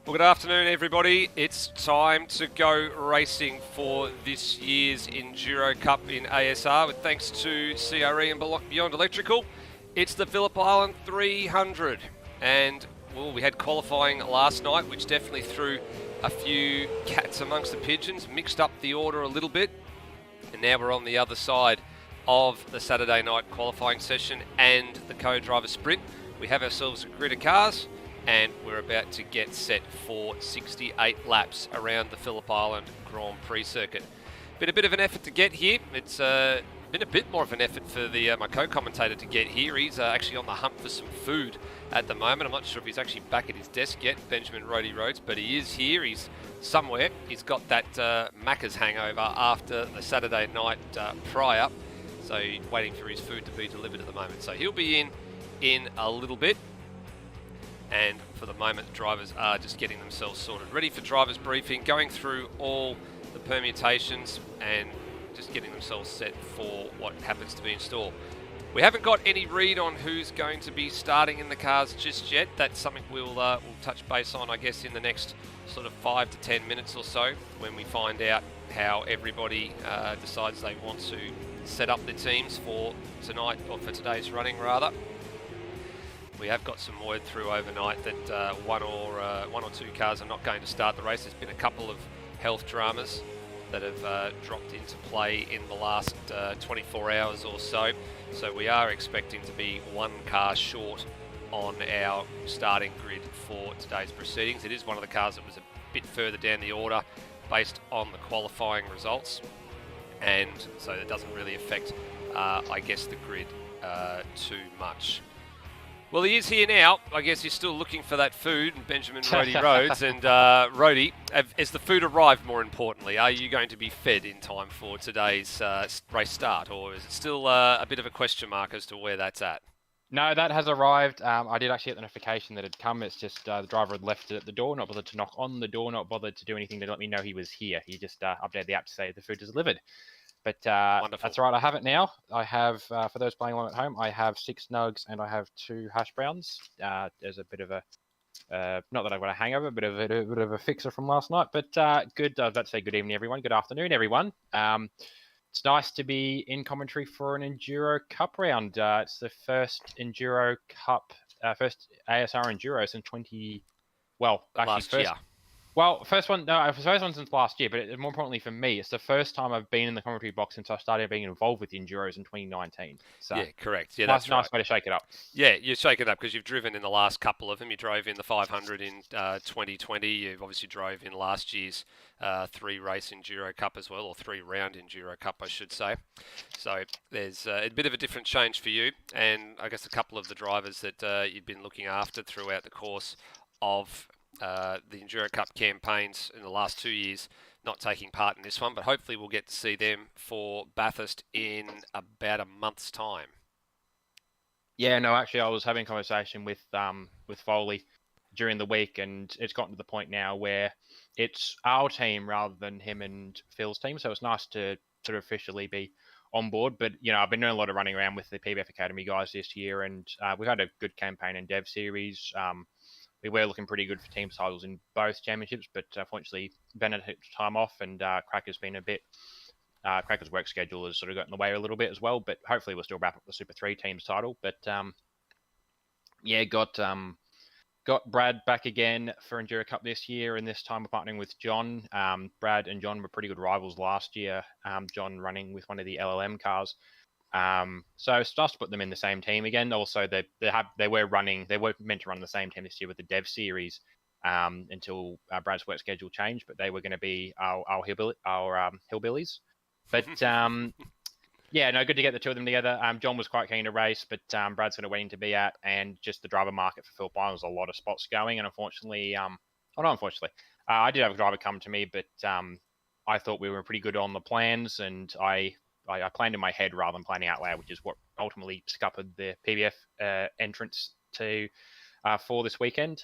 Well, good afternoon, everybody. It's time to go racing for this year's Enduro Cup in ASR. With thanks to CRE and Beyond Electrical, it's the Phillip Island 300. And, well, we had qualifying last night, which definitely threw a few cats amongst the pigeons, mixed up the order a little bit. And now we're on the other side of the Saturday night qualifying session and the co-driver sprint. We have ourselves a grid of cars, and we're about to get set for 68 laps around the Phillip Island Grand Prix circuit. Been a bit of an effort to get here. It's been a bit more of an effort for my co-commentator to get here. He's actually on the hunt for some food at the moment. I'm not sure if he's actually back at his desk yet, Benjamin Rhodey Rhodes, but he is here. He's somewhere. He's got that Macca's hangover after the Saturday night prior, so he's waiting for his food to be delivered at the moment. So he'll be in a little bit. And for the moment, the drivers are just getting themselves sorted. Ready for driver's briefing, going through all the permutations and just getting themselves set for what happens to be in store. We haven't got any read on who's going to be starting in the cars just yet. That's something we'll touch base on, I guess, in the next sort of 5 to 10 minutes or so, when we find out how everybody decides they want to set up their teams for tonight, or for today's running rather. We have got some word through overnight that one or two cars are not going to start the race. There's been a couple of health dramas that have dropped into play in the last 24 hours or so. So we are expecting to be one car short on our starting grid for today's proceedings. It is one of the cars that was a bit further down the order based on the qualifying results, and so it doesn't really affect, I guess, the grid too much. Well, he is here now. I guess he's still looking for that food, Benjamin Rhodey Rhodes. And Rhodey, has the food arrived, more importantly? Are you going to be fed in time for today's race start, or is it still a bit of a question mark as to where that's at? No, that has arrived. I did actually get the notification that it had come. It's just the driver had left it at the door, not bothered to knock on the door, not bothered to do anything to let me know he was here. He just updated the app to say the food is delivered. But that's right, I have it now. I have, for those playing along at home, I have 6 nugs and I have 2 hash browns. There's a bit of a, not that I've got a hangover, but a bit of a fixer from last night. But good, I was about to say good evening, everyone. Good afternoon, everyone. It's nice to be in commentary for an Enduro Cup round. It's the first Enduro Cup, first ASR Enduro since last year. Well, first one since last year, but more importantly for me, it's the first time I've been in the commentary box since I started being involved with the Enduros in 2019. So yeah, correct. Yeah, that's nice way to shake it up. Yeah, you shake it up because you've driven in the last couple of them. You drove in the 500 in 2020. You've obviously drove in last year's 3-race Enduro Cup as well, or 3-round Enduro Cup, I should say. So there's a bit of a different change for you, and I guess a couple of the drivers that you've been looking after throughout the course of the Enduro Cup campaigns in the last 2 years, not taking part in this one, but hopefully we'll get to see them for Bathurst in about a month's time. Yeah, no, actually, I was having a conversation with Foley during the week, and it's gotten to the point now where it's our team rather than him and Phil's team. So it's nice to sort of officially be on board. But I've been doing a lot of running around with the PBF Academy guys this year, and we've had a good campaign in Dev Series. We were looking pretty good for team titles in both championships, but unfortunately, Bennett took time off, and Cracker's been a bit. Cracker's work schedule has sort of got in the way a little bit as well, but hopefully we'll still wrap up the Super 3 teams title. But got Brad back again for Enduro Cup this year, and this time we're partnering with John. Brad and John were pretty good rivals last year. John running with one of the LLM cars. So it's nice to put them in the same team again. Also, they were meant to run the same team this year with the Dev Series until Brad's work schedule changed, but they were going to be our hillbillies. But yeah, no, good to get the two of them together. John was quite keen to race, but Brad's got a wedding to be at, and just the driver market for Phillip Island was a lot of spots going, and unfortunately, I did have a driver come to me, but I thought we were pretty good on the plans, and I planned in my head rather than planning out loud, which is what ultimately scuppered the PBF entrance to for this weekend.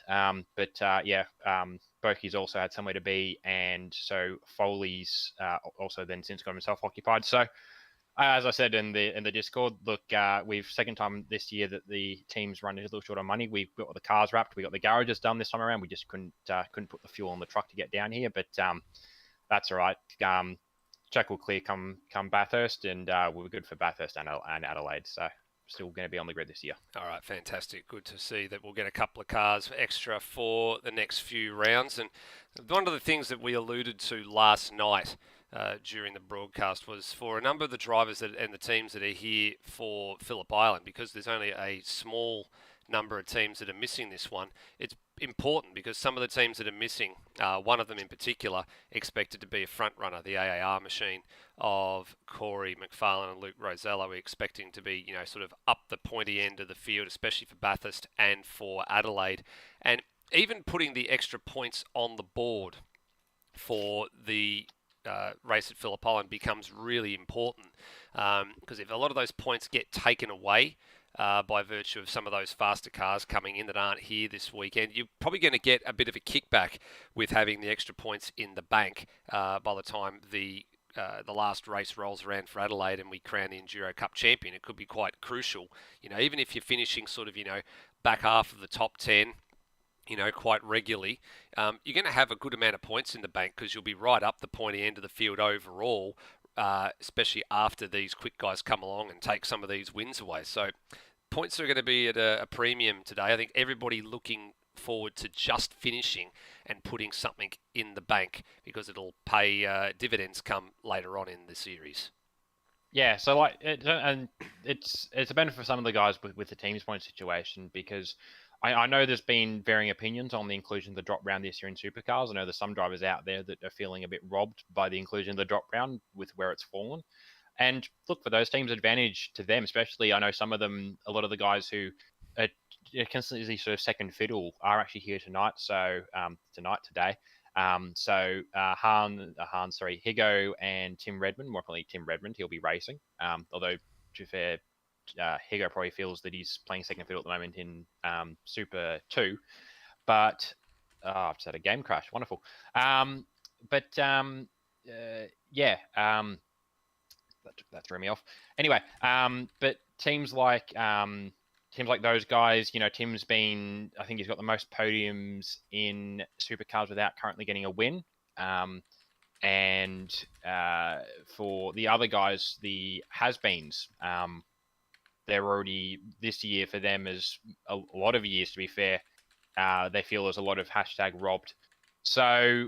Boki's also had somewhere to be, and so Foley's also then since got himself occupied. So as I said in the Discord, look, we've second time this year that the team's run a little short on money. We've got the cars wrapped, we got the garages done this time around. We just couldn't put the fuel on the truck to get down here, but that's all right. Check will clear come Bathurst, and we're good for Bathurst and Adelaide. So still going to be on the grid this year. All right, fantastic. Good to see that we'll get a couple of cars extra for the next few rounds. And one of the things that we alluded to last night during the broadcast was for a number of the drivers and the teams that are here for Phillip Island, because there's only a small number of teams that are missing this one. It's important because some of the teams that are missing, one of them in particular, expected to be a front runner, the AAR machine of Corey McFarlane and Luke Rosella. We're expecting to be, sort of up the pointy end of the field, especially for Bathurst and for Adelaide. And even putting the extra points on the board for the race at Phillip Island becomes really important, because if a lot of those points get taken away by virtue of some of those faster cars coming in that aren't here this weekend, you're probably going to get a bit of a kickback with having the extra points in the bank by the time the the last race rolls around for Adelaide and we crown the Enduro Cup champion, it could be quite crucial. Even if you're finishing sort of, back half of the top 10, quite regularly, you're going to have a good amount of points in the bank because you'll be right up the pointy end of the field overall, especially after these quick guys come along and take some of these wins away. So points are going to be at a premium today. I think everybody looking forward to just finishing and putting something in the bank because it'll pay dividends come later on in the series. Yeah, so and it's a benefit for some of the guys with the teams point situation because I know there's been varying opinions on the inclusion of the drop round this year in supercars. I know there's some drivers out there that are feeling a bit robbed by the inclusion of the drop round with where it's fallen. And look, for those teams, advantage to them, especially. I know some of them, a lot of the guys who are constantly sort of second fiddle are actually here tonight. So today. Higo and Tim Redmond, more probably Tim Redmond, he'll be racing. Although, to be fair, Higo probably feels that he's playing second fiddle at the moment in Super 2. But I've just had a game crash. Wonderful. That threw me off. Anyway, but teams like those guys, Tim's been, I think he's got the most podiums in supercars without currently getting a win. And for the other guys, the has-beens, they're already, this year for them is a lot of years, to be fair, they feel there's a lot of hashtag robbed. So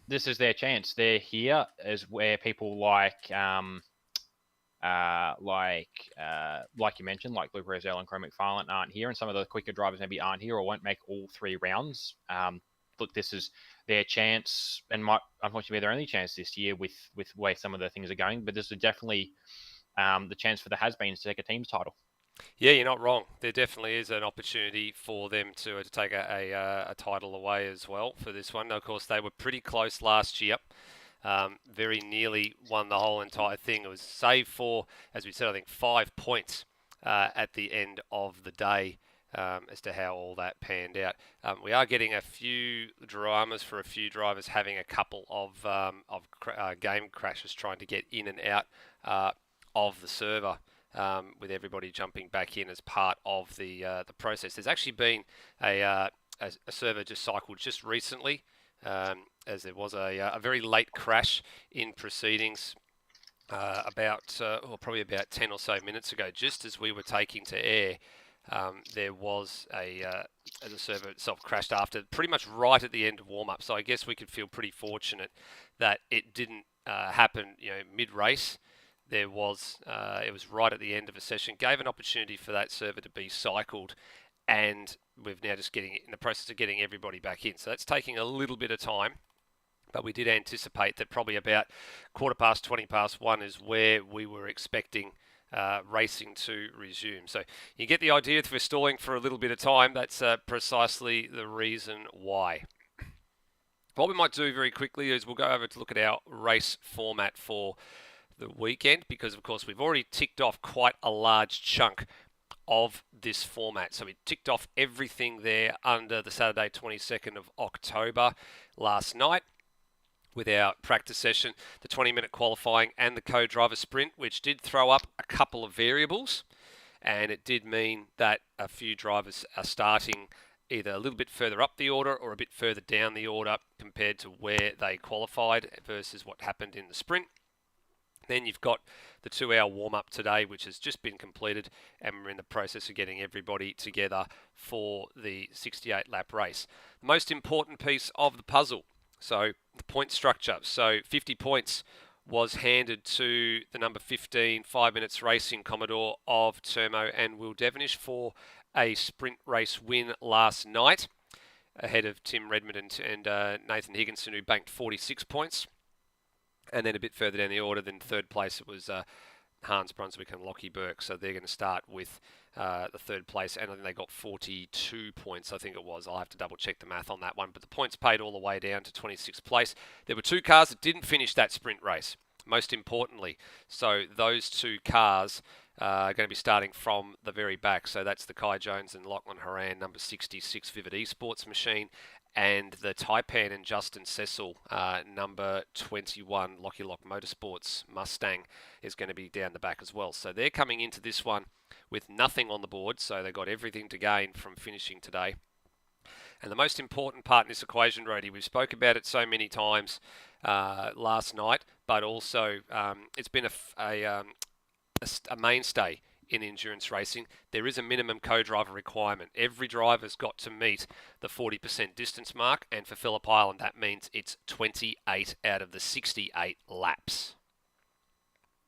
this is their chance. They're here as where people like you mentioned, like Luke Rosell and Craig McFarlane aren't here, and some of the quicker drivers maybe aren't here or won't make all 3 rounds. Look, this is their chance, and might unfortunately be their only chance this year with the way some of the things are going. But this is definitely the chance for the has-beens to take a team's title. Yeah, you're not wrong. There definitely is an opportunity for them to take a title away as well for this one. Of course, they were pretty close last year. Very nearly won the whole entire thing. It was save for, as we said, I think 5 points at the end of the day as to how all that panned out. We are getting a few dramas for a few drivers having a couple of game crashes trying to get in and out of the server. With everybody jumping back in as part of the process. There's actually been a server just cycled just recently, as there was a very late crash in proceedings probably about 10 or so minutes ago, just as we were taking to air. There was as the server itself crashed after pretty much right at the end of warm-up. So I guess we could feel pretty fortunate that it didn't happen, mid-race. It was right at the end of a session, gave an opportunity for that server to be cycled, and we've now just in the process of getting everybody back in. So that's taking a little bit of time, but we did anticipate that probably about 1:15 is where we were expecting racing to resume. So you get the idea. If we're stalling for a little bit of time, that's precisely the reason why. What we might do very quickly is we'll go over to look at our race format for the weekend, because of course we've already ticked off quite a large chunk of this format. So we ticked off everything there under the Saturday 22nd of October last night with our practice session, the 20-minute qualifying and the co-driver sprint, which did throw up a couple of variables, and it did mean that a few drivers are starting either a little bit further up the order or a bit further down the order compared to where they qualified versus what happened in the sprint. Then you've got the 2-hour warm-up today, which has just been completed, and we're in the process of getting everybody together for the 68-lap race. The most important piece of the puzzle, so the point structure. So 50 points was handed to the number 15 5 Minutes Racing Commodore of Termo and Will Devonish for a sprint race win last night, ahead of Tim Redmond and Nathan Higginson, who banked 46 points. And then a bit further down the order, then third place, it was Hans Brunswick and Lockie Burke. So they're going to start with the third place, and I think they got 42 points, I think it was. I'll have to double check the math on that one. But the points paid all the way down to 26th place. There were 2 cars that didn't finish that sprint race, most importantly. So those 2 cars going to be starting from the very back. So that's the Kai Jones and Lachlan Horan number 66 Vivid Esports machine, and the Taipan and Justin Cecil number 21 Locky Lock Motorsports Mustang is going to be down the back as well. So they're coming into this one with nothing on the board, so they've got everything to gain from finishing today. And the most important part in this equation, Rody, we've spoke about it so many times last night, but also it's been a mainstay in endurance racing. There is a minimum co-driver requirement. Every driver's got to meet the 40% distance mark, and for Phillip Island, that means it's 28 out of the 68 laps.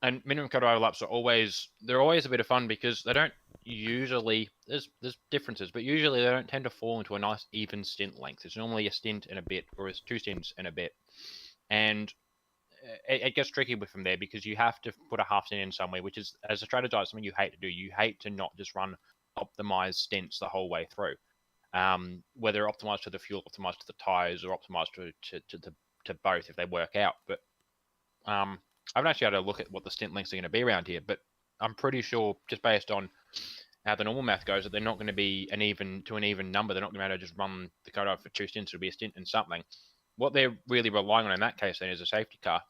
And minimum co-driver laps are always a bit of fun because they don't usually there's differences, but usually they don't tend to fall into a nice even stint length. It's normally a stint and a bit, or it's two stints and a bit, and it gets tricky from there because you have to put a half stint in somewhere, which is, as a strategizer, something you hate to do. You hate to not just run optimized stints the whole way through, whether optimized to the fuel, optimized to the tires, or optimized to both if they work out. But I haven't actually had a look at what the stint lengths are going to be around here, but I'm pretty sure, just based on how the normal math goes, that they're not going to be an even number. They're not going to be able to just run the code out for two stints. It'll be a stint and something. What they're really relying on in that case then is a safety car.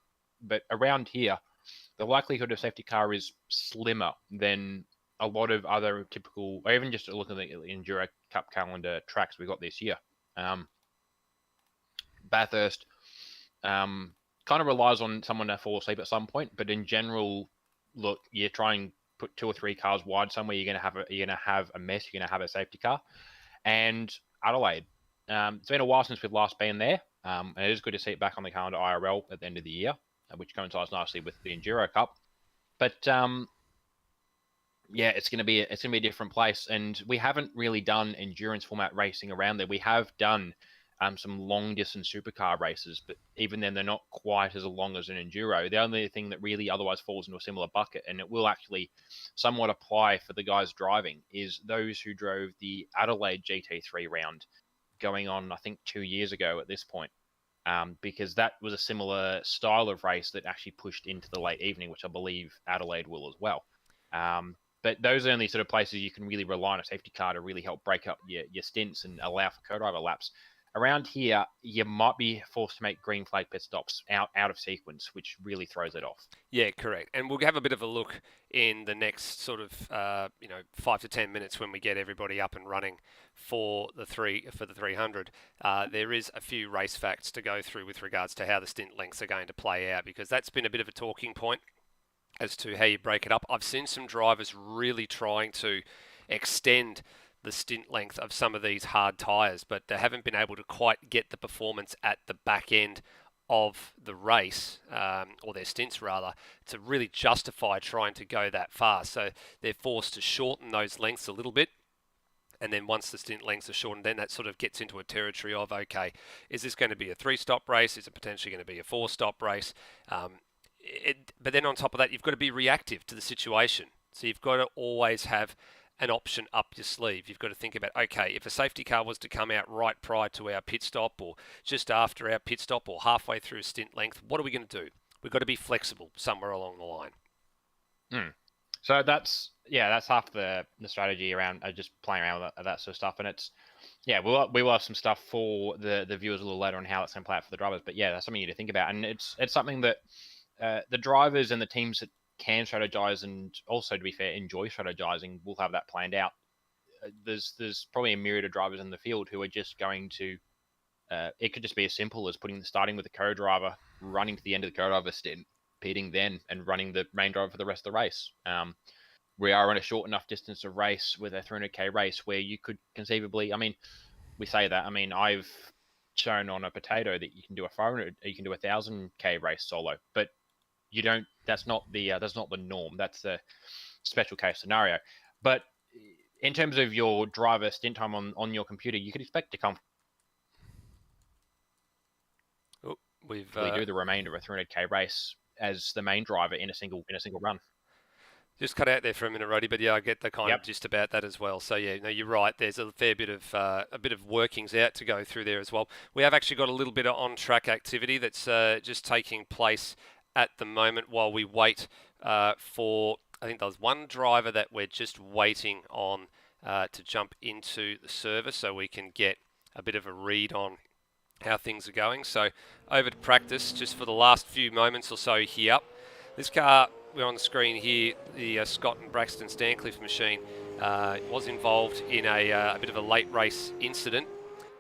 But around here, the likelihood of safety car is slimmer than a lot of other typical, or even just looking at the Enduro Cup calendar tracks we got this year. Bathurst kind of relies on someone to fall asleep at some point, but in general, look, you try and put two or three cars wide somewhere, you're gonna have a mess. You're gonna have a safety car. And Adelaide, it's been a while since we've last been there, and it is good to see it back on the calendar IRL at the end of the year, which coincides nicely with the Enduro Cup. But yeah, it's gonna be a different place, and we haven't really done endurance format racing around there. We have done some long distance supercar races, but even then they're not quite as long as an enduro. The only thing that really otherwise falls into a similar bucket, and it will actually somewhat apply for the guys driving, is those who drove the Adelaide GT3 round going on, I think, 2 years ago at this point, because that was a similar style of race that actually pushed into the late evening, which I believe Adelaide will as well. But those are only sort of places you can really rely on a safety car to really help break up your stints and allow for co-driver laps. Around here, you might be forced to make green flag pit stops out of sequence, which really throws it off. Yeah, correct. And we'll have a bit of a look in the next sort of 5 to 10 minutes when we get everybody up and running for the 300. There is a few race facts to go through with regards to how the stint lengths are going to play out, because that's been a bit of a talking point as to how you break it up. I've seen some drivers really trying to extend the stint length of some of these hard tyres, but they haven't been able to quite get the performance at the back end of the race, or their stints rather, to really justify trying to go that far. So they're forced to shorten those lengths a little bit. And then once the stint lengths are shortened, then that sort of gets into a territory of, okay, is this going to be a 3-stop race? Is it potentially going to be a 4-stop race? But then on top of that, you've got to be reactive to the situation. So you've got to always have an option up your sleeve. You've got to think about, okay, if a safety car was to come out right prior to our pit stop, or just after our pit stop, or halfway through a stint length, what are we going to do? We've got to be flexible somewhere along the line. So that's half the strategy around just playing around with that sort of stuff. And it's, we will have some stuff for the viewers a little later on how it's going to play out for the drivers. But yeah, that's something you need to think about. And it's something that the drivers and the teams that can strategize, and also, to be fair, enjoy strategizing, will have that planned out. There's probably a myriad of drivers in the field who are just going to, it could just be as simple as starting with the co-driver, running to the end of the co-driver stint, pitting then, and running the main driver for the rest of the race. We are on a short enough distance of race with a 300k race where you could conceivably, we say that, I've shown on a potato that you can do a 400, you can do a 1000k race solo, but you don't. That's not the norm. That's the special case scenario. But in terms of your driver stint time on your computer, you could expect to come. We do the remainder of a 300k race as the main driver in a single run. Just cut out there for a minute, Roddy, but yeah, I get the kind of gist about that as well. So yeah, no, you're right. There's a fair bit of workings out to go through there as well. We have actually got a little bit of on-track activity that's just taking place at the moment while we wait for I think there's one driver that we're just waiting on to jump into the service so we can get a bit of a read on how things are going. So over to practice just for the last few moments or so here. This car, we're on the screen here, the Scott and Braxton Stancliffe machine was involved in a bit of a late race incident.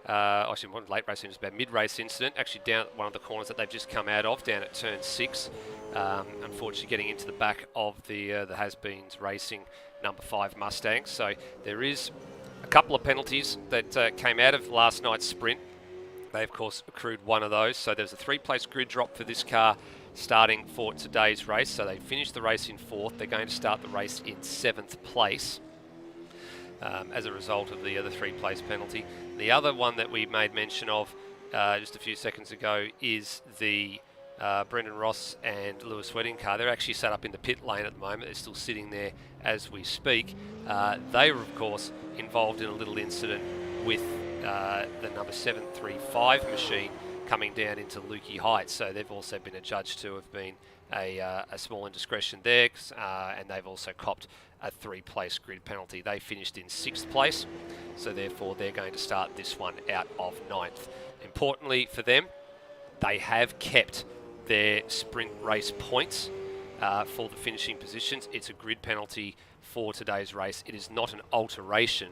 Actually, it wasn't late race, it was about mid-race incident, actually down at one of the corners that they've just come out of, down at turn 6. Unfortunately getting into the back of the Has-Beens Racing number 5 Mustangs. So there is a couple of penalties that came out of last night's sprint. They, of course, accrued one of those. So there's a 3-place grid drop for this car starting for today's race. So they finished the race in 4th. They're going to start the race in 7th place as a result of the other 3-place penalty. The other one that we made mention of just a few seconds ago is the Brendan Ross and Lewis Wedding car. They're actually set up in the pit lane at the moment. They're still sitting there as we speak. They were, of course, involved in a little incident with the number 735 machine coming down into Lukey Heights. So they've also been adjudged to have been a small indiscretion there, and they've also copped a 3-place grid penalty. They finished in 6th place, so therefore they're going to start this one out of 9th. Importantly for them, they have kept their sprint race points for the finishing positions. It's a grid penalty for today's race. It is not an alteration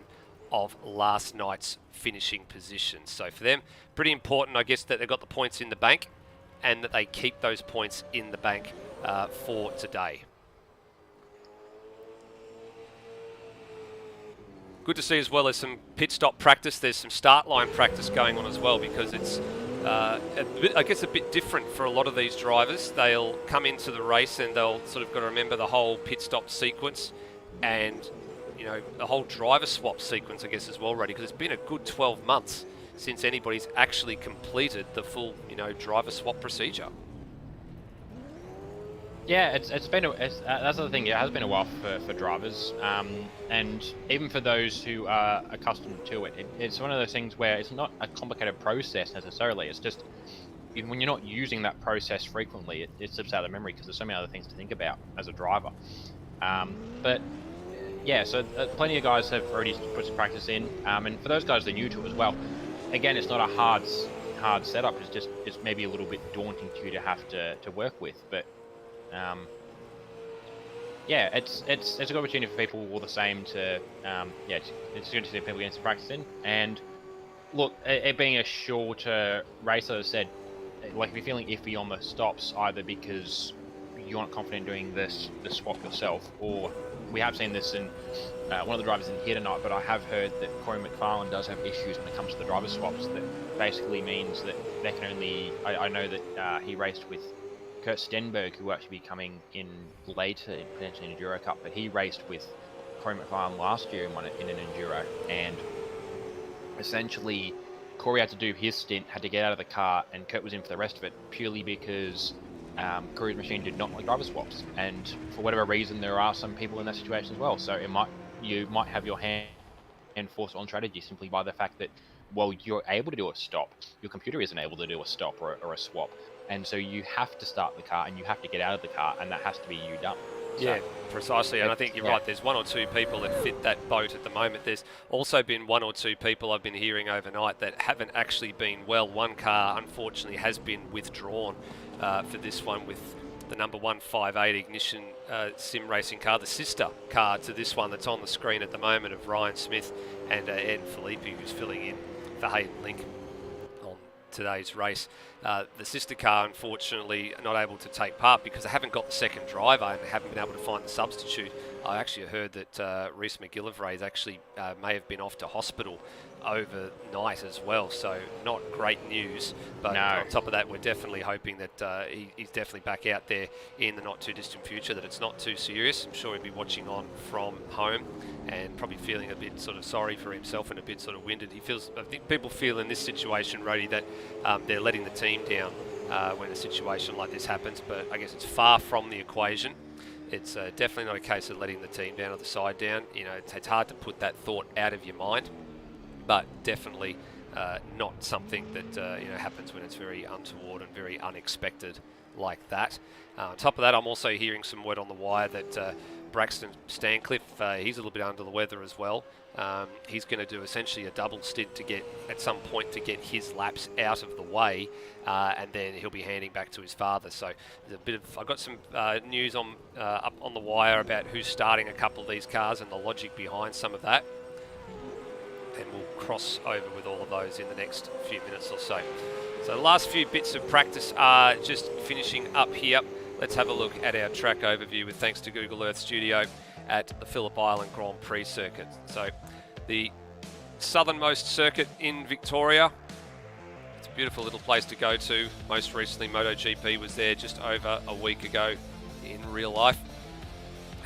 of last night's finishing position. So for them, pretty important, I guess, that they've got the points in the bank and that they keep those points in the bank for today. Good to see as well, there's some pit stop practice, there's some start line practice going on as well, because it's I guess a bit different for a lot of these drivers. They'll come into the race and they'll sort of got to remember the whole pit stop sequence and, you know, the whole driver swap sequence, I guess, as well, Roddy, because it's been a good 12 months since anybody's actually completed the full, you know, driver swap procedure. Yeah, it's been that's the thing. It has been a while for drivers, and even for those who are accustomed to it, it's one of those things where it's not a complicated process necessarily. It's just when you're not using that process frequently, it slips out of memory because there's so many other things to think about as a driver. But yeah, so plenty of guys have already put some practice in, and for those guys that are new to it as well, again, it's not a hard setup. It's maybe a little bit daunting to you to have to work with, but. Yeah, it's a good opportunity for people all the same to it's good to see people getting some practice in. And look, it being a shorter race, as I said, like if you're feeling iffy on the stops, either because you aren't confident doing the swap yourself, or we have seen this in one of the drivers in here tonight, but I have heard that Corey McFarlane does have issues when it comes to the driver swaps. That basically means that they can only. I know that he raced with Kurt Stenberg, who will actually be coming in later, potentially in Enduro Cup, but he raced with Corey McFarlane last year in an Enduro, and essentially Corey had to do his stint, had to get out of the car, and Kurt was in for the rest of it, purely because Corey's machine did not like driver swaps, and for whatever reason there are some people in that situation as well, so you might have your hand forced on strategy simply by the fact that, well, you're able to do a stop, your computer isn't able to do a stop or a swap. And so you have to start the car and you have to get out of the car, and that has to be you done. Yeah, precisely. And I think you're right. There's one or two people that fit that boat at the moment. There's also been one or two people I've been hearing overnight that haven't actually been well. One car, unfortunately, has been withdrawn for this one with the number 158 Ignition sim racing car, the sister car to this one that's on the screen at the moment of Ryan Smith and Ed Phillip, who's filling in for Hayden Link on today's race. The sister car, unfortunately, not able to take part because they haven't got the second driver and they haven't been able to find the substitute. I actually heard that Reese McGillivray actually may have been off to hospital overnight as well, so not great news. But on top of that, we're definitely hoping that he's definitely back out there in the not too distant future, that it's not too serious. I'm sure he'll be watching on from home and probably feeling a bit sort of sorry for himself and a bit sort of winded. I think people feel in this situation, Roddy, that they're letting the team down when a situation like this happens, but I guess it's far from the equation. It's definitely not a case of letting the team down or the side down. You know, it's hard to put that thought out of your mind, but definitely not something that happens when it's very untoward and very unexpected like that. On top of that, I'm also hearing some word on the wire that Braxton Stancliffe, he's a little bit under the weather as well. He's going to do essentially a double stint to get, at some point, to get his laps out of the way, and then he'll be handing back to his father. So there's a bit of, I've got some news on up on the wire about who's starting a couple of these cars and the logic behind some of that. And we'll cross over with all of those in the next few minutes or so. So the last few bits of practice are just finishing up here. Let's have a look at our track overview with thanks to Google Earth Studio at the Phillip Island Grand Prix circuit. So the southernmost circuit in Victoria. It's a beautiful little place to go to. Most recently MotoGP was there just over a week ago in real life.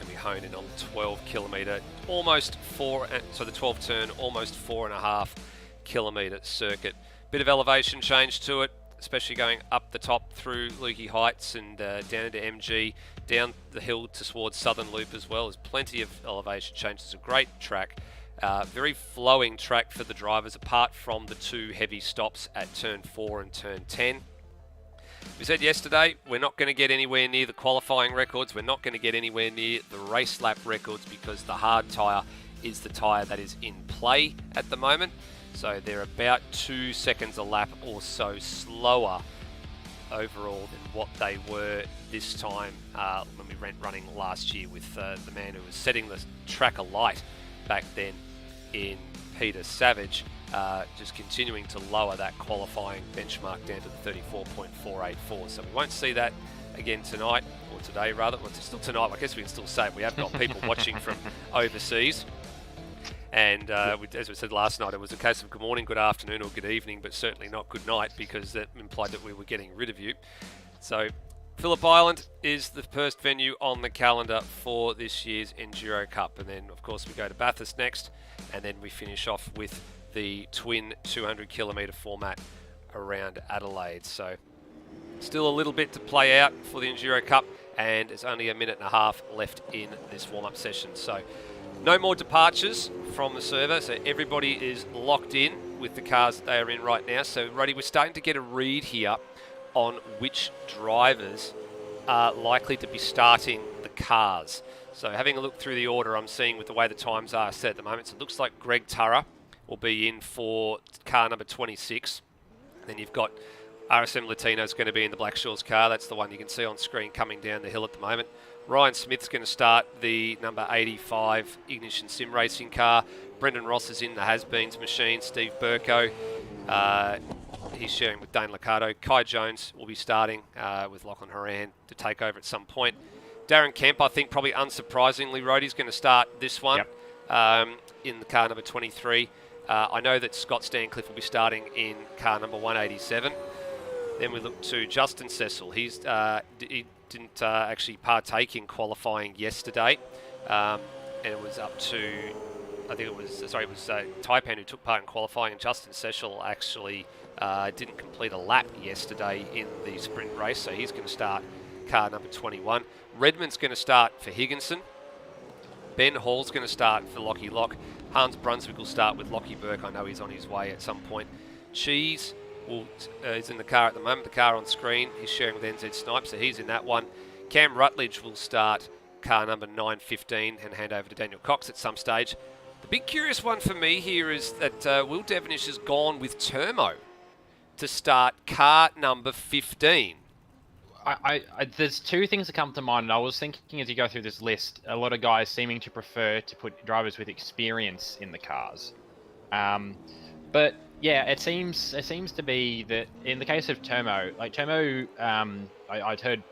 And we honed in on the 12 kilometre, almost the 12 turn, almost 4.5 kilometre circuit. Bit of elevation change to it, especially going up the top through Lukey Heights and down into MG, down the hill towards Southern Loop as well. There's plenty of elevation change. It's a great track. Very flowing track for the drivers, apart from the two heavy stops at turn 4 and turn 10. We said yesterday, we're not going to get anywhere near the qualifying records. We're not going to get anywhere near the race lap records because the hard tyre is the tyre that is in play at the moment. So they're about 2 seconds a lap or so slower overall than what they were this time when we went running last year with the man who was setting the track alight back then in Peter Savage, just continuing to lower that qualifying benchmark down to the 34.484. So we won't see that again tonight, or today rather. Well, it's still tonight. I guess we can still say it. We have got people watching from overseas. And as we said last night, it was a case of good morning, good afternoon, or good evening, but certainly not good night, because that implied that we were getting rid of you. So Phillip Island is the first venue on the calendar for this year's Enduro Cup. And then, of course, we go to Bathurst next, and then we finish off with the twin 200 kilometre format around Adelaide. So still a little bit to play out for the Enduro Cup, and it's only a minute and a half left in this warm-up session. So no more departures from the server, so everybody is locked in with the cars that they are in right now. So, Roddy, we're starting to get a read here on which drivers are likely to be starting the cars. So, having a look through the order, I'm seeing with the way the times are set at the moment, so it looks like Greg Turra will be in for car number 26. Then you've got RSM Latino's going to be in the Blackshaws car. That's the one you can see on screen coming down the hill at the moment. Ryan Smith's going to start the number 85 Ignition Sim Racing car. Brendan Ross is in the Has-Beens machine. Steve Burko, he's sharing with Dane Liccardo. Kai Jones will be starting with Lachlan Horan to take over at some point. Darren Kemp, I think probably unsurprisingly, Rhodey's going to start this one in the car number 23. I know that Scott Stancliffe will be starting in car number 187. Then we look to Justin Cecil. He didn't actually partake in qualifying yesterday, and it was up to, I think it was Taipan who took part in qualifying, and Justin Cecil actually didn't complete a lap yesterday in the sprint race, so he's going to start car number 21. Redmond's going to start for Higginson. Ben Hall's going to start for Lockie Lock. Hans Brunswick will start with Lockie Burke. I know he's on his way at some point. Cheese is in the car at the moment, the car on screen. He's sharing with NZ Snipe, so he's in that one. Cam Rutledge will start car number 915 and hand over to Daniel Cox at some stage. The big curious one for me here is that Will Devonish has gone with Turmo to start car number 15. There's two things that come to mind. I was thinking as you go through this list, a lot of guys seeming to prefer to put drivers with experience in the cars. But yeah, it seems to be that in the case of Turmo, I'd heard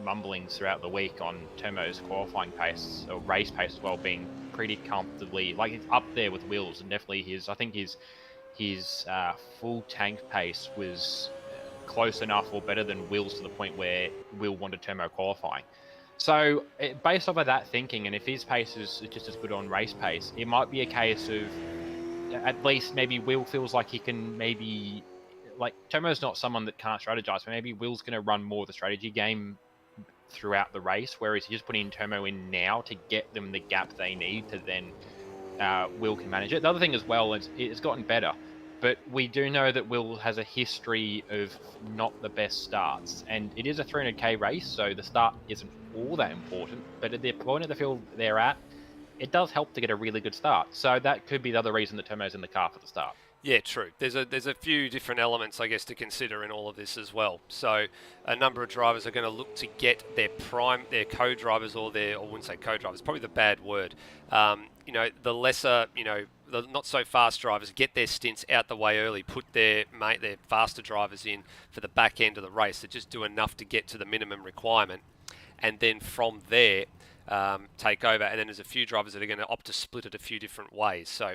mumblings throughout the week on Turmo's qualifying pace or race pace as well being pretty comfortably, like it's up there with Will's, and definitely his full tank pace was close enough or better than Will's to the point where Will wanted Turmo qualifying. So based off of that thinking, and if his pace is just as good on race pace, it might be a case of at least maybe Will feels like he can maybe, like Turmo's not someone that can't strategize, but maybe Will's going to run more of the strategy game throughout the race, whereas he's just putting Turmo in now to get them the gap they need to then Will can manage it. The other thing as well is it's gotten better. but we do know that Will has a history of not the best starts, and it is a 300k race, so the start isn't all that important. But at the point of the field they're at, it does help to get a really good start. So that could be the other reason that Tomo's in the car for the start. Yeah, true. There's a few different elements, I guess, to consider in all of this as well. So, a number of drivers are going to look to get their co-drivers, or I wouldn't say co-drivers, probably the bad word. The lesser, the not so fast drivers get their stints out the way early, put their faster drivers in for the back end of the race. They just do enough to get to the minimum requirement, and then from there, take over. And then there's a few drivers that are going to opt to split it a few different ways. So,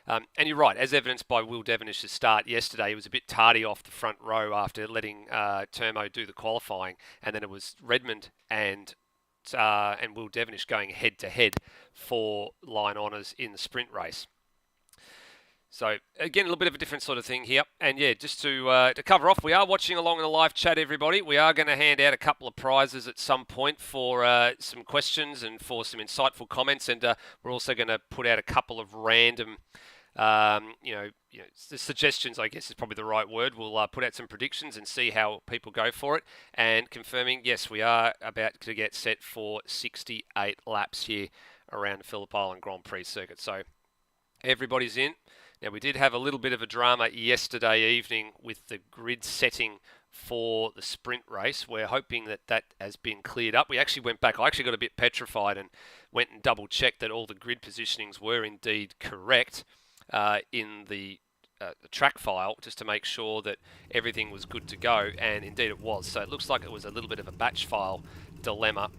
and you're right, as evidenced by Will Devenish's start yesterday, he was a bit tardy off the front row after letting Turmo do the qualifying, and then it was Redmond and Will Devenish going head to head for line honours in the sprint race. So again, a little bit of a different sort of thing here. And yeah, just to cover off, we are watching along in the live chat, everybody. We are going to hand out a couple of prizes at some point for some questions and for some insightful comments. And we're also going to put out a couple of random, suggestions, I guess is probably the right word. We'll put out some predictions and see how people go for it. And confirming, yes, we are about to get set for 68 laps here around the Phillip Island Grand Prix circuit. So everybody's in. Now, we did have a little bit of a drama yesterday evening with the grid setting for the sprint race. We're hoping that that has been cleared up. We actually went back. I actually got a bit petrified and went and double-checked that all the grid positionings were indeed correct in the track file, just to make sure that everything was good to go, and indeed it was. So it looks like it was a little bit of a batch file dilemma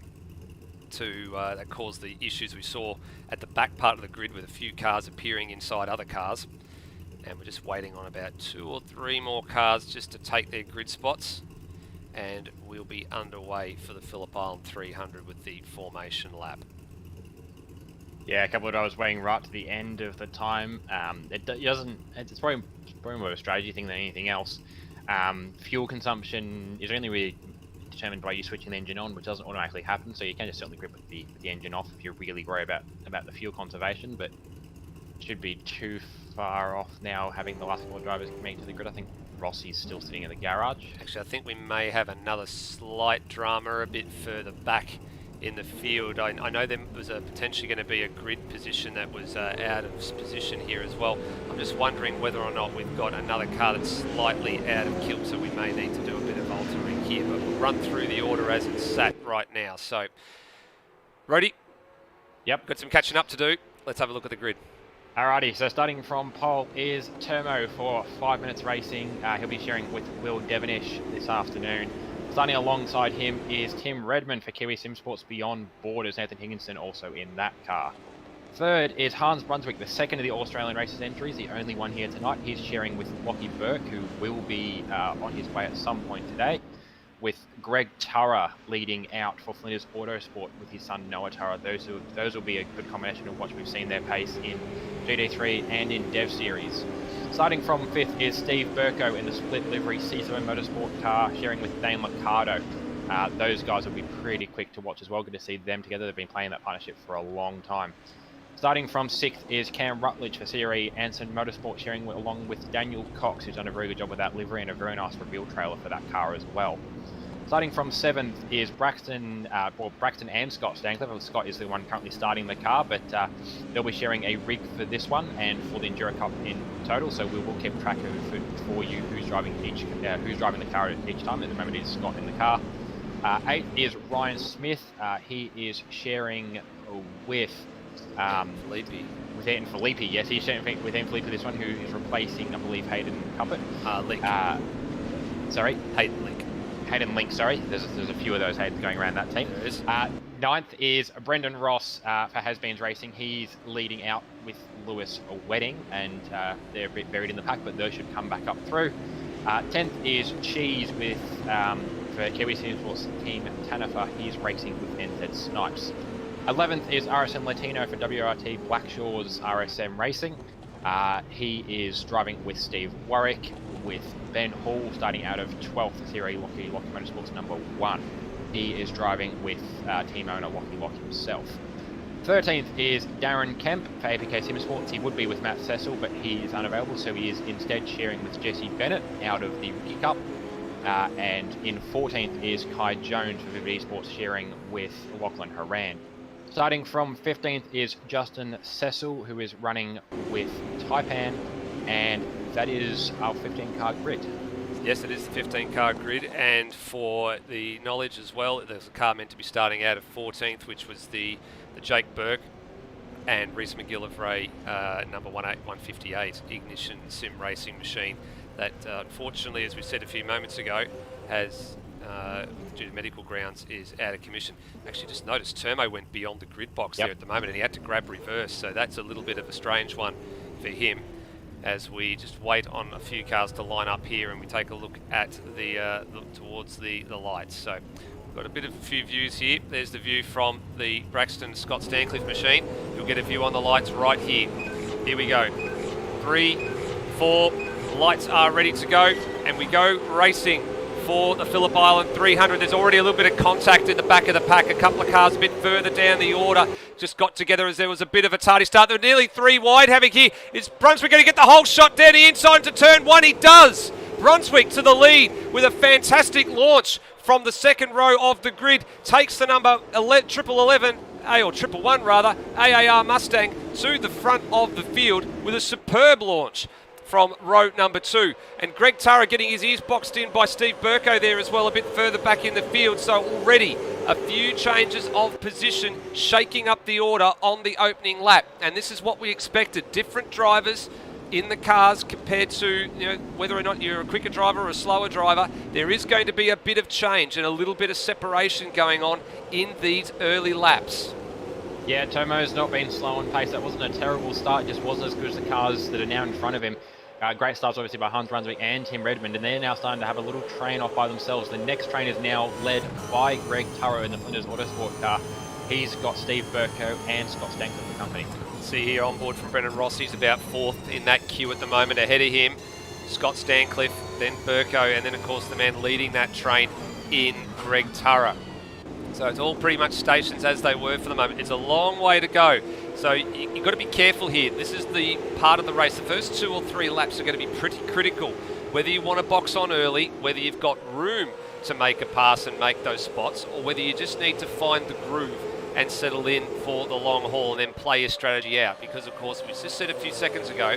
that caused the issues we saw at the back part of the grid, with a few cars appearing inside other cars. And we're just waiting on about 2 or 3 more cars just to take their grid spots, and we'll be underway for the Phillip Island 300 with the formation lap. Yeah, a couple of drivers waiting right to the end of the time. It's probably more of a strategy thing than anything else. Fuel consumption is only really determined by you switching the engine on, which doesn't automatically happen, so you can just certainly grip with the engine off if you really worry about the fuel conservation, but it should be too far off now having the last couple of drivers coming to the grid. I think Rossi's still sitting in the garage. Actually, I think we may have another slight drama a bit further back in the field. I know there was potentially going to be a grid position that was out of position here as well. I'm just wondering whether or not we've got another car that's slightly out of kilter. We may need to do a bit of altering here, but we'll run through the order as it's sat right now. So, Rody? Yep. Got some catching up to do. Let's have a look at the grid. Alrighty, so starting from pole is Turmo for 5 minutes racing. He'll be sharing with Will Devenish this afternoon. Starting alongside him is Tim Redmond for Kiwi Sim Sports Beyond Borders. Nathan Higginson also in that car. Third is Hans Brunswick, the second of the All-Australian Races entries, the only one here tonight. He's sharing with Lockie Burke, who will be on his way at some point today, with Greg Turra leading out for Flinders Autosport with his son Noah Turra. Those will be a good combination of what we've seen their pace in GT3 and in Dev Series. Starting from 5th is Steve Burko in the split livery C7 Motorsport car, sharing with Dane Liccardo. Those guys will be pretty quick to watch as well. Good to see them together. They've been playing that partnership for a long time. Starting from 6th is Cam Rutledge for CRE Anson Motorsport, sharing along with Daniel Cox, who's done a very good job with that livery and a very nice reveal trailer for that car as well. Starting from 7th is Braxton and Scott Stancliffe. Scott is the one currently starting the car, but they'll be sharing a rig for this one and for the Enduro Cup in total. So we will keep track of it for you who's driving the car at each time. At the moment, it is Scott in the car. 8th is Ryan Smith. He is sharing with Phillip. With Ian Phillip. Yes, he's sharing with Ian Phillip this one, who is replacing, I believe, Hayden Cuppett. Link. Sorry, Hayden Link. Hayden Link, sorry. There's a few of those Haydens going around that team. There is. 9th is Brendan Ross for Has-Beens Racing. He's leading out with Lewis Wedding, and they're a bit buried in the pack, but those should come back up through. 10th is Cheese with for Kiwi Sim Sports Team Tanafa. He's racing with NZ Snipes. 11th is RSM Latino for WRT Blackshaws RSM Racing. He is driving with Steve Warwick, with Ben Hall starting out of 12th Series Lockie Motorsports number 1. He is driving with team owner Lockie himself. 13th is Darren Kemp for APK Sim Sports. He would be with Matt Cecil, but he is unavailable, so he is instead sharing with Jesse Bennett out of the Rookie Cup. And in 14th is Kai Jones for Vivid Esports, sharing with Lachlan Haran. Starting from 15th is Justin Cecil, who is running with Taipan, and that is our 15-car grid. Yes, it is the 15-car grid, and for the knowledge as well, there's a car meant to be starting out at 14th, which was the Jake Burke and Reese McGillivray number 158 Ignition Sim Racing machine that unfortunately, as we said a few moments ago, has, due to medical grounds, is out of commission. Actually just noticed Termo went beyond the grid box there at the moment, and he had to grab reverse, so that's a little bit of a strange one for him, as we just wait on a few cars to line up here and we take a look at the towards the lights. So we've got a few views here. There's the view from the Braxton Scott Stancliffe machine. You'll get a view on the lights right here. Here we go. 3, 4, lights are ready to go, and we go racing for the Phillip Island 300. There's already a little bit of contact in the back of the pack. A couple of cars a bit further down the order just got together as there was a bit of a tardy start. They're nearly 3 wide. Havoc here. Is Brunswick going to get the whole shot down the inside into turn 1? He does. Brunswick to the lead with a fantastic launch from the second row of the grid. Takes the number 1111, or 111 rather, AAR Mustang to the front of the field with a superb launch from row number 2. And Greg Tara getting his ears boxed in by Steve Burko there as well, a bit further back in the field. So already a few changes of position, shaking up the order on the opening lap. And this is what we expected. Different drivers in the cars compared to, whether or not you're a quicker driver or a slower driver. There is going to be a bit of change and a little bit of separation going on in these early laps. Yeah, Tomo's not been slow on pace. That wasn't a terrible start. It just wasn't as good as the cars that are now in front of him. Great starts obviously by Hans Brunswick and Tim Redmond, and they're now starting to have a little train off by themselves. The next train is now led by Greg Turrow in the Flinders Autosport car. He's got Steve Burko and Scott Stankler for company. See here on board from Brendan Ross, he's about 4th in that queue at the moment. Ahead of him, Scott Stancliffe, then Burko, and then of course the man leading that train in Greg Turrow. So it's all pretty much stations as they were for the moment. It's a long way to go. So you've got to be careful here. This is the part of the race. The first 2 or 3 laps are going to be pretty critical. Whether you want to box on early, whether you've got room to make a pass and make those spots, or whether you just need to find the groove and settle in for the long haul and then play your strategy out. Because of course, we just said a few seconds ago,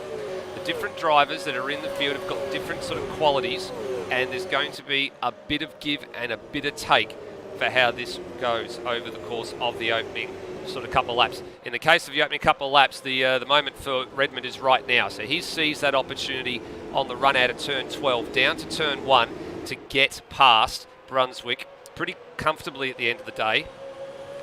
the different drivers that are in the field have got different sort of qualities, and there's going to be a bit of give and a bit of take for how this goes over the course of the opening sort of couple of laps. In the case of the opening couple of laps, the moment for Redmond is right now. So he sees that opportunity on the run out of turn 12 down to turn 1 to get past Brunswick pretty comfortably at the end of the day,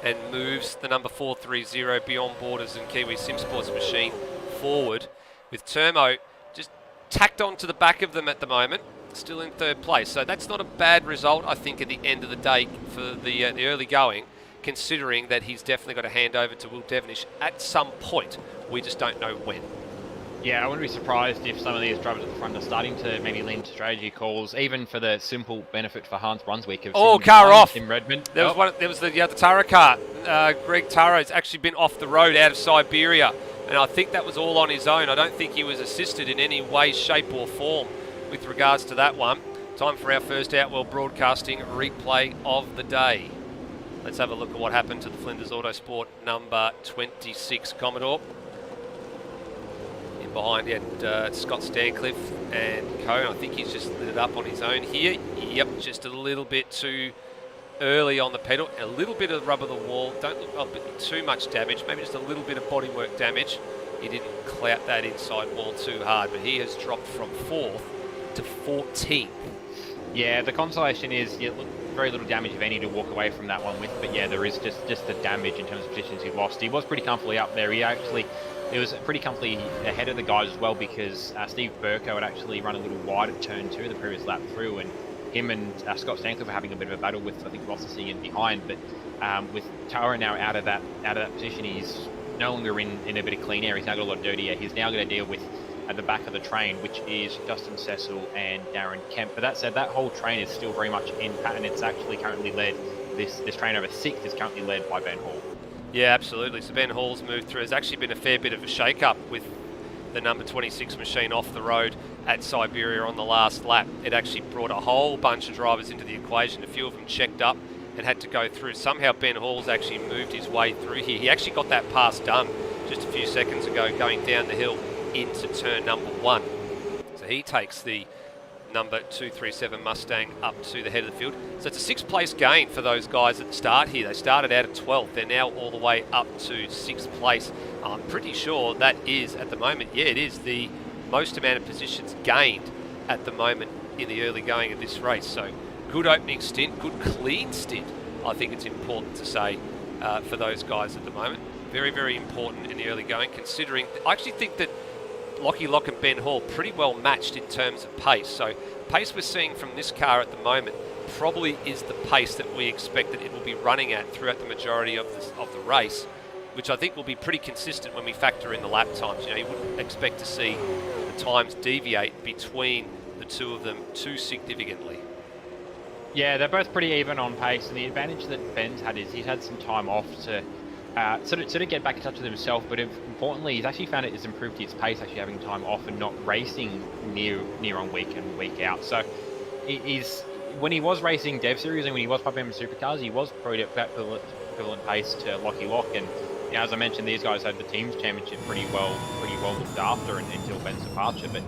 and moves the number 430 Beyond Borders and Kiwi Sim Sports machine forward, with Termo just tacked on to the back of them at the moment, still in 3rd place. So that's not a bad result, I think, at the end of the day for the early going, considering that he's definitely got to hand over to Will Devenish at some point. We just don't know when. Yeah, I wouldn't be surprised if some of these drivers at the front are starting to maybe lean to strategy calls, even for the simple benefit for Hans Brunswick of car off. Tim Redmond. There was the Tara car. Greg Tara has actually been off the road out of Siberia, and I think that was all on his own. I don't think he was assisted in any way, shape or form with regards to that one. Time for our first Outworld Broadcasting replay of the day. Let's have a look at what happened to the Flinders Autosport number 26 Commodore. In behind he had Scott Stancliffe and co. I think he's just lit it up on his own here. Yep, just a little bit too early on the pedal. A little bit of rub of the wall. Don't look like too much damage. Maybe just a little bit of bodywork damage. He didn't clout that inside wall too hard, but he has dropped from 4th to 14th. Yeah, the consolation is very little damage, if any, to walk away from that one with. But yeah, there is just the damage in terms of positions he lost. He was pretty comfortably up there. He was pretty comfortably ahead of the guys as well, because Steve Burko had actually run a little wide at turn 2 the previous lap through, and him and Scott Stancliffe were having a bit of a battle with, I think, Rossi in behind. But with Tara now out of that position, he's no longer in a bit of clean air. He's now got a lot of dirty air. He's now going to deal with at the back of the train, which is Justin Cecil and Darren Kemp. But that said, that whole train is still very much in pattern. It's actually currently led, this train over 6th is currently led by Ben Hall. Yeah, absolutely. So Ben Hall's moved through. There's actually been a fair bit of a shake-up with the number 26 machine off the road at Siberia on the last lap. It actually brought a whole bunch of drivers into the equation. A few of them checked up and had to go through. Somehow Ben Hall's actually moved his way through here. He actually got that pass done just a few seconds ago going down the hill into turn number 1. So he takes the number 237 Mustang up to the head of the field. So it's a 6th place gain for those guys at the start here. They started out at 12th. They're now all the way up to 6th place. I'm pretty sure that is, at the moment, yeah, it is the most amount of positions gained at the moment in the early going of this race. So good opening stint, good clean stint, I think it's important to say for those guys at the moment. Very, very important in the early going, considering I actually think that Lockie Lock and Ben Hall pretty well matched in terms of pace. So pace we're seeing from this car at the moment probably is the pace that we expect that it will be running at throughout the majority of the race, which I think will be pretty consistent when we factor in the lap times. You know, you wouldn't expect to see the times deviate between the two of them too significantly. Yeah, they're both pretty even on pace, and the advantage that Ben's had is he's had some time off to sort of get back in touch with himself, but importantly, he's actually found it's improved his pace, actually having time off and not racing near on week in, week out. So when he was racing Dev Series and when he was popping in supercars, he was probably at equivalent pace to Lockie Lock. And you know, as I mentioned, these guys had the team's championship pretty well looked after until Ben's departure. But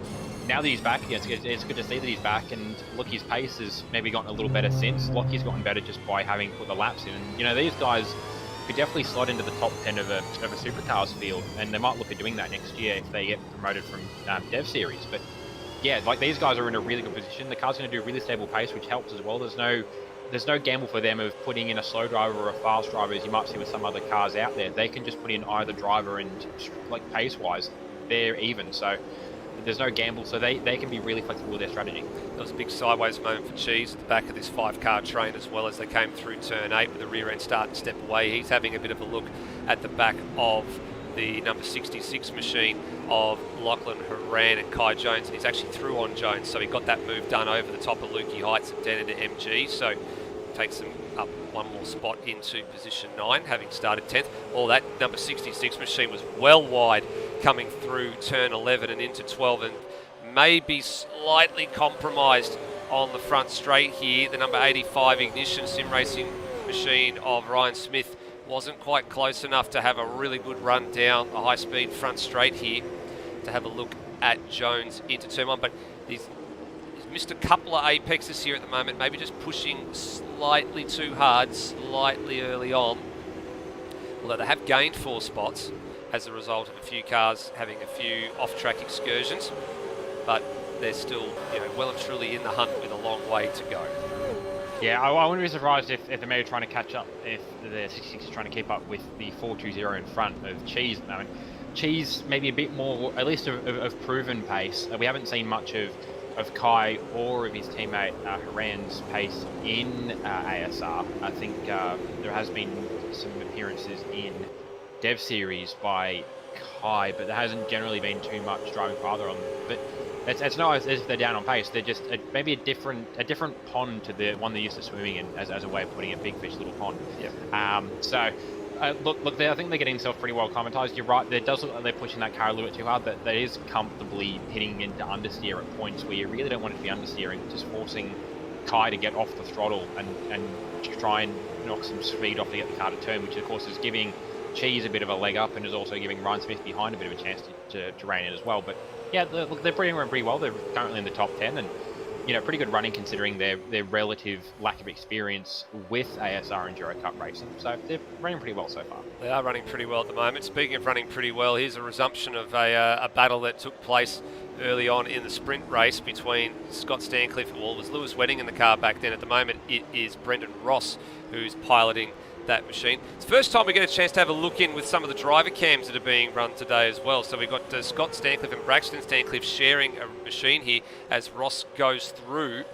now that he's back, it's good to see that he's back. And look, his pace has maybe gotten a little better since. Lockie's gotten better just by having put the laps in. And you know, these guys could definitely slot into the top 10 of a supercars field, and they might look at doing that next year if they get promoted from Dev Series. But yeah, like these guys are in a really good position. The car's going to do a really stable pace, which helps as well. There's no gamble for them of putting in a slow driver or a fast driver, as you might see with some other cars out there. They can just put in either driver, and like pace-wise, they're even. So there's no gamble, so they can be really flexible with their strategy. There was a big sideways moment for Cheese at the back of this 5-car train as well as they came through turn 8 with the rear end start and step away. He's having a bit of a look at the back of the number 66 machine of Lachlan Horan and Kai Jones, and he's actually through on Jones, so he got that move done over the top of Lukey Heights and down into MG, so takes him up one more spot into position 9, having started 10th. Oh, that number 66 machine was well wide coming through turn 11 and into 12, and maybe slightly compromised on the front straight here. The number 85 Ignition Sim Racing machine of Ryan Smith wasn't quite close enough to have a really good run down the high-speed front straight here to have a look at Jones into turn 1, but he's missed a couple of apexes here at the moment, maybe just pushing slightly too hard, slightly early on, although they have gained 4 spots as a result of a few cars having a few off-track excursions, but they're still, you know, well and truly in the hunt with a long way to go. Yeah, I wouldn't be surprised if they're maybe trying to catch up, if the 66 is trying to keep up with the 420 in front of Cheese at the moment. Cheese maybe a bit more, at least of proven pace. We haven't seen much of Kai or of his teammate Haran's pace in ASR. I think there has been some appearances in Dev Series by Kai, but there hasn't generally been too much driving for either of them. But it's not as if they're down on pace. They're just maybe a different pond to the one they're used to swimming in, as a way of putting it, big fish, little pond. Yeah. Look, I think they're getting themselves pretty well acclimatized. You're right, it does look like they're pushing that car a little bit too hard, but that is comfortably hitting into understeer at points where you really don't want it to be understeering, just forcing Kai to get off the throttle and try and knock some speed off to get the car to turn, which of course is giving Cheese a bit of a leg up and is also giving Ryan Smith behind a bit of a chance to rein in as well. But yeah, look, they're pretty well. They're currently in the top 10, and you know, pretty good running considering their relative lack of experience with ASR Enduro Cup racing. So they're running pretty well so far. They are running pretty well at the moment. Speaking of running pretty well, here's a resumption of a battle that took place early on in the sprint race between Scott Stancliffe, well, it was Lewis Wedding in the car back then. At the moment, it is Brendan Ross who's piloting that machine. It's the first time we get a chance to have a look in with some of the driver cams that are being run today as well. So we've got Scott Stancliffe and Braxton Stancliffe sharing a machine here as Ross goes through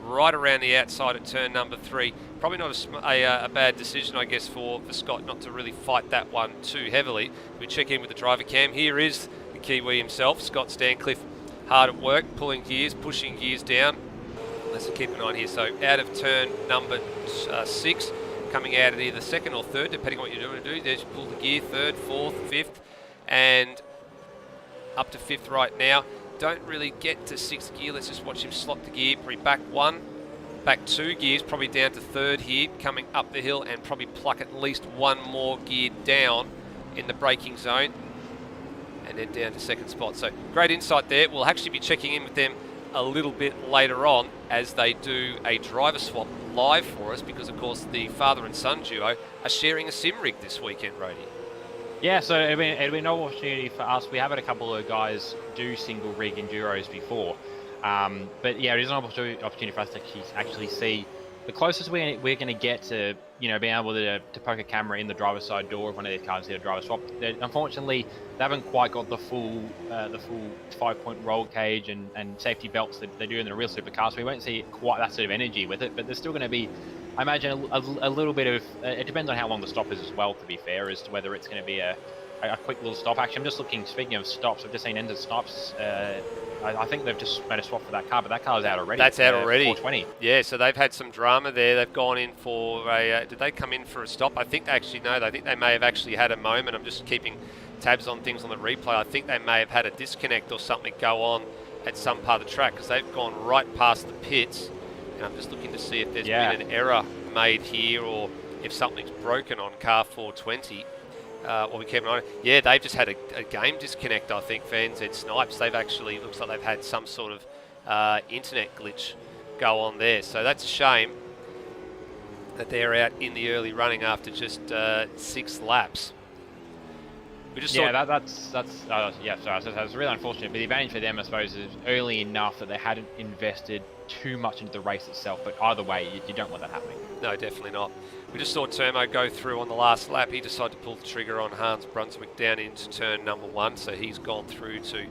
right around the outside at turn number 3. Probably not a bad decision, I guess, for Scott not to really fight that one too heavily. We check in with the driver cam. Here is the Kiwi himself, Scott Stancliffe, hard at work, pulling gears, pushing gears down. Let's keep an eye on here. So out of turn number 6, coming out at either second or third, depending on what you're doing to do. There's pull the gear, third, fourth, fifth, and up to fifth right now. Don't really get to sixth gear. Let's just watch him slot the gear. Probably back one, back 2 gears, probably down to third here, coming up the hill, and probably pluck at least 1 more gear down in the braking zone, and then down to second spot. So great insight there. We'll actually be checking in with them a little bit later on as they do a driver swap live for us, because of course the father and son duo are sharing a sim rig this weekend, Rody. Yeah, so it'll be an opportunity for us. We have had a couple of guys do single rig enduros before, but yeah, it is an opportunity for us to actually see the closest we're going to get to, being able to poke a camera in the driver's side door of one of these cars, a driver swap. Unfortunately, they haven't quite got the full 5-point roll cage and safety belts that they do in the real supercars, so we won't see quite that sort of energy with it. But there's still going to be, I imagine, a little bit of, it depends on how long the stop is as well, to be fair, as to whether it's going to be a quick little stop. Actually, I'm just looking, speaking of stops, I've just seen ended stops. I think they've just made a swap for that car, but that car's out already. That's out already. 420. Yeah, so they've had some drama there. They've gone in for a... did they come in for a stop? I think they actually, no, I think they may have actually had a moment. I'm just keeping tabs on things on the replay. I think they may have had a disconnect or something go on at some part of the track, because they've gone right past the pits. And I'm just looking to see if there's been an error made here, or if something's broken on car 420. Or we keep an eye on it. Yeah, they've just had a game disconnect, I think, for NZ Snipes. They've actually, looks like they've had some sort of internet glitch go on there. So that's a shame that they're out in the early running after just 6 laps. We just that's really unfortunate. But the advantage for them, I suppose, is early enough that they hadn't invested too much into the race itself. But either way, you don't want that happening. No, definitely not. We just saw Termo go through on the last lap. He decided to pull the trigger on Hans Brunswick down into turn number 1, so he's gone through to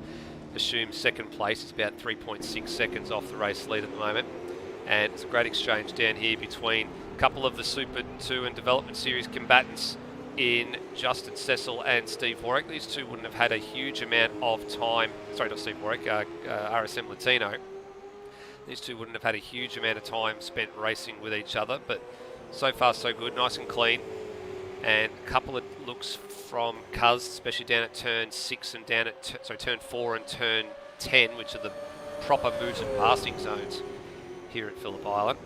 assume second place. It's about 3.6 seconds off the race lead at the moment. And it's a great exchange down here between a couple of the Super 2 and Development Series combatants in Justin Cecil and Steve Warwick. These two wouldn't have had a huge amount of time. Sorry, not Steve Warwick, RSM Latino. These two wouldn't have had a huge amount of time spent racing with each other, but so far so good, nice and clean. And a couple of looks from Cuz, especially down at turn 6 and down at turn 4 and turn 10, which are the proper mooted passing zones here at Phillip Island.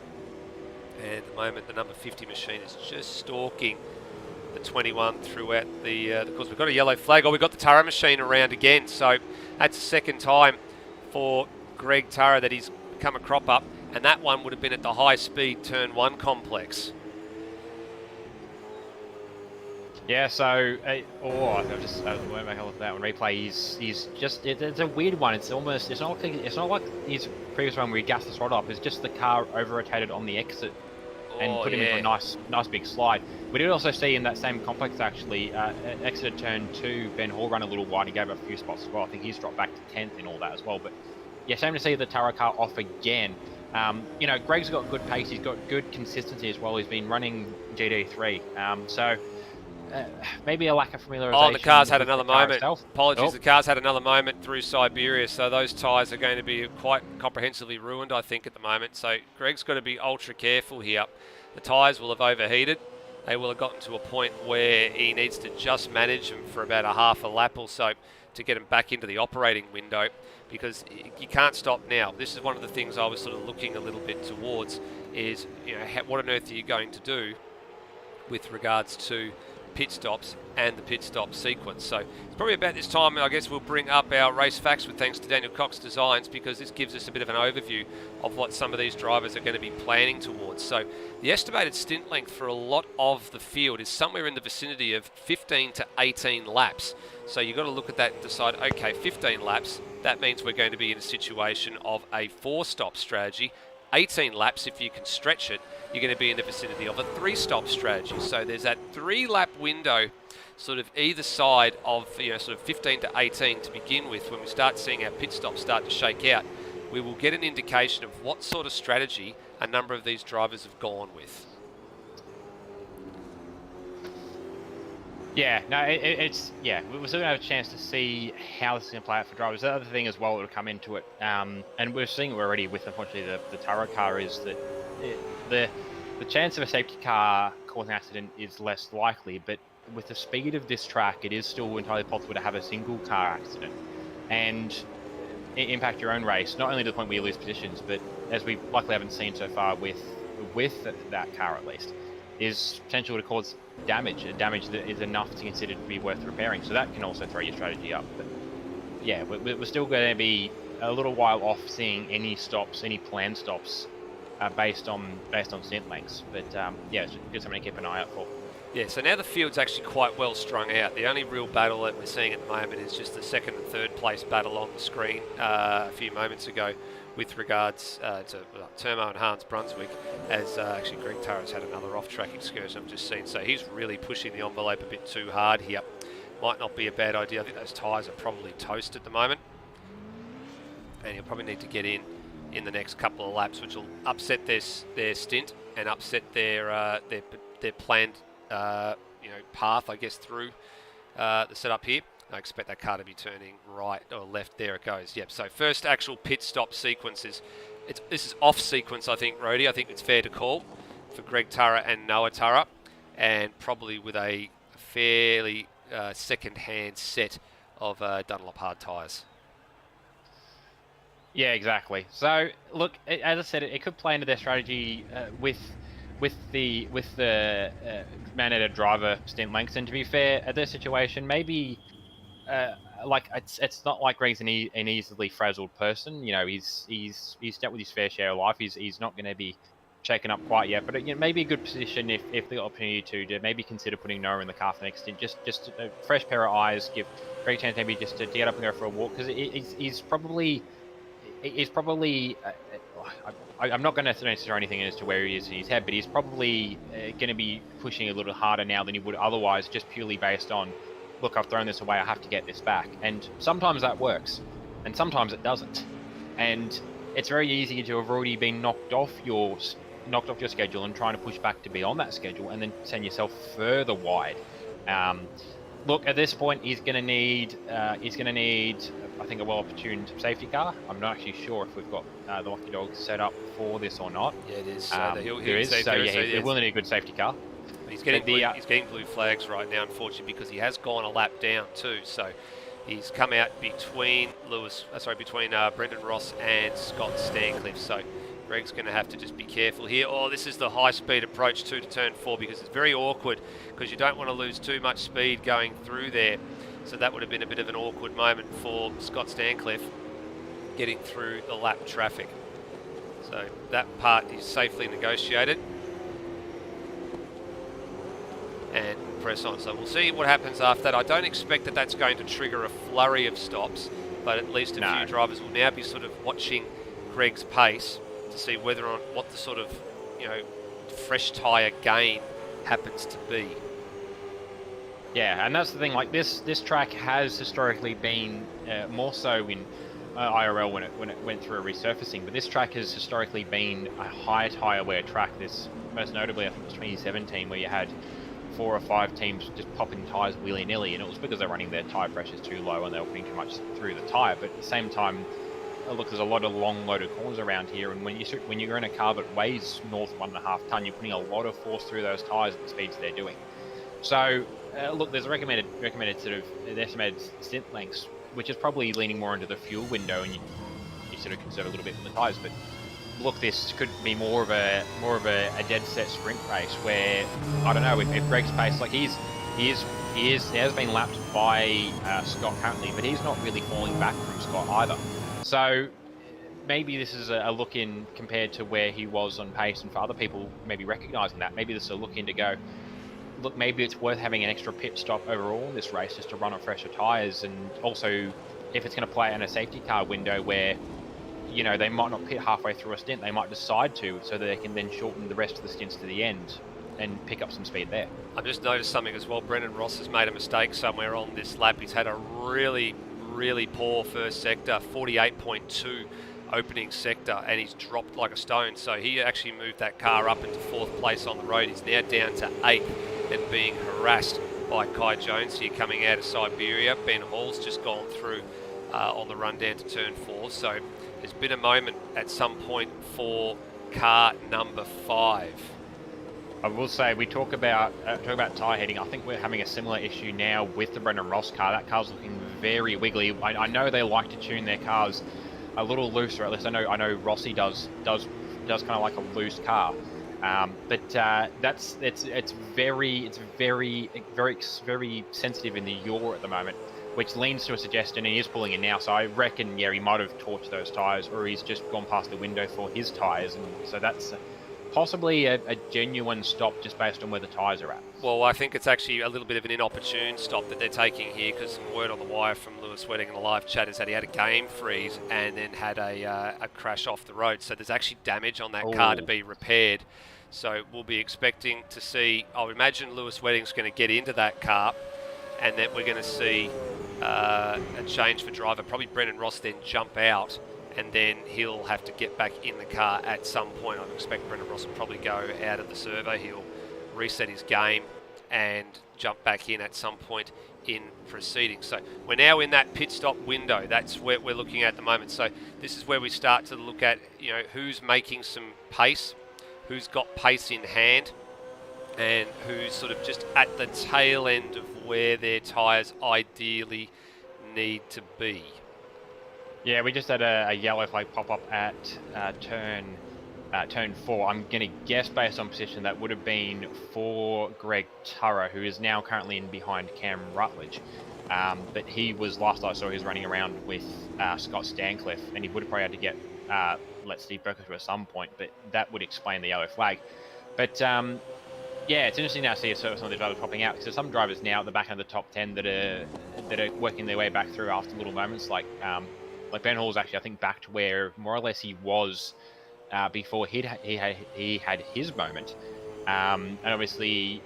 And at the moment, the number 50 machine is just stalking the 21 throughout the course. We've got a yellow flag. Oh, we've got the Tara machine around again. So that's the second time for Greg Tara that he's come a crop up, and that one would have been at the high speed turn 1 complex. Yeah, so I've just went back and looked at that one replay. He's just it's a weird one. It's not like his previous one where he gassed the throttle up. It's just the car over rotated on the exit and put him into a nice big slide. We did also see in that same complex actually, exited turn 2, Ben Hall run a little wide. He gave up a few spots as well. I think he's dropped back to 10th in all that as well. But yeah, shame to see the Tara car off again. Greg's got good pace. He's got good consistency as well. He's been running GD3. So maybe a lack of familiarization. Oh, the car's had another moment. Itself. Apologies, the car's had another moment through Siberia, so those tyres are going to be quite comprehensively ruined, I think, at the moment. So Greg's got to be ultra careful here. The tyres will have overheated. They will have gotten to a point where he needs to just manage them for about a half a lap or so to get them back into the operating window, because you can't stop now. This is one of the things I was sort of looking a little bit towards is, what on earth are you going to do with regards to pit stops and the pit stop sequence. So it's probably about this time, I guess, we'll bring up our race facts with thanks to Daniel Cox Designs, because this gives us a bit of an overview of what some of these drivers are going to be planning towards. So the estimated stint length for a lot of the field is somewhere in the vicinity of 15 to 18 laps. So you've got to look at that and decide, okay, 15 laps, that means we're going to be in a situation of a 4-stop strategy. 18 laps, if you can stretch it, you're going to be in the vicinity of a 3-stop strategy. So there's that 3-lap window sort of either side of, sort of 15 to 18 to begin with. When we start seeing our pit stops start to shake out, we will get an indication of what sort of strategy a number of these drivers have gone with. Yeah, no, we're still going to have a chance to see how this is going to play out for drivers. The other thing as well that will come into it, and we're seeing it already with, unfortunately, the Tara car, is that the chance of a safety car causing an accident is less likely, but with the speed of this track, it is still entirely possible to have a single car accident and impact your own race, not only to the point where you lose positions, but as we luckily haven't seen so far with that car at least, is potential to cause damage that is enough to consider to be worth repairing. So that can also throw your strategy up. But yeah, we're still going to be a little while off seeing any stops, any planned stops, based on stint lengths. But yeah, it's good something to keep an eye out for. Yeah, so now the field's actually quite well strung out. The only real battle that we're seeing at the moment is just the second and third place battle on the screen a few moments ago with regards to Termo and Hans Brunswick, as actually Greg Turrow's had another off-track excursion I've just seen. So he's really pushing the envelope a bit too hard here. Might not be a bad idea. I think those tyres are probably toast at the moment. And he'll probably need to get in the next couple of laps, which will upset their stint and upset their planned path, I guess, through the setup here. I expect that car to be turning right or left. There it goes. Yep. So first actual pit stop sequence this is off sequence, I think, Rhodey. I think it's fair to call for Greg Turra and Noah Turra, and probably with a fairly second-hand set of Dunlop hard tyres. Yeah, exactly. So look, as I said, it could play into their strategy with the mandated driver stint lengths. And to be fair, at this situation, maybe it's not like Greg's an easily frazzled person. You know, he's dealt with his fair share of life. He's not going to be shaken up quite yet. But maybe a good position if the opportunity to maybe consider putting Noah in the car for the next stint. Just a fresh pair of eyes. Give Greg a chance maybe just to get up and go for a walk, because he's probably. I'm not going to throw anything as to where he is in his head, but he's probably going to be pushing a little harder now than he would otherwise, just purely based on, look, I've thrown this away, I have to get this back. And sometimes that works, and sometimes it doesn't. And it's very easy to have already been knocked off your schedule and trying to push back to be on that schedule, and then send yourself further wide. Look, at this point, he's going to need, I think, a well-opportuned safety car. I'm not actually sure if we've got the Lucky Dog set up for this or not. Yeah, it is. There is. So yeah, he will need a good safety car. He's getting blue flags right now, unfortunately, because he has gone a lap down too. So he's come out between Brendan Ross and Scott Stancliffe. So Greg's going to have to just be careful here. Oh, this is the high-speed approach to turn 4, because it's very awkward, because you don't want to lose too much speed going through there. So that would have been a bit of an awkward moment for Scott Stancliffe getting through the lap traffic. So that part is safely negotiated. And press on. So we'll see what happens after that. I don't expect that that's going to trigger a flurry of stops, but at least a few drivers will now be sort of watching Greg's pace to see whether or what the sort of, fresh tyre gain happens to be. Yeah, and that's the thing. Like this track has historically been more so in IRL when it went through a resurfacing, but this track has historically been a high tyre wear track. This most notably, I think it was 2017, where you had 4 or 5 teams just popping tyres willy-nilly, and it was because they're running their tyre pressures too low and they were putting too much through the tyre. But at the same time, look, there's a lot of long loaded corners around here, and when you're in a car that weighs north of 1.5 tonne, you're putting a lot of force through those tyres at the speeds they're doing. So look, there's a recommended sort of estimated stint lengths, which is probably leaning more into the fuel window, and you sort of conserve a little bit with the tyres. But look, this could be more of a dead set sprint race where, I don't know, if Greg's pace, like he has been lapped by Scott currently, but he's not really falling back from Scott either. So maybe this is a look in compared to where he was on pace, and for other people maybe recognising that, maybe this is a look in to go, look, maybe it's worth having an extra pit stop overall in this race just to run on fresher tyres. And also, if it's going to play in a safety car window where, they might not pit halfway through a stint, they might decide to, so that they can then shorten the rest of the stints to the end and pick up some speed there. I've just noticed something as well. Brendan Ross has made a mistake somewhere on this lap. He's had a really, really poor first sector, 48.2 opening sector, and he's dropped like a stone. So he actually moved that car up into 4th place on the road. He's now down to 8th and being harassed by Kai Jones here coming out of Siberia. Ben Hall's just gone through on the run down to turn 4. So there's been a moment at some point for car number 5. I will say we talk about tyre heading. I think we're having a similar issue now with the Brendan Ross car. That car's looking very wiggly. I know they like to tune their cars a little looser. At least I know Rossi does kind of like a loose car. But it's very sensitive in the yaw at the moment, which leans to a suggestion he is pulling in now. So I reckon, yeah, he might have torched those tyres, or he's just gone past the window for his tyres, and so that's possibly a genuine stop just based on where the tyres are at. Well, I think it's actually a little bit of an inopportune stop that they're taking here, because some word on the wire from Lewis Wedding in the live chat is that he had a game freeze and then had a crash off the road. So there's actually damage on that car to be repaired. So we'll be expecting to see, I would imagine Lewis Wedding's going to get into that car, and then we're going to see a change for driver. Probably Brendan Ross then jump out, and then he'll have to get back in the car at some point. I expect Brendan Ross will probably go out of the servo. He'll reset his game and jump back in at some point in proceedings. So we're now in that pit stop window. That's where we're looking at the moment. So this is where we start to look at, who's making some pace, who's got pace in hand, and who's sort of just at the tail end of where their tyres ideally need to be. Yeah, we just had a yellow flag pop up at turn 4. I'm going to guess based on position that would have been for Greg Turra, who is now currently in behind Cam Rutledge. But he was, last I saw, he was running around with Scott Stancliffe, and he would have probably had to get let Steve Burker through at some point, but that would explain the yellow flag. But yeah, it's interesting now to see some of the drivers popping out, because there's some drivers now at the back of the top 10 that are working their way back through after little moments, like Ben Hall's actually, I think, back to where more or less he was before he had his moment. And obviously,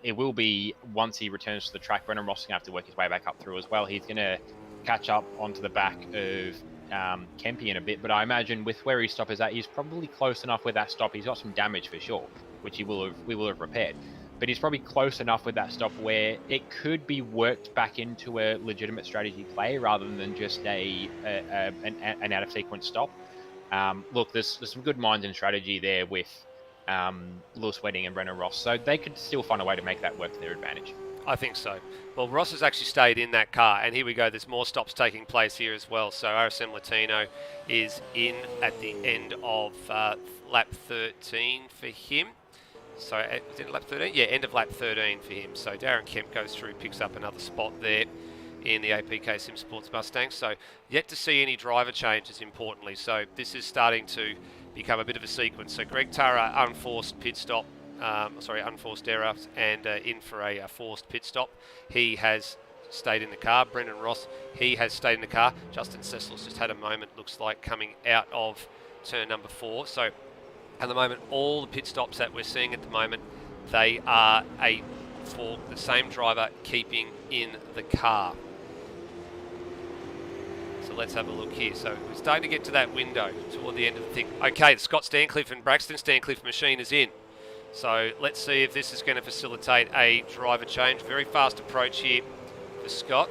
it will be, once he returns to the track, Brendan Ross is going to have to work his way back up through as well. He's going to catch up onto the back of Kempy in a bit, but I imagine with where his stop is at, he's probably close enough with that stop. He's got some damage for sure, which we will have repaired. But he's probably close enough with that stop where it could be worked back into a legitimate strategy play rather than just an out of sequence stop. Look, there's some good minds in strategy there with Lewis Wedding and Brendan Ross, so they could still find a way to make that work to their advantage. I think so. Well, Ross has actually stayed in that car, and here we go. There's more stops taking place here as well. So RSM Latino is in at the end of lap 13 for him. So, is it lap 13? Yeah, end of lap 13 for him. So Darren Kemp goes through, picks up another spot there in the APK Sim Sports Mustang. So yet to see any driver changes, importantly. So this is starting to become a bit of a sequence. So Greg Turra, unforced pit stop. Unforced error, and in for a forced pit stop. He has stayed in the car. Brendan Ross, he has stayed in the car. Justin Cecil's just had a moment, looks like, coming out of turn number 4. So at the moment, all the pit stops that we're seeing at the moment, they are for the same driver keeping in the car. So let's have a look here. So we're starting to get to that window toward the end of the thing. Okay, the Scott Stancliffe and Braxton Stancliffe machine is in. So let's see if this is going to facilitate a driver change. Very fast approach here for Scott.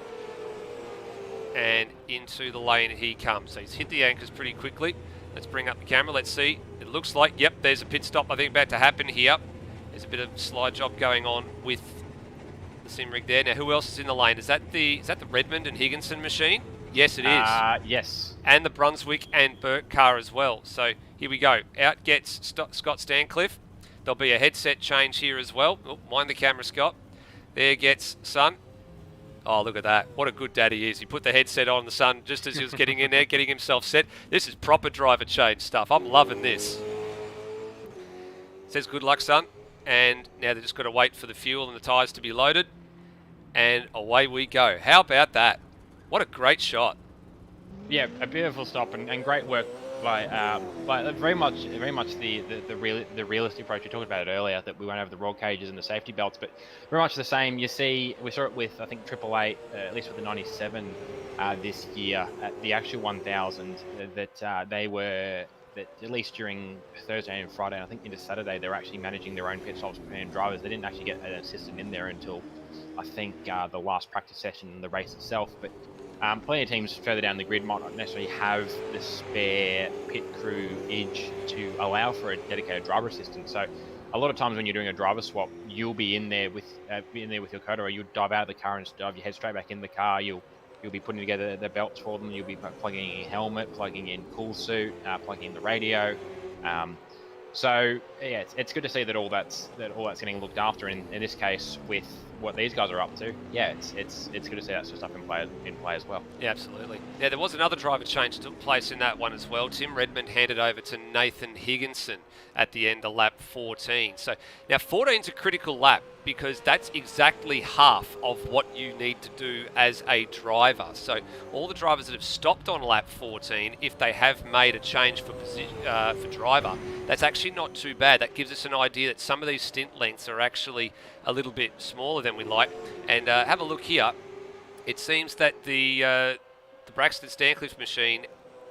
And into the lane he comes. So he's hit the anchors pretty quickly. Let's bring up the camera. Let's see. It looks like, yep, there's a pit stop, I think, about to happen here. There's a bit of slide job going on with the sim rig there. Now, who else is in the lane? Is that the Redmond and Higginson machine? Yes, it is. Yes. And the Brunswick and Burke car as well. So here we go. Out gets Scott Stancliffe. There'll be a headset change here as well. Oh, mind the camera, Scott. There gets Son. Oh, look at that. What a good dad he is. He put the headset on the Son just as he was getting in there, getting himself set. This is proper driver change stuff. I'm loving this. Says good luck, Son. And now they've just got to wait for the fuel and the tyres to be loaded. And away we go. How about that? What a great shot. Yeah, a beautiful stop and great work by very much the realistic approach. We talked about it earlier, that we won't have the roll cages and the safety belts, but very much the same. We saw it with, I think, 888, at least with the 97 this year at the actual 1000, that at least during Thursday and Friday, and I think into Saturday, they were actually managing their own pit stops and drivers. They didn't actually get an assistant in there until, I think, the last practice session in the race itself. But plenty of teams further down the grid might not necessarily have the spare pit crew edge to allow for a dedicated driver assistant. So a lot of times when you're doing a driver swap, you'll be in there with your coder, or you'll dive out of the car and dive your head straight back in the car. You'll be putting together the belts for them. You'll be plugging in a helmet, plugging in cool suit, plugging in the radio. So yeah, it's good to see that all that's getting looked after. In this case, with what these guys are up to, yeah, it's good to see that sort of stuff in play as well. Yeah, absolutely. Yeah, there was another driver change that took place in that one as well. Tim Redmond handed over to Nathan Higginson at the end of lap 14. So now 14 is a critical lap because that's exactly half of what you need to do as a driver. So all the drivers that have stopped on lap 14, if they have made a change for driver, that's actually not too bad. That gives us an idea that some of these stint lengths are actually a little bit smaller than we like. And have a look here. It seems that the Braxton Stancliffe machine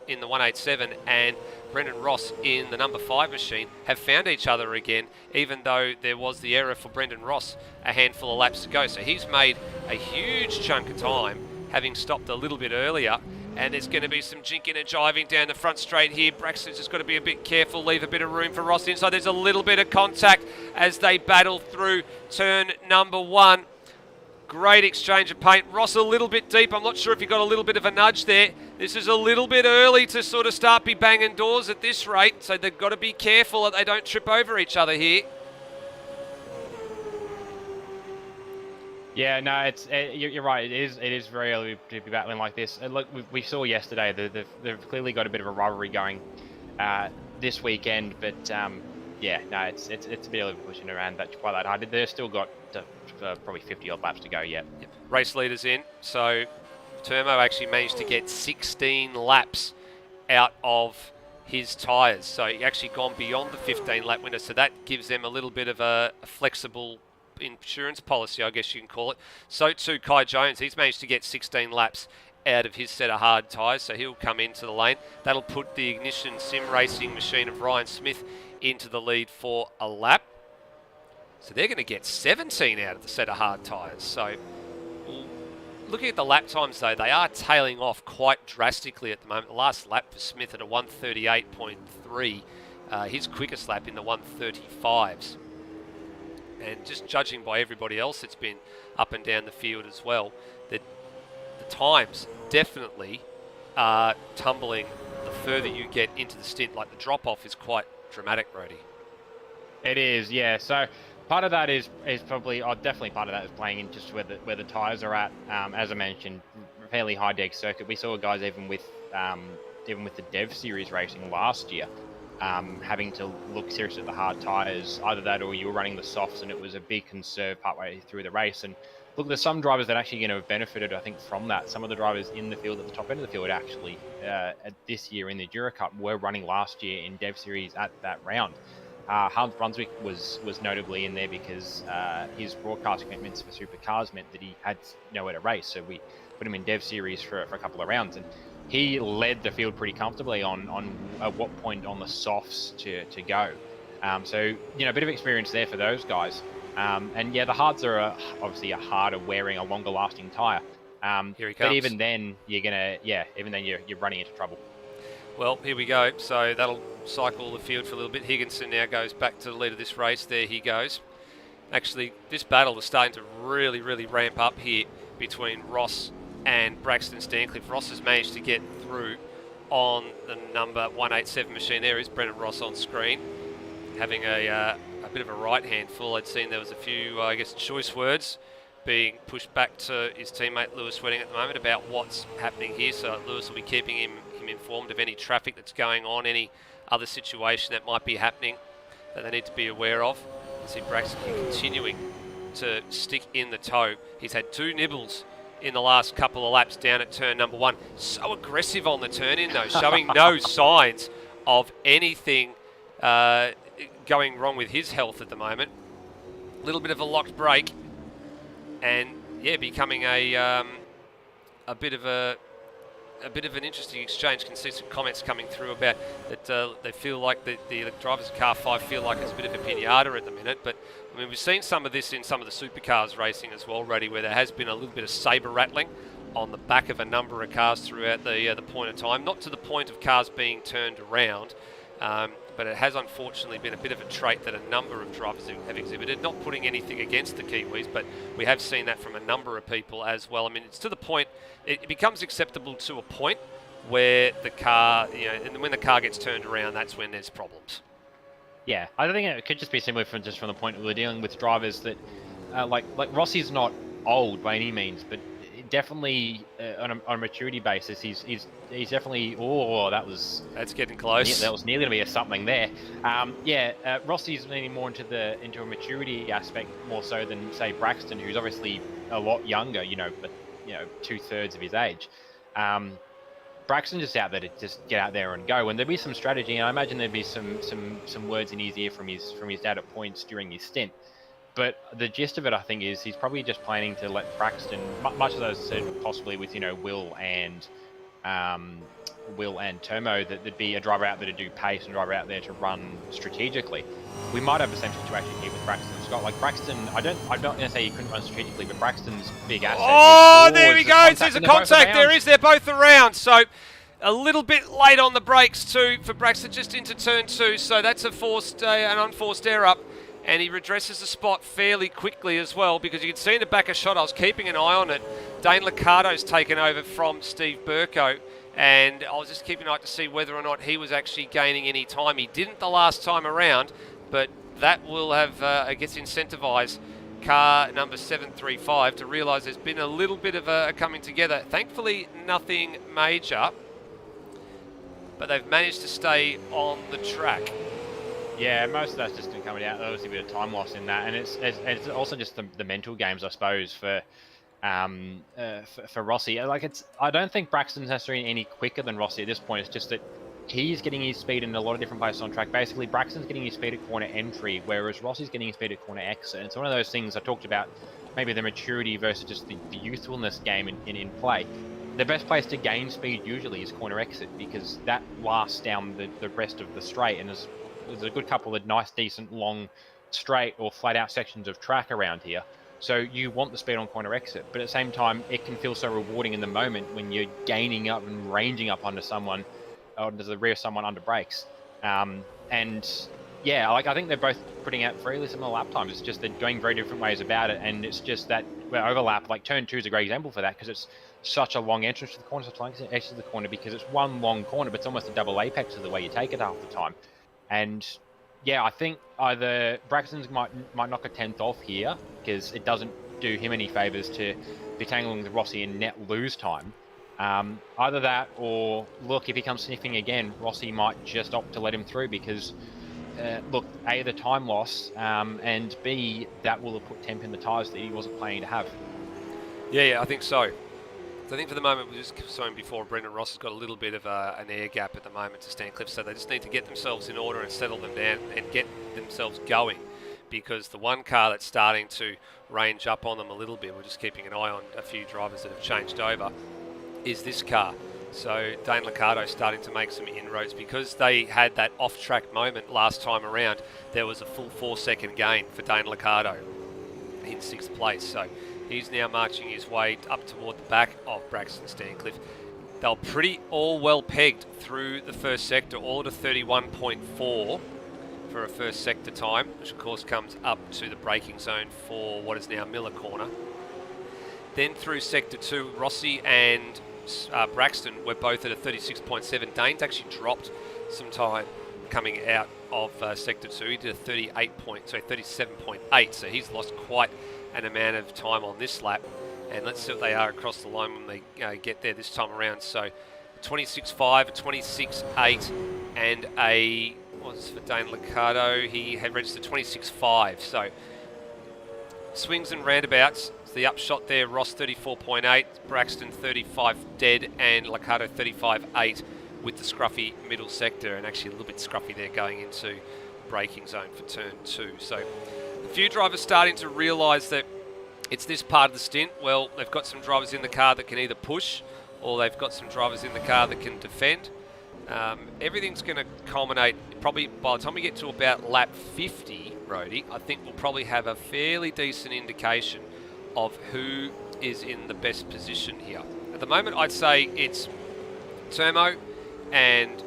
in the 187 and Brendan Ross in the number 5 machine have found each other again, even though there was the error for Brendan Ross a handful of laps to go. So he's made a huge chunk of time, having stopped a little bit earlier. And there's going to be some jinking and jiving down the front straight here. Braxton's just got to be a bit careful, leave a bit of room for Ross inside. There's a little bit of contact as they battle through turn number 1. Great exchange of paint. Ross a little bit deep. I'm not sure if he got a little bit of a nudge there. This is a little bit early to sort of start be banging doors at this rate, so they've got to be careful that they don't trip over each other here. Yeah, no, you're right. It is very early to be battling like this. And look, we saw yesterday that they've clearly got a bit of a rivalry going this weekend, but yeah, no, it's a bit early pushing around that quite that hard. They've still got probably 50 odd laps to go yet. Yep. Race leaders in, so Termo actually managed to get 16 laps out of his tyres, so he actually gone beyond the 15 lap window, so that gives them a little bit of a flexible insurance policy, I guess you can call it. So too Kai Jones, he's managed to get 16 laps out of his set of hard tyres, so he'll come into the lane. That'll put the Ignition Sim Racing machine of Ryan Smith into the lead for a lap. So they're going to get 17 out of the set of hard tyres. So looking at the lap times, though, they are tailing off quite drastically at the moment. The last lap for Smith at a 138.3, his quickest lap in the 135s. And just judging by everybody else that's been up and down the field as well, that the times definitely are tumbling the further you get into the stint. Like the drop-off is quite dramatic, Brody. It is, yeah. So part of that is probably, definitely part of that is playing in just where the tyres are at. As I mentioned, fairly high deck circuit. We saw guys even with the Dev Series racing last year, having to look seriously at the hard tyres. Either that or you were running the softs, and it was a big conserve partway through the race. And look, there's some drivers that actually have benefited, I think, from that. Some of the drivers in the field, at the top end of the field, actually, at this year in the Enduro Cup, were running last year in Dev Series at that round. Hans Brunswick was notably in there because his broadcast commitments for supercars meant that he had nowhere to race. So we put him in Dev Series for a couple of rounds, and he led the field pretty comfortably on at what point on the softs to go. So, a bit of experience there for those guys. And yeah, the hards are obviously a harder wearing, a longer lasting tyre. Here he comes. But even then, you're running into trouble. Well, here we go. So that'll cycle the field for a little bit. Higginson now goes back to the lead of this race. There he goes. Actually, this battle is starting to really, really ramp up here between Ross and Braxton Stancliffe. Ross has managed to get through on the number 187 machine. There is Brendan Ross on screen, having a bit of a right handful. I'd seen there was a few, choice words being pushed back to his teammate Lewis Wedding at the moment about what's happening here. So Lewis will be keeping him informed of any traffic that's going on, any other situation that might be happening that they need to be aware of. You see Braxton continuing to stick in the toe. He's had 2 nibbles in the last couple of laps down at turn number 1. So aggressive on the turn in though, showing no signs of anything going wrong with his health at the moment. A little bit of a locked brake, and yeah, becoming a bit of an interesting exchange. Can see some comments coming through about that they feel like the drivers of car 5 feel like it's a bit of a pinata at the minute. But I mean, we've seen some of this in some of the supercars racing as well, Roddy, where there has been a little bit of sabre rattling on the back of a number of cars throughout the point of time. Not to the point of cars being turned around, but it has unfortunately been a bit of a trait that a number of drivers have exhibited. Not putting anything against the Kiwis, but we have seen that from a number of people as well. I mean, it's to the point, it becomes acceptable to a point where the car, and when the car gets turned around, that's when there's problems. Yeah, I think it could just be similar from from the point that we're dealing with drivers that, like Rossi's not old by any means, but definitely on a maturity basis, he's definitely. Oh, that's getting close. That was nearly going to be a something there. Rossi's leaning more into a maturity aspect more so than say Braxton, who's obviously a lot younger. But 2/3 of his age. Braxton just out there to just get out there and go, and there'd be some strategy, and I imagine there'd be some words in his ear from his dad at points during his stint. But the gist of it, I think, is he's probably just planning to let Braxton, much as I said, possibly with Will and Termo, that there'd be a driver out there to do pace and a driver out there to run strategically. We might have the same situation here with Braxton and Scott. Like Braxton, I don't want to say he couldn't run strategically, but Braxton's big asset. Oh, there we go. There's a contact. They're both around. So a little bit late on the brakes too for Braxton, just into turn 2. So that's an unforced error up. And he redresses the spot fairly quickly as well, because you can see in the back of shot, I was keeping an eye on it. Dane Liccardo's taken over from Steve Burko, and I was just keeping an eye to see whether or not he was actually gaining any time. He didn't the last time around, but that will have, incentivise car number 735 to realise there's been a little bit of a coming together. Thankfully, nothing major, but they've managed to stay on the track. Yeah, most of that's just coming out. Obviously, a bit of time loss in that, and it's also just the mental games, I suppose, for Rossi. I don't think Braxton's necessarily any quicker than Rossi at this point. It's just that he's getting his speed in a lot of different places on track. Basically, Braxton's getting his speed at corner entry, whereas Rossi's getting his speed at corner exit. And it's one of those things I talked about, maybe the maturity versus just the youthfulness game in play. The best place to gain speed usually is corner exit, because that lasts down the rest of the straight, and there's a good couple of nice, decent, long, straight or flat-out sections of track around here. So you want the speed on corner exit, but at the same time, it can feel so rewarding in the moment when you're gaining up and ranging up onto the rear of someone under brakes. I think they're both putting out fairly similar lap times. It's just they're going very different ways about it, and it's just that overlap. Like turn 2 is a great example for that, because it's such a long entrance to the corner, such a long exit to the corner, because it's one long corner, but it's almost a double apex of the way you take it half the time. And yeah, I think either Braxton's might knock a 10th off here, because it doesn't do him any favours to be tangling with Rossi and net lose time. Either that, or look, if he comes sniffing again, Rossi might just opt to let him through, because A, the time loss, and B, that will have put temp in the tyres that he wasn't planning to have. Yeah, I think so. So I think for the moment, we just saw him before, Brendan Ross has got a little bit of an air gap at the moment to Stancliffe, so they just need to get themselves in order and settle them down and get themselves going, because the one car that's starting to range up on them a little bit, we're just keeping an eye on a few drivers that have changed over, is this car. So Dane Liccardo starting to make some inroads, because they had that off-track moment last time around. There was a full 4-second gain for Dane Liccardo in 6th place. So he's now marching his way up toward the back of Braxton Stancliffe. They were pretty all well pegged through the first sector, all at a 31.4 for a first sector time, which of course comes up to the braking zone for what is now Miller Corner. Then through sector 2, Rossi and Braxton were both at a 36.7. Dane's actually dropped some time coming out of sector 2. He did a 37.8, so he's lost quite an amount of time on this lap, and let's see what they are across the line when they get there this time around. So 26.5, 26.8, and what's for Dane Liccardo? He had registered 26.5. So swings and roundabouts. It's the upshot there. Ross 34.8, Braxton 35 dead, and Liccardo 35.8 with the scruffy middle sector, and actually a little bit scruffy there going into braking zone for turn 2. So a few drivers starting to realise that it's this part of the stint. Well, they've got some drivers in the car that can either push, or they've got some drivers in the car that can defend. Everything's going to culminate probably by the time we get to about lap 50, Rhodey. I think we'll probably have a fairly decent indication of who is in the best position here. At the moment, I'd say it's Termo and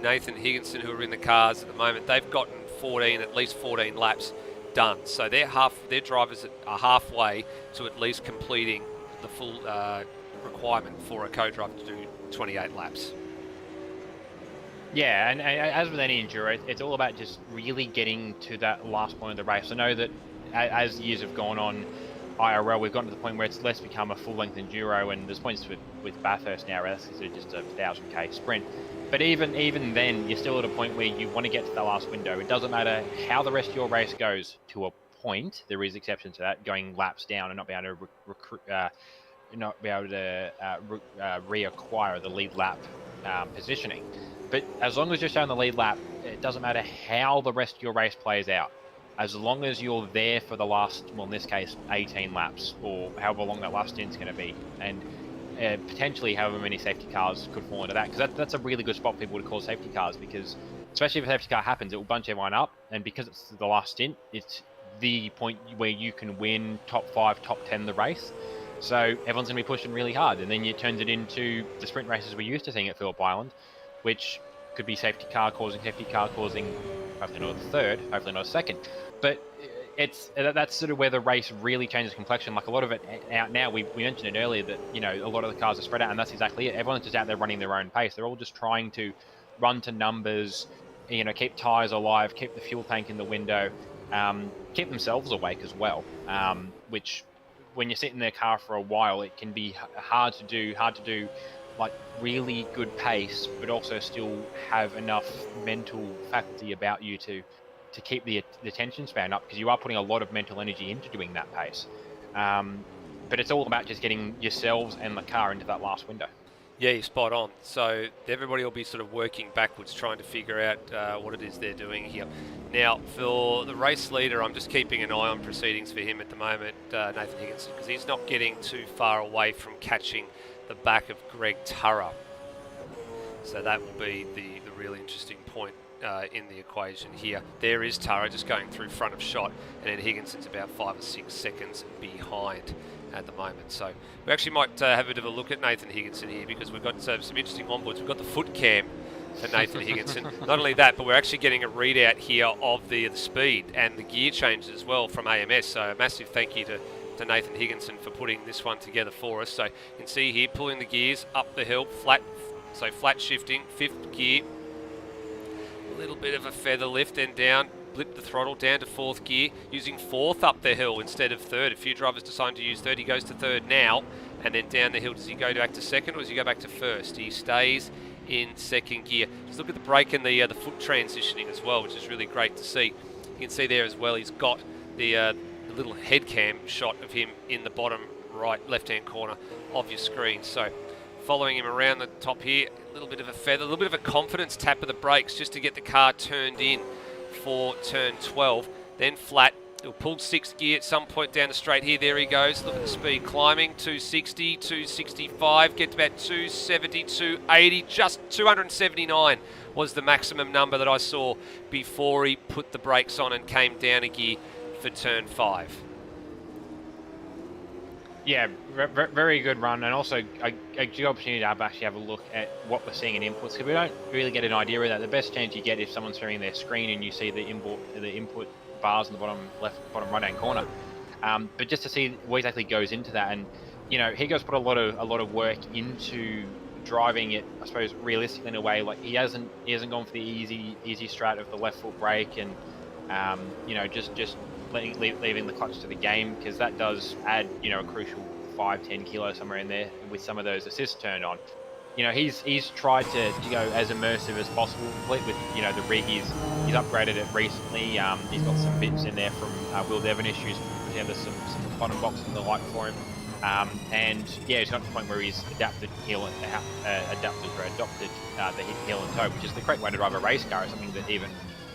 Nathan Higginson, who are in the cars at the moment, they've gotten at least 14 laps done. So their drivers are halfway to at least completing the full requirement for a co-driver to do 28 laps. Yeah, and as with any enduro, it's all about just really getting to that last point of the race. I know that as years have gone on, IRL, we've gotten to the point where it's less become a full-length enduro, and there's points with Bathurst now, where that's just a 1,000k sprint. But even then, you're still at a point where you want to get to the last window. It doesn't matter how the rest of your race goes to a point. There is exceptions to that, going laps down and not being able to reacquire the lead lap positioning. But as long as you're showing the lead lap, it doesn't matter how the rest of your race plays out. As long as you're there for the last, well, in this case, 18 laps, or however long that last stint's going to be, and potentially however many safety cars could fall into that, because that's a really good spot for people to call safety cars, because especially if a safety car happens, it will bunch everyone up, and because it's the last stint, it's the point where you can win top 5, top 10 the race. So everyone's going to be pushing really hard, and then it turns it into the sprint races we're used to seeing at Phillip Island, which could be safety car causing, hopefully not a third, hopefully not a second. But that's sort of where the race really changes complexion. Like a lot of it out now, we mentioned it earlier that, you know, a lot of the cars are spread out, and that's exactly it. Everyone's just out there running their own pace. They're all just trying to run to numbers, you know, keep tyres alive, keep the fuel tank in the window, keep themselves awake as well, which when you sit in their car for a while, it can be hard to do like really good pace, but also still have enough mental faculty about you to keep the attention span up, because you are putting a lot of mental energy into doing that pace. But it's all about just getting yourselves and the car into that last window. Yeah, you're spot on. So everybody will be sort of working backwards, trying to figure out what it is they're doing here. Now, for the race leader, I'm just keeping an eye on proceedings for him at the moment, Nathan Higginson, because he's not getting too far away from catching the back of Greg Turra. So that will be the really interesting point in the equation here. There is Turra just going through front of shot, and then Higginson's about 5 or 6 seconds behind at the moment. So we actually might have a bit of a look at Nathan Higginson here, because we've got some interesting onboards. We've got the foot cam for Nathan Higginson. Not only that, but we're actually getting a readout here of the speed and the gear changes as well from AMS. So a massive thank you to Nathan Higginson for putting this one together for us. So you can see here, pulling the gears up the hill, flat shifting, 5th gear, a little bit of a feather lift, then down, blip the throttle down to 4th gear, using 4th up the hill instead of 3rd. A few drivers decide to use 3rd. He goes to 3rd now, and then down the hill. Does he go back to 2nd, or does he go back to 1st? He stays in 2nd gear. Just look at the brake and the foot transitioning as well, which is really great to see. You can see there as well, he's got the little head cam shot of him in the bottom right left-hand corner of your screen. So following him around the top here, a little bit of a feather, a little bit of a confidence tap of the brakes just to get the car turned in for turn 12. Then flat, he'll pull 6th gear at some point down the straight here. There he goes. Look at the speed climbing, 260, 265, get to about 270, 280, just 279 was the maximum number that I saw before he put the brakes on and came down a gear for turn 5. Yeah, very good run, and also a good opportunity to actually have a look at what we're seeing in inputs, because we don't really get an idea of that. The best chance you get is someone's sharing their screen and you see the input bars in the bottom right hand corner. But just to see what exactly goes into that, and you know, Higo's put a lot of work into driving it, I suppose, realistically in a way. Like he hasn't gone for the easy strat of the left foot brake, and you know, just leaving the clutch to the game, because that does add, you know, a crucial 5-10 kilos somewhere in there with some of those assists turned on. You know, he's tried to go as immersive as possible, complete with, you know, the rig. He's upgraded it recently. He's got some bits in there from Will Devonish, who's put together some bottom boxes and the like for him. And yeah, he's got to the point where he's adopted the heel and toe, which is the correct way to drive a race car. Something that even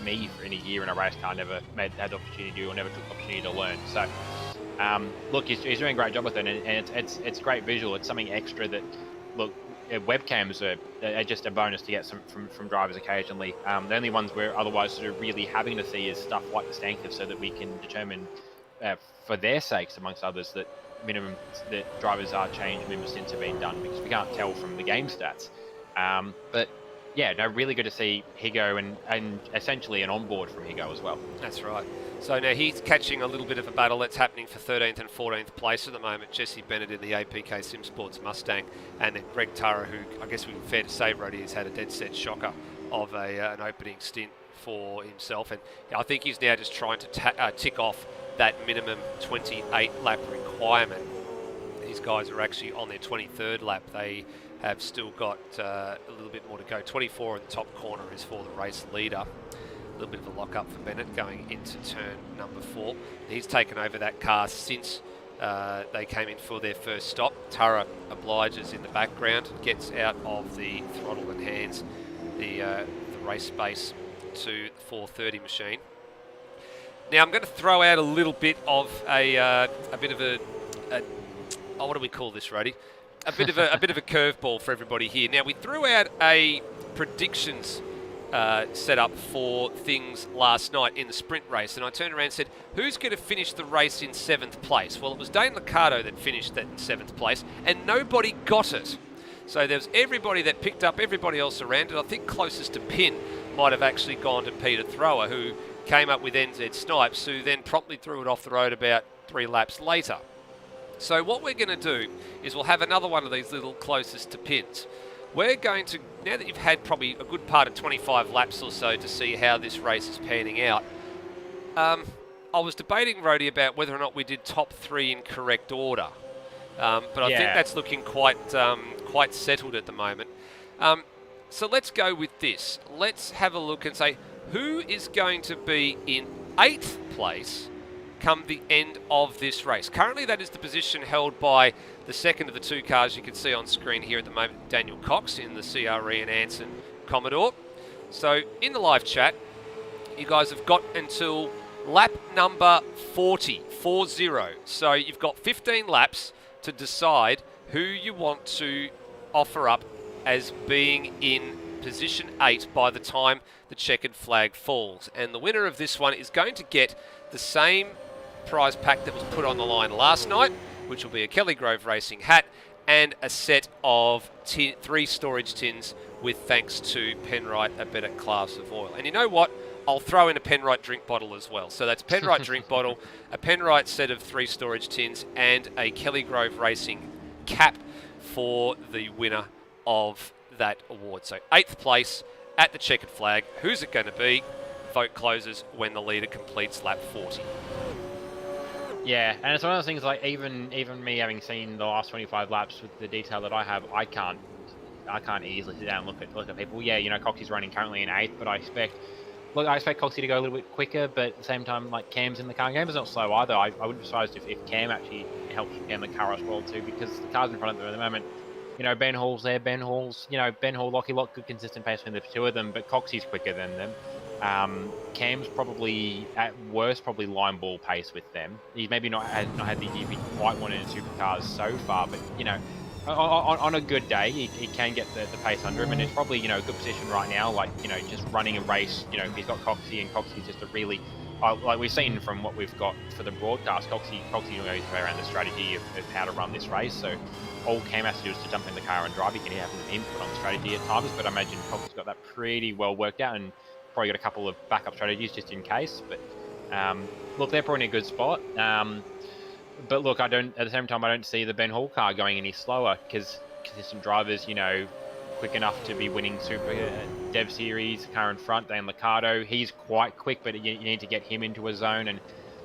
me in a year in a race car never had the opportunity to do, or never took the opportunity to learn. So look, he's doing a great job with it, and it's great visual. It's something extra that, look, webcams are just a bonus to get from drivers occasionally. The only ones we're otherwise sort of really having to see is stuff like the stankers, so that we can determine for their sakes, amongst others, that drivers are changed, minimum stints have been done, because we can't tell from the game stats. But yeah, no, really good to see Higo and essentially an onboard from Higo as well. That's right. So now he's catching a little bit of a battle that's happening for 13th and 14th place at the moment. Jesse Bennett in the APK Sim Sports Mustang, and then Greg Turra, who I guess we'd be fair to say, Brody, has had a dead set shocker of an opening stint for himself. And I think he's now just trying to tick off that minimum 28 lap requirement. These guys are actually on their 23rd lap. They have still got a little bit more to go. 24 in the top corner is for the race leader. A little bit of a lock-up for Bennett going into turn number 4. He's taken over that car since they came in for their first stop. Turra obliges in the background, gets out of the throttle and hands the race space to the 430 machine. Now I'm going to throw out a little bit of a bit of a what do we call this, Roddy? A bit of a curveball for everybody here. Now we threw out a predictions set up for things last night in the sprint race, and I turned around and said, who's going to finish the race in 7th place? Well, it was Dane Liccardo that finished that in 7th place, and nobody got it. So there was everybody that picked up everybody else around it. I think closest to pin might have actually gone to Peter Thrower, who came up with NZ Snipes, who then promptly threw it off the road about 3 laps later. So what we're going to do is we'll have another one of these little closest to pins. We're going to, now that you've had probably a good part of 25 laps or so to see how this race is panning out, I was debating, Rhodey, about whether or not we did top 3 in correct order. But I think that's looking quite settled at the moment. So let's go with this. Let's have a look and say, who is going to be in 8th place come the end of this race? Currently, that is the position held by the second of the 2 cars you can see on screen here at the moment, Daniel Cox in the CRE and Anson Commodore. So in the live chat, you guys have got until lap number 40. So you've got 15 laps to decide who you want to offer up as being in position 8 by the time the checkered flag falls. And the winner of this one is going to get the same prize pack that was put on the line last night, which will be a Kelly Grove Racing hat and a set of 3 storage tins with thanks to Penrite, a better class of oil. And you know what? I'll throw in a Penrite drink bottle as well. So that's Penrite drink bottle, a Penrite set of 3 storage tins, and a Kelly Grove Racing cap for the winner of that award. So 8th place at the checkered flag. Who's it going to be? Vote closes when the leader completes lap 40. Yeah, and it's one of those things like even me having seen the last 25 laps with the detail that I have, I can't easily sit down and look at people. Yeah, you know, Coxie's running currently in 8th, but I expect Coxie to go a little bit quicker, but at the same time, like, Cam's in the car. Cam is not slow either. I wouldn't be surprised if Cam actually helps Cam the car as well too, because the cars in front of them at the moment, you know, Ben Hall's there. Ben Hall, Lockie Lock, good consistent pace between the 2 of them, but Coxie's quicker than them. Cam's probably, at worst, probably line ball pace with them. He's maybe not had the year he quite wanted in supercars so far, but, you know, on a good day, he can get the pace under him, and it's probably, you know, a good position right now, like, you know, just running a race. You know, he's got Coxie, and Coxie's just a really, like we've seen from what we've got for the broadcast, Coxie knows around the strategy of how to run this race, so all Cam has to do is to jump in the car and drive. He can have an input on the strategy at times, but I imagine Coxie's got that pretty well worked out, and probably got a couple of backup strategies just in case. But look, they're probably in a good spot. But look, at the same time, I don't see the Ben Hall car going any slower, because consistent drivers, you know, quick enough to be winning Super Dev Series. Car in front, Dan Liccardo, he's quite quick, but you need to get him into a zone. And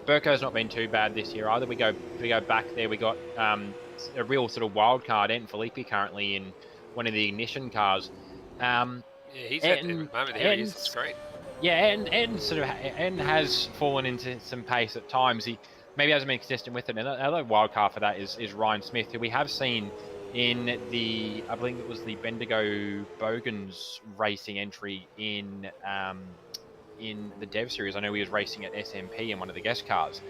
Burko's not been too bad this year either. We go back there. We got a real sort of wild card, and Phillip currently in one of the ignition cars. Yeah, he's at the moment. Here he is. It's great. Yeah, and has fallen into some pace at times. He maybe hasn't been consistent with it. And another wild card for that is Ryan Smith, who we have seen in the, I believe it was the Bendigo Bogans racing entry in the Dev Series. I know he was racing at SMP in one of the guest cars.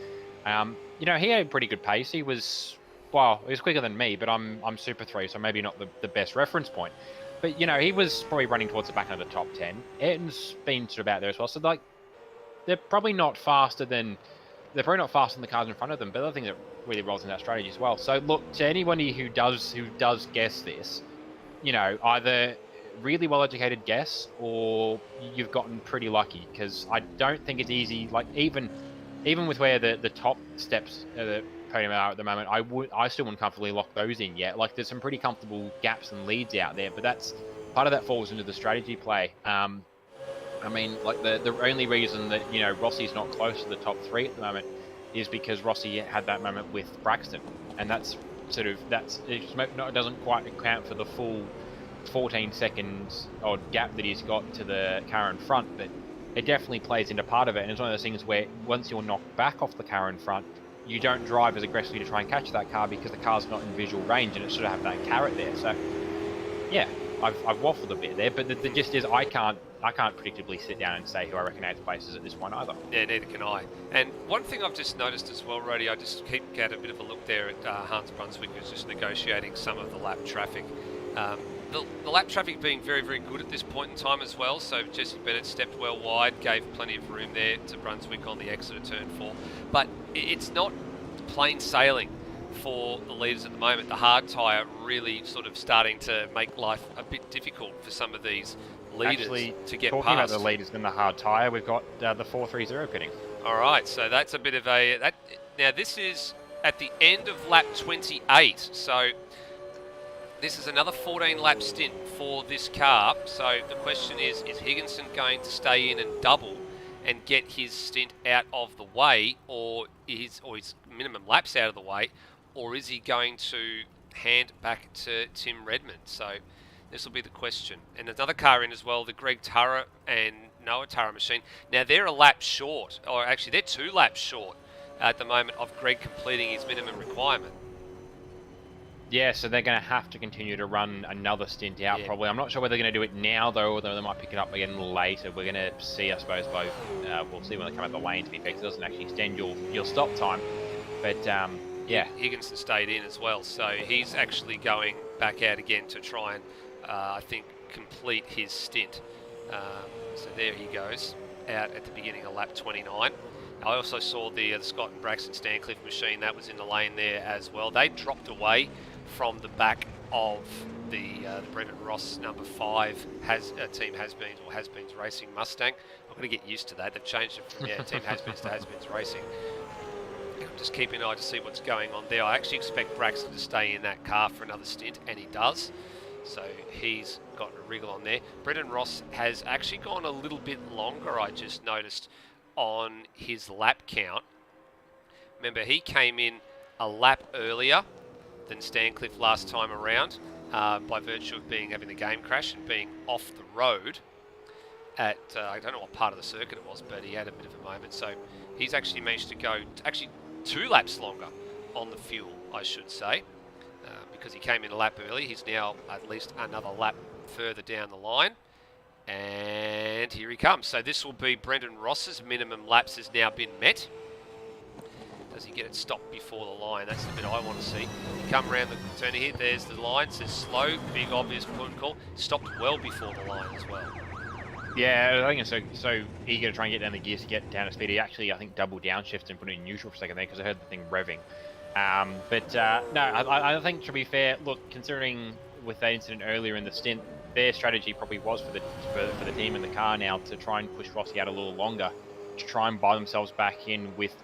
You know, he had a pretty good pace. He was quicker than me, but I'm Super 3, so maybe not the best reference point. But, you know, he was probably running towards the back end of the top 10. Ayrton's been sort of out there as well. So, like, they're probably not faster than the cars in front of them. But the other thing that really rolls in that strategy as well. So, look, to anybody who does guess this, you know, either really well-educated guess, or you've gotten pretty lucky, because I don't think it's easy. Like even with where the top steps of the podium are at the moment, I still wouldn't comfortably lock those in yet. Like there's some pretty comfortable gaps and leads out there, but that's part of that falls into the strategy play. I mean, like the only reason that Rossi's not close to the top 3 at the moment is because Rossi had that moment with Braxton, and that's it doesn't quite account for the full 14 seconds odd gap that he's got to the car in front, but it definitely plays into part of it. And it's one of those things where once you're knocked back off the car in front, you don't drive as aggressively to try and catch that car because the car's not in visual range and it should have that carrot there. So yeah, I've waffled a bit there, but the gist is I can't predictably sit down and say who I reckon 8th place is at this point either. Yeah, neither can I. And one thing I've just noticed as well, Rody, I just keep at a bit of a look there at Hans Brunswick, who's just negotiating some of the lap traffic. The lap traffic being very, very good at this point in time as well. So Jesse Bennett stepped well wide, gave plenty of room there to Brunswick on the exit of turn 4. But it's not plain sailing for the leaders at the moment. The hard tyre really sort of starting to make life a bit difficult for some of these leaders to get talking past. About the leaders and the hard tyre, we've got the 430 pitting. All right, so that's a bit of a... Now this is at the end of lap 28, so this is another 14-lap stint for this car. So the question is Higginson going to stay in and double and get his stint out of the way, or his minimum laps out of the way, or is he going to hand back to Tim Redmond? So this will be the question. And another car in as well, the Greg Turra and Noah Turra machine. Now they're a lap short, or actually they're 2 laps short at the moment of Greg completing his minimum requirement. Yeah, so they're going to have to continue to run another stint out, probably. I'm not sure whether they're going to do it now, though, or they might pick it up again later. We're going to see, I suppose, both. We'll see when they come out the lane, to be fair, 'cause it doesn't actually extend your stop time. But, yeah. Higginson stayed in as well, so he's actually going back out again to try and, I think, complete his stint. So there he goes, out at the beginning of lap 29. I also saw the Scott and Braxton Stancliffe machine, that was in the lane there as well. They dropped away from the back of the Brendan Ross number 5 Team Has-Beens or Has-Beens Racing Mustang. I'm going to get used to that. They've changed it from Team Has-Beens to Has-Beens Racing. I'm just keeping an eye to see what's going on there. I actually expect Braxton to stay in that car for another stint, and he does. So he's got a wriggle on there. Brendan Ross has actually gone a little bit longer, I just noticed, on his lap count. Remember, he came in a lap earlier than Stancliffe last time around by virtue of having the game crash and being off the road at, I don't know what part of the circuit it was, but he had a bit of a moment. So he's actually managed to go 2 laps longer on the fuel, I should say, because he came in a lap early. He's now at least another lap further down the line. And here he comes. So this will be Brendan Ross's minimum laps has now been met. Does he get it stopped before the line? That's the bit I want to see. You come around the turn here, there's the line, says slow, big obvious point call. Stopped well before the line as well. Yeah, I think it's so eager to try and get down the gears to get down to speed. He actually, I think, double downshift and put it in neutral for a second there because I heard the thing revving. No, I think, to be fair, look, considering with that incident earlier in the stint, their strategy probably was for the team in the car now to try and push Rossi out a little longer, to try and buy themselves back in with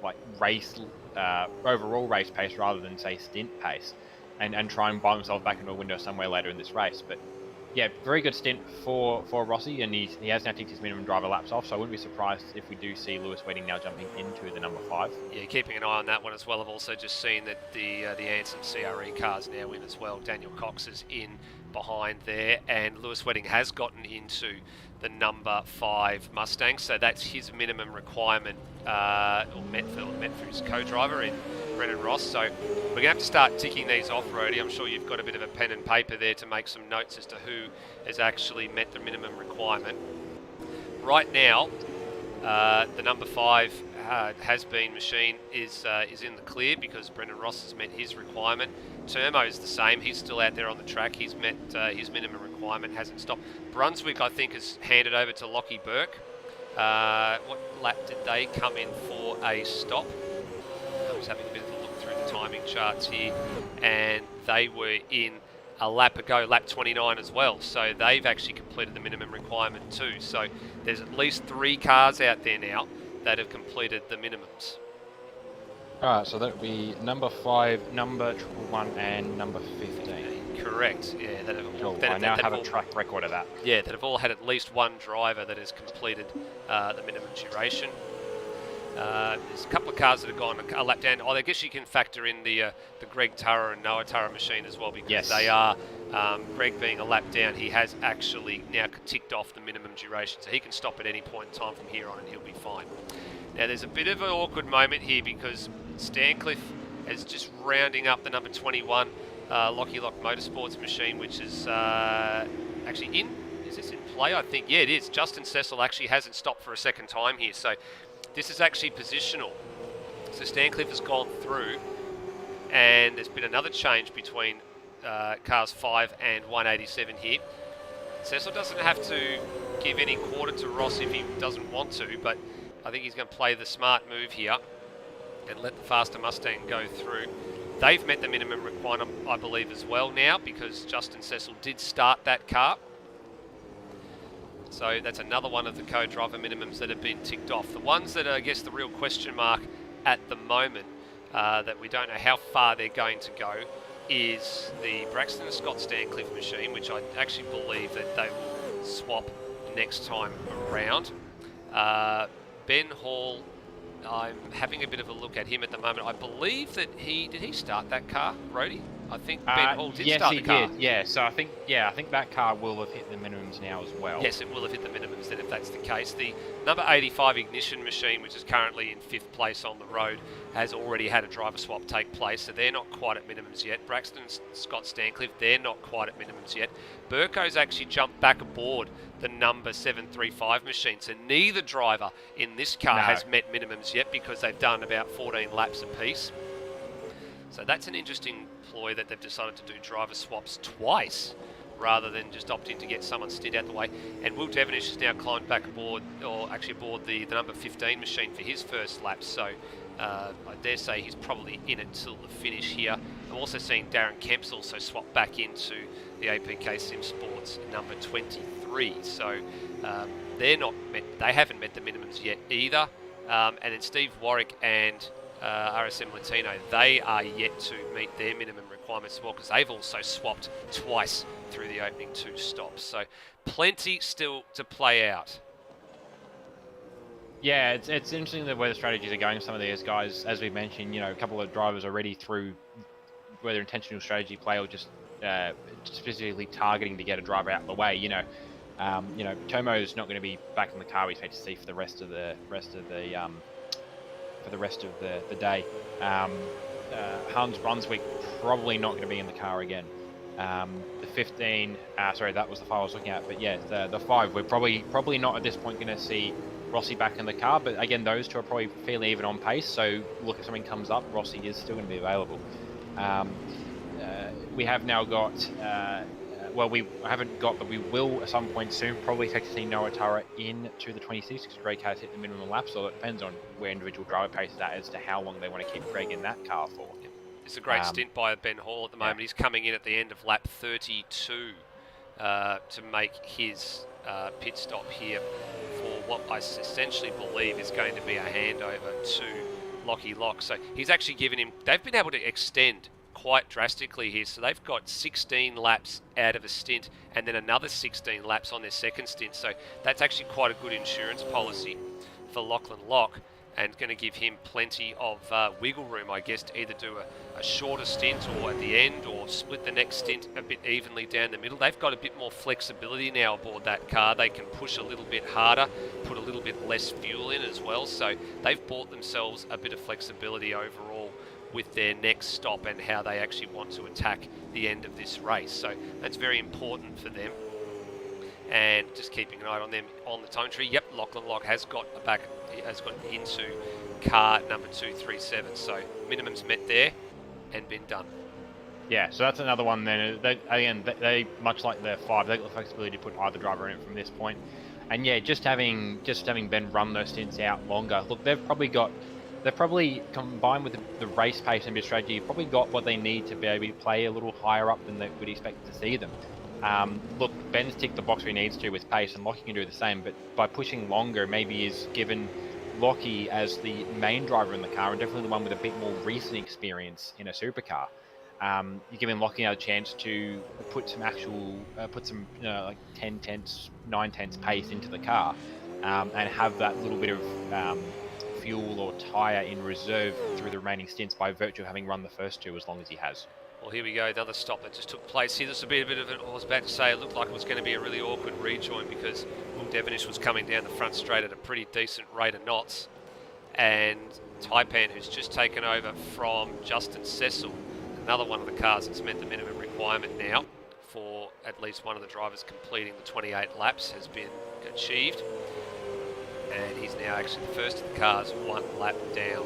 like race overall race pace rather than say stint pace, and try and buy themselves back into a window somewhere later in this race. But yeah, very good stint for Rossi, and he has now ticked his minimum driver laps off, so I wouldn't be surprised if we do see Lewis Wedding now jumping into the number 5. Yeah, keeping an eye on that one as well. I've also just seen that the Anson CRE car's now in as well. Daniel Cox is in behind there, and Lewis Wedding has gotten into the number 5 Mustang, so that's his minimum requirement, or met for his co-driver in Brendan Ross. So we're going to have to start ticking these off, Rody. I'm sure you've got a bit of a pen and paper there to make some notes as to who has actually met the minimum requirement. Right now, the number 5 Has-Been machine is in the clear because Brendan Ross has met his requirement. Termo is the same. He's still out there on the track. He's met his minimum requirement, hasn't stopped. Brunswick, I think, has handed over to Lockie Burke. What lap did they come in for a stop? I was having a bit of a look through the timing charts here, and they were in a lap ago, lap 29 as well. So they've actually completed the minimum requirement too. So there's at least 3 cars out there now that have completed the minimums. Alright, so that would be number 5, number 1, and number 15. Correct. Yeah, that have Cool. I now have a track record of that. Yeah, that have all had at least one driver that has completed the minimum duration. There's a couple of cars that have gone a lap down. I guess you can factor in the Greg Turra and Noah Turra machine as well, because they are, Greg being a lap down, he has actually now ticked off the minimum duration, so he can stop at any point in time from here on and he'll be fine. Now there's a bit of an awkward moment here because Stancliffe is just rounding up the number 21 Locky Lock Motorsports machine, which is actually in. Is this in play? I think, yeah, it is. Justin Cecil actually hasn't stopped for a second time here, so this is actually positional. So Stancliffe has gone through, and there's been another change between cars 5 and 187 here. Cecil doesn't have to give any quarter to Ross if he doesn't want to, but I think he's going to play the smart move here and let the faster Mustang go through. They've met the minimum requirement, I believe, as well now, because Justin Cecil did start that car. So that's another one of the co-driver minimums that have been ticked off. The ones that are, I guess, the real question mark at the moment, that we don't know how far they're going to go, is the Braxton and Scott Stancliffe machine, which I actually believe that they will swap next time around. Ben Hall, I'm having a bit of a look at him at the moment. I believe that did he start that car, Rody? I think Ben Hall did start the car. Yes, he did. Yeah, so I think that car will have hit the minimums now as well. Yes, it will have hit the minimums then if that's the case. The number 85 ignition machine, which is currently in 5th place on the road, has already had a driver swap take place, so they're not quite at minimums yet. Braxton and Scott Stancliffe, they're not quite at minimums yet. Burko's actually jumped back aboard the number 735 machine, so neither driver in this car has met minimums yet because they've done about 14 laps apiece. So that's an interesting ploy that they've decided to do driver swaps twice rather than just opting to get someone's stint out the way. And Will Devonish has now climbed back aboard, or actually aboard the number 15 machine for his first lap. So I dare say he's probably in it till the finish here. I'm also seeing Darren Kemp's also swap back into the APK Sim Sports number 23. So they haven't met the minimums yet either. And then Steve Warwick and RSM Latino, they are yet to meet their minimum requirements as well, because they've also swapped twice through the opening 2 stops. So plenty still to play out. Yeah, it's interesting the way the strategies are going. Some of these guys, as we mentioned, you know, a couple of drivers already through whether intentional strategy play or just specifically targeting to get a driver out of the way. You know, Tomo's not going to be back in the car. We expect to see for the rest of the day. Hans Brunswick probably not going to be in the car again. The 15, sorry, that was the 5 I was looking at. But yeah, the 5, we're probably not at this point going to see Rossi back in the car. But again, those two are probably fairly even on pace. So look, if something comes up, Rossi is still going to be available. We have now got, well, we haven't got, but we will at some point soon probably expect to see Noah Turra into the 26 because Greg has hit the minimum lap, so it depends on where individual driver pace is at as to how long they want to keep Greg in that car for. It's a great stint by Ben Hall at the moment. He's coming in at the end of lap 32 to make his pit stop here for what I essentially believe is going to be a handover to Locky Lock. So he's actually given him, they've been able to extend quite drastically here. So they've got 16 laps out of a stint and then another 16 laps on their second stint. So that's actually quite a good insurance policy for Lachlan Lock, and going to give him plenty of wiggle room, I guess, to either do a shorter stint or at the end, or split the next stint a bit evenly down the middle. They've got a bit more flexibility now aboard that car. They can push a little bit harder, put a little bit less fuel in as well. So they've bought themselves a bit of flexibility overall with their next stop and how they actually want to attack the end of this race. So that's very important for them. And just keeping an eye on them on the time tree. Yep, Lachlan Lock has got into car number 237. So minimums met there and been done. Yeah, so that's another one then. They much like the 5, they've got the flexibility to put either driver in it from this point. And yeah, just having Ben run those stints out longer. Look, they've they've probably combined with the race pace and bit strategy, probably got what they need to be able to play a little higher up than they would expect to see them. Look, Ben's ticked the box where he needs to with pace, and Lockie can do the same, but by pushing longer, maybe he's given Lockie as the main driver in the car, and definitely the one with a bit more recent experience in a supercar. You're giving Lockie a chance to put some like 10 tenths, 9 tenths pace into the car, and have that little bit of fuel or tyre in reserve through the remaining stints by virtue of having run the first two as long as he has. Well, here we go, another stop that just took place here. This will be a bit of I was about to say, it looked like it was going to be a really awkward rejoin because Devonish was coming down the front straight at a pretty decent rate of knots. And Taipan, who's just taken over from Justin Cecil, another one of the cars that's met the minimum requirement now for at least one of the drivers completing the 28 laps, has been achieved. And he's now actually the first of the cars 1 lap down.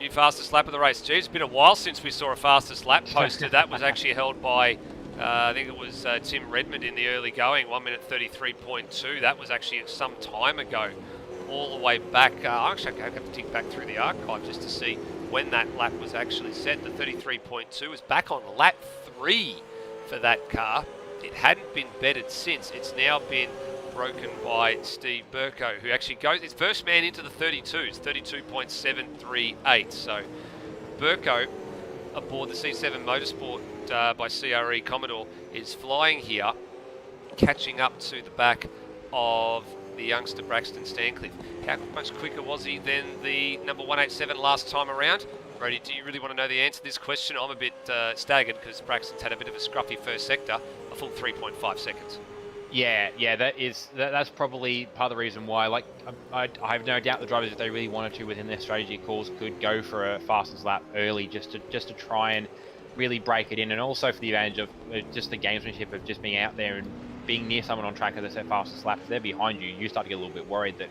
New fastest lap of the race. Gee, it's been a while since we saw a fastest lap posted. That was actually held by, I think it was Tim Redmond in the early going, 1 minute 33.2. That was actually some time ago, all the way back. Actually, I have to dig back through the archive just to see when that lap was actually set. The 33.2 was back on lap 3 for that car. It hadn't been bettered since. It's now been broken by Steve Burko, who actually goes his first man into the 32s, 32.738. So Burko, aboard the C7 Motorsport by CRE Commodore, is flying here, catching up to the back of the youngster Braxton Stancliffe. How much quicker was he than the number 187 last time around? Brody, do you really want to know the answer to this question? I'm a bit staggered because Braxton's had a bit of a scruffy first sector, a full 3.5 seconds. Yeah, that's probably part of the reason why. Like, I have no doubt the drivers, if they really wanted to within their strategy calls, could go for a fastest lap early just to try and really break it in, and also for the advantage of just the gamesmanship of just being out there and being near someone on track as they say fastest lap. If they're behind you, you start to get a little bit worried that,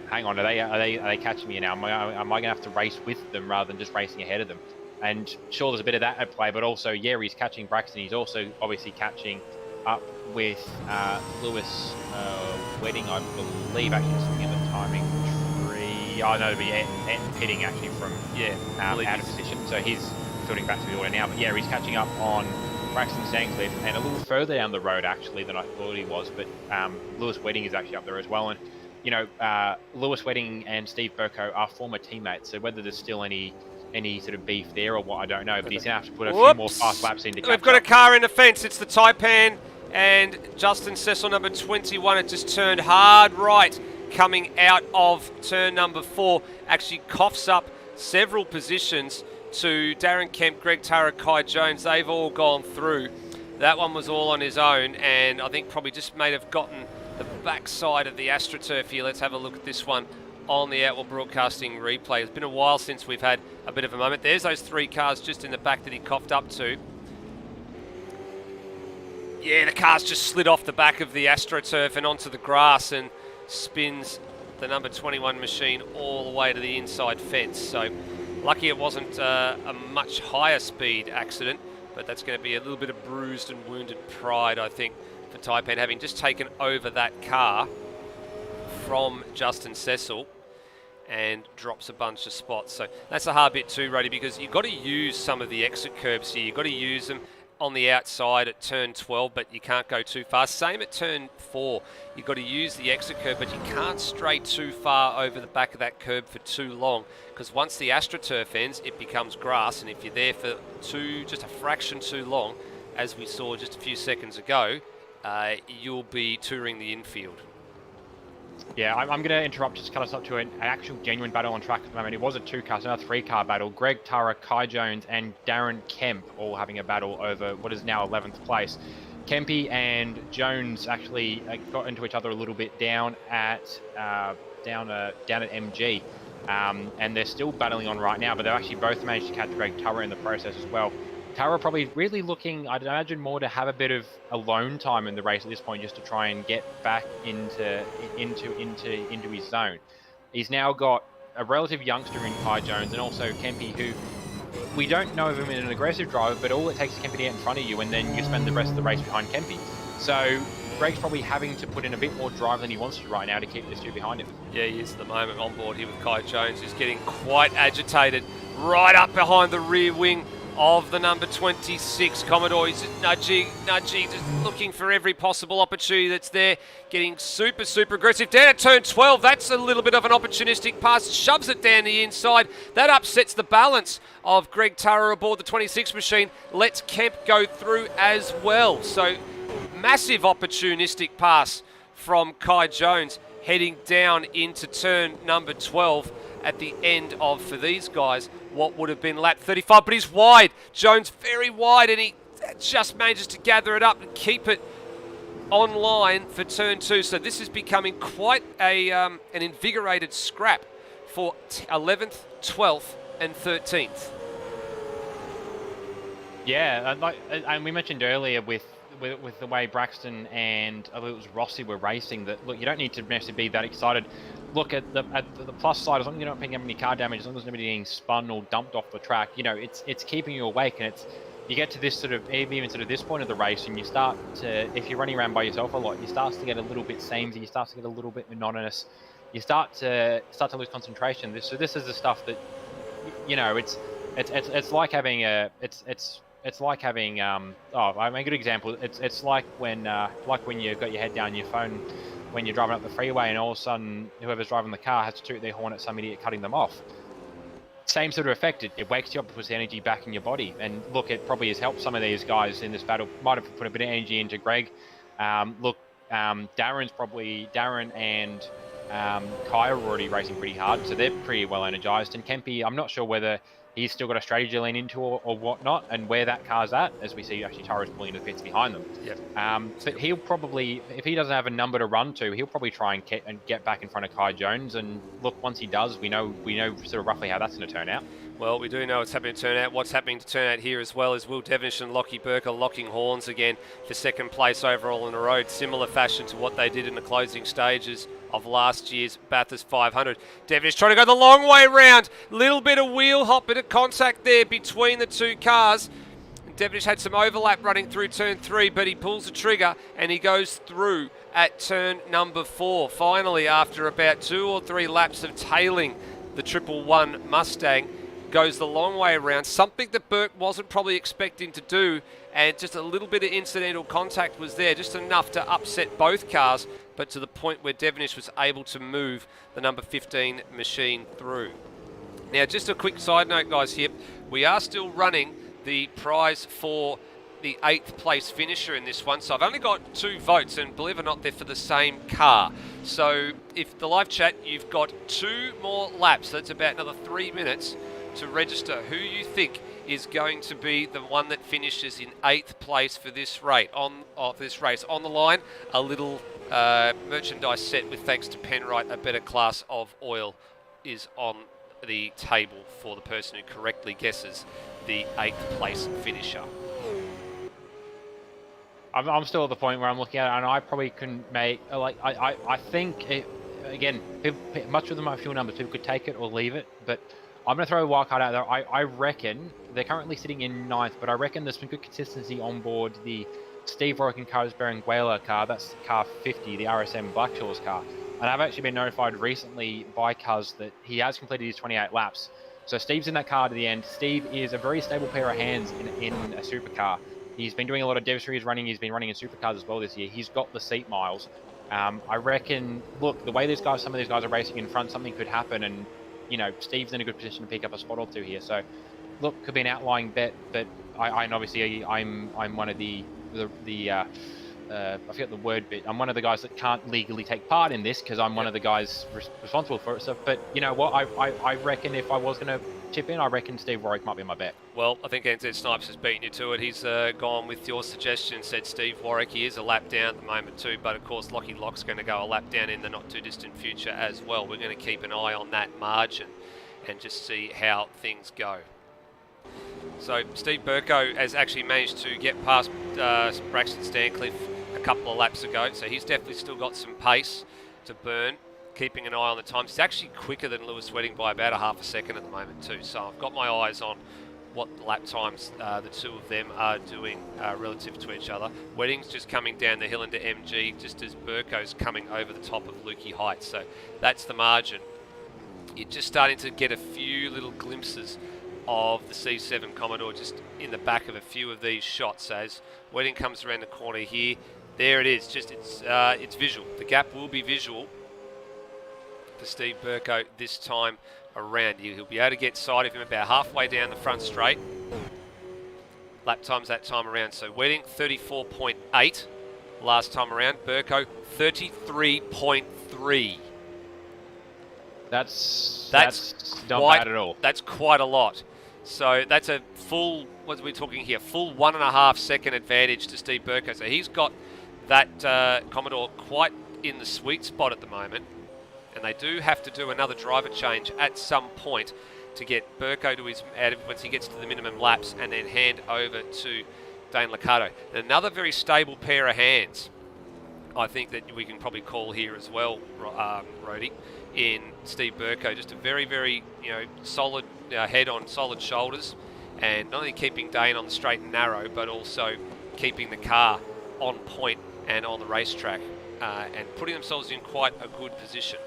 hang on, are they catching me now? Am I going to have to race with them rather than just racing ahead of them? And sure, there's a bit of that at play, but also, yeah, he's catching Braxton. He's also obviously catching up with Lewis Wedding, I believe, actually just looking at the timing tree. Oh, no, it'd be pitting actually from out of position. So he's filtering back to the order now. But yeah, he's catching up on Braxton Stancliffe and a little further down the road actually than I thought he was. But Lewis Wedding is actually up there as well. And, you know, Lewis Wedding and Steve Burko are former teammates. So whether there's still any sort of beef there or what, I don't know. But he's going to have to put a few more fast laps in to catch up. We've got a car in the fence. It's the Taipan and Justin Cecil, number 21. It just turned hard right coming out of turn number 4. Actually coughs up several positions to Darren Kemp, Greg Tara, Kai Jones. They've all gone through. That one was all on his own, and I think probably just may have gotten the backside of the AstroTurf here. Let's have a look at this one on the Outlaw Broadcasting replay. It's been a while since we've had a bit of a moment. There's those 3 cars just in the back that he coughed up to. Yeah, the car's just slid off the back of the AstroTurf and onto the grass and spins the number 21 machine all the way to the inside fence. So lucky it wasn't a much higher speed accident, but that's going to be a little bit of bruised and wounded pride, I think, for Taipan, having just taken over that car from Justin Cecil and drops a bunch of spots. So that's a hard bit too, Roddy, because you've got to use some of the exit curbs here. You've got to use them on the outside at turn 12, but you can't go too fast. Same at turn 4. You've got to use the exit curb, but you can't stray too far over the back of that curb for too long, because once the AstroTurf ends, it becomes grass, and if you're there for just a fraction too long, as we saw just a few seconds ago, you'll be touring the infield. Yeah, I'm going to interrupt, just cut us up to an actual genuine battle on track at the moment. It was a 2-car, so now a 3-car battle. Greg Tara, Kai Jones, and Darren Kemp all having a battle over what is now 11th place. Kempy and Jones actually got into each other a little bit down at MG, and they're still battling on right now. But they've actually both managed to catch Greg Tara in the process as well. Tara probably really looking, I'd imagine, more to have a bit of alone time in the race at this point, just to try and get back into his zone. He's now got a relative youngster in Kai Jones and also Kempy, who we don't know of him in an aggressive driver, but all it takes is Kempy to get in front of you, and then you spend the rest of the race behind Kempy. So Greg's probably having to put in a bit more drive than he wants to right now to keep this two behind him. Yeah, he is at the moment on board here with Kai Jones, who's getting quite agitated right up behind the rear wing of the number 26 Commodore. He's just nudging, just looking for every possible opportunity that's there, getting super aggressive. Down at turn 12, that's a little bit of an opportunistic pass, shoves it down the inside. That upsets the balance of Greg Turrer aboard the 26 machine, lets Kemp go through as well. So massive opportunistic pass from Kai Jones heading down into turn number 12 at the end of, for these guys, what would have been lap 35, but he's wide. Jones very wide, and he just manages to gather it up and keep it online for turn 2. So this is becoming quite an invigorated scrap for 11th, 12th and 13th. Yeah, and we mentioned earlier with the way Braxton and I believe it was Rossi were racing, that look, you don't need to necessarily be that excited. Look at the plus side, as long as you're not picking up any car damage, as long as nobody's getting spun or dumped off the track, you know, it's keeping you awake, and you get to this sort of, even sort of this point of the race, and you start to, if you're running around by yourself a lot, you start to get a little bit samey, you start to get a little bit monotonous, you start to lose concentration. This is the stuff that, you know, it's like having it's like having I mean, a good example. It's like when you've got your head down your phone when you're driving up the freeway, and all of a sudden whoever's driving the car has to toot their horn at some idiot cutting them off. Same sort of effect. It wakes you up, puts the energy back in your body. And look, it probably has helped some of these guys in this battle. Might have put a bit of energy into Greg. Darren and Kai are already racing pretty hard, so they're pretty well energized. And Kempy, I'm not sure whether he's still got a strategy to lean into or whatnot, and where that car's at, as we see actually Tara's pulling into the pits behind them. Yep. But he'll probably, if he doesn't have a number to run to, he'll probably try and get back in front of Kai Jones. And look, once he does, we know sort of roughly how that's going to turn out. Well, we do know what's happening to turn out. What's happening to turn out here as well is Will Devonish and Lockie Burke are locking horns again for second place overall in a road. Similar fashion to what they did in the closing stages of last year's Bathurst 500. Devonish trying to go the long way round. Little bit of wheel hop, bit of contact there between the two cars. Devonish had some overlap running through turn 3, but he pulls the trigger and he goes through at turn number 4. Finally, after about 2 or 3 laps of tailing the 111 Mustang, goes the long way around, something that Burke wasn't probably expecting to do, and just a little bit of incidental contact was there, just enough to upset both cars, but to the point where Devonish was able to move the number 15 machine through. Now, just a quick side note, guys, here, we are still running the prize for the 8th place finisher in this one, so I've only got 2 votes, and believe it or not, they're for the same car. So if the live chat, you've got 2 more laps, that's about another 3 minutes to register who you think is going to be the one that finishes in 8th place for this race. On the line, a little merchandise set with, thanks to Penrite, a better class of oil is on the table for the person who correctly guesses the 8th place finisher. I'm still at the point where I'm looking at it, and I probably couldn't make, I think, again, much of them are fuel numbers, people could take it or leave it, but I'm going to throw a wild card out there. I reckon they're currently sitting in 9th, but I reckon there's some good consistency on board the Steve Warwick and Carlos Berenguela car. That's car 50, the RSM Blackshaw's car. And I've actually been notified recently by Cuz that he has completed his 28 laps. So Steve's in that car to the end. Steve is a very stable pair of hands in a supercar. He's been doing a lot of dev series running. He's been running in supercars as well this year. He's got the seat miles. I reckon, look, the way some of these guys are racing in front, something could happen, and you know, Steve's in a good position to pick up a spot or 2 here. So, look, could be an outlying bet, but I'm obviously one of the I forget the word bit. I'm one of the guys that can't legally take part in this because I'm one of the guys responsible for it. So, but you know what? I reckon if I was going to chip in, I reckon Steve Warwick might be my bet. Well, I think NZ Snipes has beaten you to it. He's gone with your suggestion, said Steve Warwick. He is a lap down at the moment too, but of course Lockie Lock's going to go a lap down in the not too distant future as well. We're going to keep an eye on that margin and just see how things go. So Steve Burko has actually managed to get past Braxton Stancliffe a couple of laps ago, so he's definitely still got some pace to burn. Keeping an eye on the times. He's actually quicker than Lewis Sweating by about a half a second at the moment too, so I've got my eyes on what lap times the two of them are doing relative to each other. Wedding's just coming down the hill into MG just as Burko's coming over the top of Lukey Heights. So that's the margin. You're just starting to get a few little glimpses of the C7 Commodore just in the back of a few of these shots. So as Wedding comes around the corner here, there it is. Just it's visual. The gap will be visual for Steve Burko this time around. He'll be able to get sight of him about halfway down the front straight. Lap times that time around. So Wedding 34.8 last time around. Burko 33.3. That's not bad at all. That's quite a lot. So that's a full, what are we talking here? Full 1.5 second advantage to Steve Burko. So he's got that Commodore quite in the sweet spot at the moment. And they do have to do another driver change at some point to get Burko to his, once he gets to the minimum laps, and then hand over to Dane Liccardo. And another very stable pair of hands, I think, that we can probably call here as well, Rody, in Steve Burko. Just a very, very solid head on solid shoulders, and not only keeping Dane on the straight and narrow, but also keeping the car on point and on the racetrack, and putting themselves in quite a good position.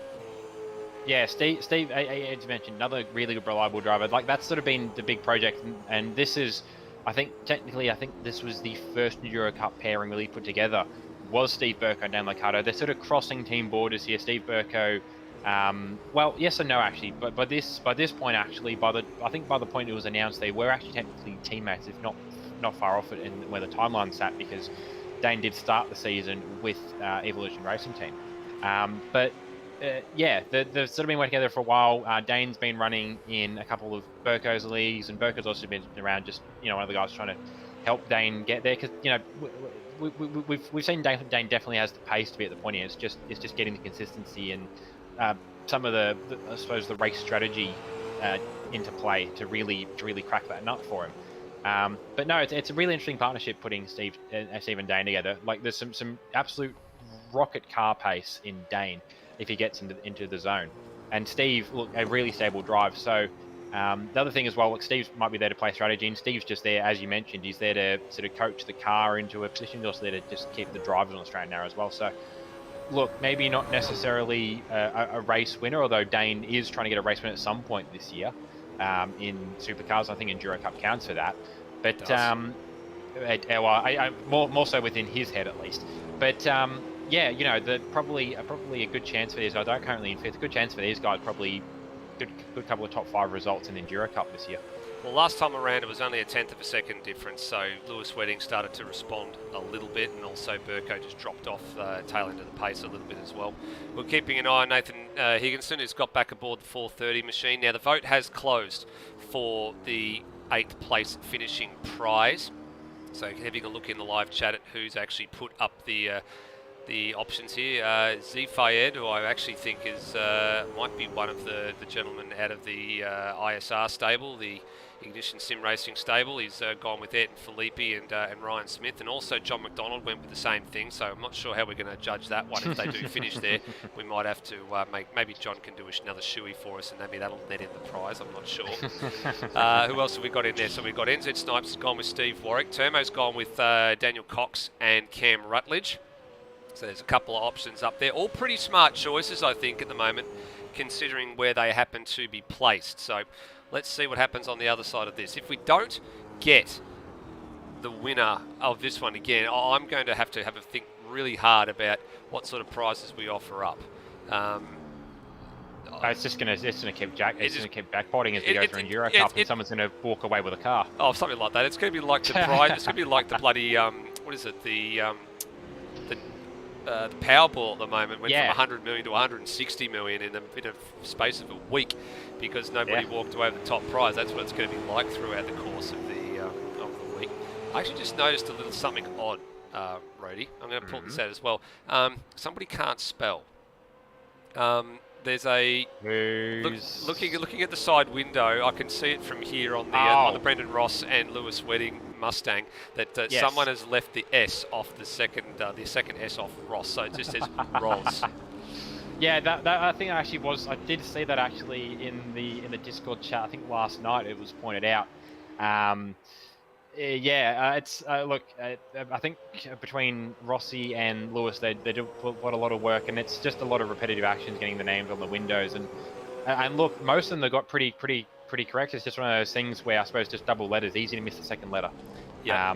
Yeah, Steve, as you mentioned, another really reliable driver. Like, that's sort of been the big project, and this is, I think this was the first Enduro Cup pairing really put together, was Steve Burko and Dan Liccardo. They're sort of crossing team borders here. Steve Burko, well, yes and no actually, but by this point actually, I think by the point it was announced, they were actually technically teammates, if not far off it in where the timeline sat, because Dane did start the season with Evolution Racing Team. Yeah, they've sort of been working together for a while. Dane's been running in a couple of Burko's leagues, and Burko's also been around, just one of the guys trying to help Dane get there, because we've seen Dane definitely has the pace to be at the point here. It's just getting the consistency and some of the I suppose the race strategy into play to really crack that nut for him. But no, it's a really interesting partnership putting Steve and Dane together. Like, there's some absolute rocket car pace in Dane if he gets into the zone, and Steve, look, a really stable drive. So the other thing as well, look, Steve might be there to play strategy, and Steve's just there, as you mentioned, he's there to sort of coach the car into a position. He's also there to just keep the drivers on the straight and narrow as well. So look, maybe not necessarily a race winner, although Dane is trying to get a race win at some point this year in supercars. I think Enduro Cup counts for that, but more so within his head at least. But yeah, probably a good chance for these guys. They're currently in fifth. Good chance for these guys. Probably good couple of top 5 results in the Enduro Cup this year. Well, last time around it was only a 1/10 of a second difference, so Lewis Wedding started to respond a little bit, and also Burko just dropped off tail end of the pace a little bit as well. We're keeping an eye on Nathan Higginson, who's got back aboard the 430 machine. Now, the vote has closed for the 8th place finishing prize, so having a look in the live chat at who's actually put up the options here. Z Fayed, who I actually think is might be one of the gentlemen out of the ASR stable, the Ignition Sim Racing stable. He's gone with Ed and Phillip and Ryan Smith, and also John McDonald went with the same thing, so I'm not sure how we're going to judge that one. If they do finish there, we might have to maybe John can do another shoey for us, and maybe that'll net in the prize. I'm not sure. Who else have we got in there? So we've got NZ Snipes gone with Steve Warwick, Termo's gone with Daniel Cox and Cam Rutledge. So there's a couple of options up there. All pretty smart choices, I think, at the moment, considering where they happen to be placed. So let's see what happens on the other side of this. If we don't get the winner of this one again, I'm going to have a think really hard about what sort of prizes we offer up. It's just going to keep jackpotting as we go through Enduro Cup, and someone's going to walk away with a car. Oh, something like that. It's going to be like the prize. It's going to be like the bloody what is it? The Powerball at the moment went from 100 million to 160 million in a space of a week, because nobody walked away with the top prize. That's what it's going to be like throughout the course of the week. I actually just noticed a little something odd, Rody. I'm going to pull this out as well. Somebody can't spell. There's a looking at the side window. I can see it from here on the Brendan Ross and Lewis Wedding Mustang that someone has left the S off the second S off Ross, so it just says Ross. Yeah, that I think actually was. I did see that actually in the Discord chat. I think last night it was pointed out. It's look. I think between Rossi and Lewis, they do put a lot of work, and it's just a lot of repetitive actions, getting the names on the windows, and look, most of them they got pretty correct. It's just one of those things where I suppose just double letters, easy to miss the second letter. Yeah.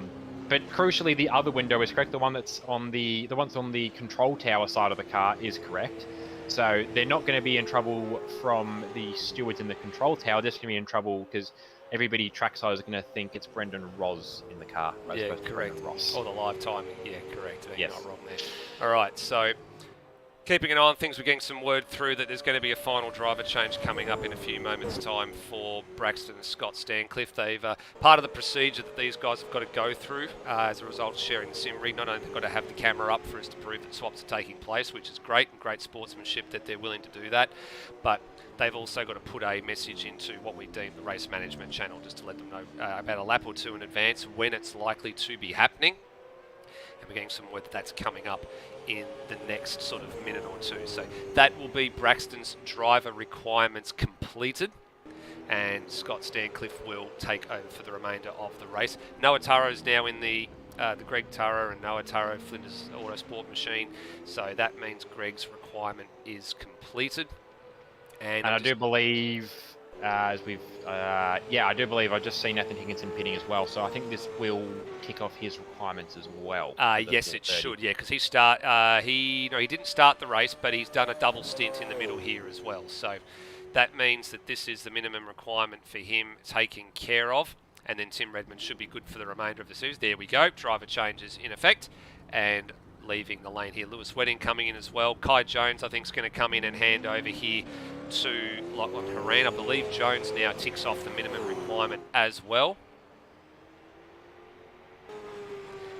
But crucially, the other window is correct. The one that's on the one's on the control tower side of the car is correct. So they're not going to be in trouble from the stewards in the control tower. They're just going to be in trouble because everybody trackside is going to think it's Brendan Ross in the car, as opposed to correct. Brendan Ross. Or the live timing. Yeah, correct. Yes. Not wrong there. All right, so keeping an eye on things, we're getting some word through that there's going to be a final driver change coming up in a few moments' time for Braxton and Scott Stancliffe. They've part of the procedure that these guys have got to go through as a result of sharing the sim rig. Not only have they got to have the camera up for us to prove that swaps are taking place, which is great and great sportsmanship that they're willing to do that, but they've also got to put a message into what we deem the race management channel, just to let them know about a lap or two in advance when it's likely to be happening. And we're getting some word that that's coming up in the next sort of minute or two. So that will be Braxton's driver requirements completed, and Scott Stancliffe will take over for the remainder of the race. Noah Taro's now in the Greg Taro and Noah Taro Flinders Autosport machine, so that means Greg's requirement is completed. And I do believe, I do believe I've just seen Nathan Higginson pitting as well. So I think this will kick off his requirements as well. Yes, it should. Yeah, because he didn't start the race, but he's done a double stint in the middle here as well. So that means that this is the minimum requirement for him taken care of. And then Tim Redmond should be good for the remainder of the series. There we go. Driver changes in effect. And leaving the lane here. Lewis Wedding coming in as well. Kai Jones, I think, is going to come in and hand over here to Lachlan Horan. I believe Jones now ticks off the minimum requirement as well.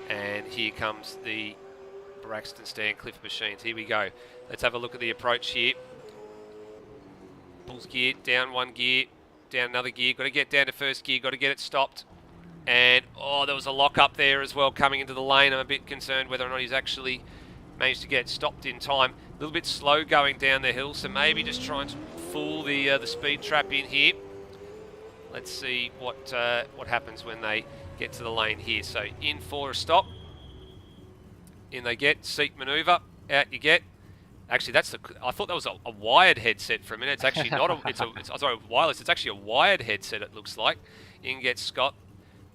And here comes the Braxton Stancliffe machines. Here we go. Let's have a look at the approach here. Pulls gear, down one gear, down another gear. Got to get down to first gear, got to get it stopped. And, there was a lock up there as well coming into the lane. I'm a bit concerned whether or not he's actually managed to get stopped in time. A little bit slow going down the hill, so maybe just trying to fool the speed trap in here. Let's see what happens when they get to the lane here. So in for a stop. In they get, seat manoeuvre, out you get. Actually, I thought that was a wired headset for a minute. It's actually not sorry, wireless. It's actually a wired headset, it looks like. In gets Scott.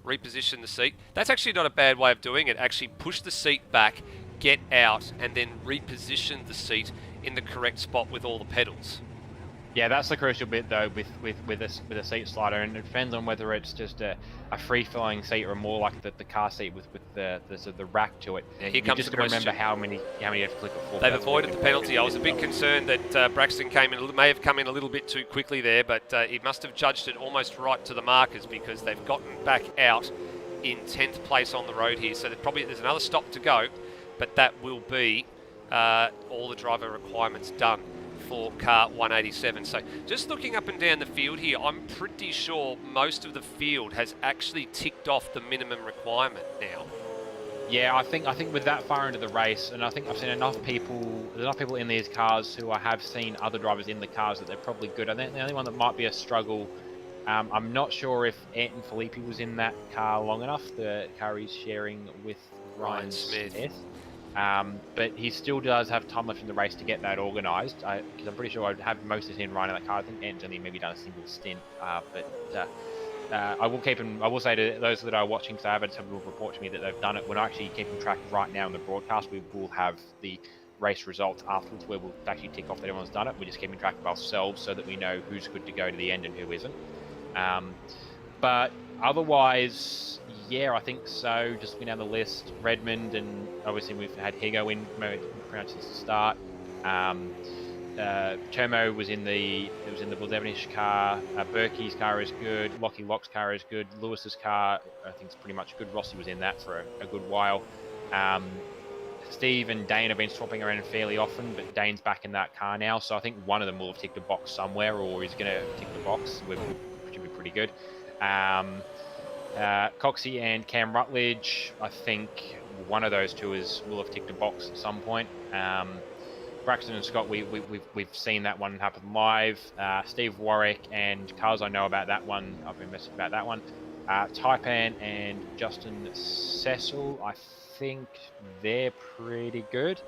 Reposition the seat. That's actually not a bad way of doing it. Actually push the seat back, get out, and then reposition the seat in the correct spot with all the pedals. Yeah, that's the crucial bit though with a seat slider, and it depends on whether it's just a free-flowing seat or more like the car seat with the rack to it. Yeah, here comes just the got to question. remember how many you have to flick it for. They've avoided the penalty. I was a bit concerned that Braxton may have come in a little bit too quickly there, but he must have judged it almost right to the markers because they've gotten back out in 10th place on the road here. So there's another stop to go, but that will be all the driver requirements done for car 187. So just looking up and down the field here, I'm pretty sure most of the field has actually ticked off the minimum requirement now. Yeah, I think with that far into the race, and I think I've seen enough people in these cars who I have seen other drivers in the cars that they're probably good. I think the only one that might be a struggle, I'm not sure if Anton Phillip was in that car long enough, the car he's sharing with Ryan Smith. But he still does have time left in the race to get that organised, because I'm pretty sure I'd have most of him Ryan in that car. I think Ant's only maybe done a single stint, I will say to those that are watching, because I have had some people report to me that they've done it, we're not actually keeping track right now in the broadcast. We will have the race results afterwards where we'll actually tick off that everyone's done it. We're just keeping track of ourselves so that we know who's good to go to the end and who isn't. But otherwise, yeah, I think so. Just looking down the list, Redmond, and obviously we've had Higo in, pronounced this to start. Chomo was in the Will Devonish car. Berkey's car is good. Lockie Locke's car is good. Lewis's car, I think, is pretty much good. Rossi was in that for a good while. Steve and Dane have been swapping around fairly often, but Dane's back in that car now, so I think one of them will have ticked a box somewhere, or is going to tick the box, which should be pretty good. Coxie and Cam Rutledge, I think one of those two will have ticked a box at some point. Braxton and Scott, we've seen that one happen live. Steve Warwick and Cars, I know about that one. I've been messaging about that one. Taipan and Justin Cecil, I think they're pretty good.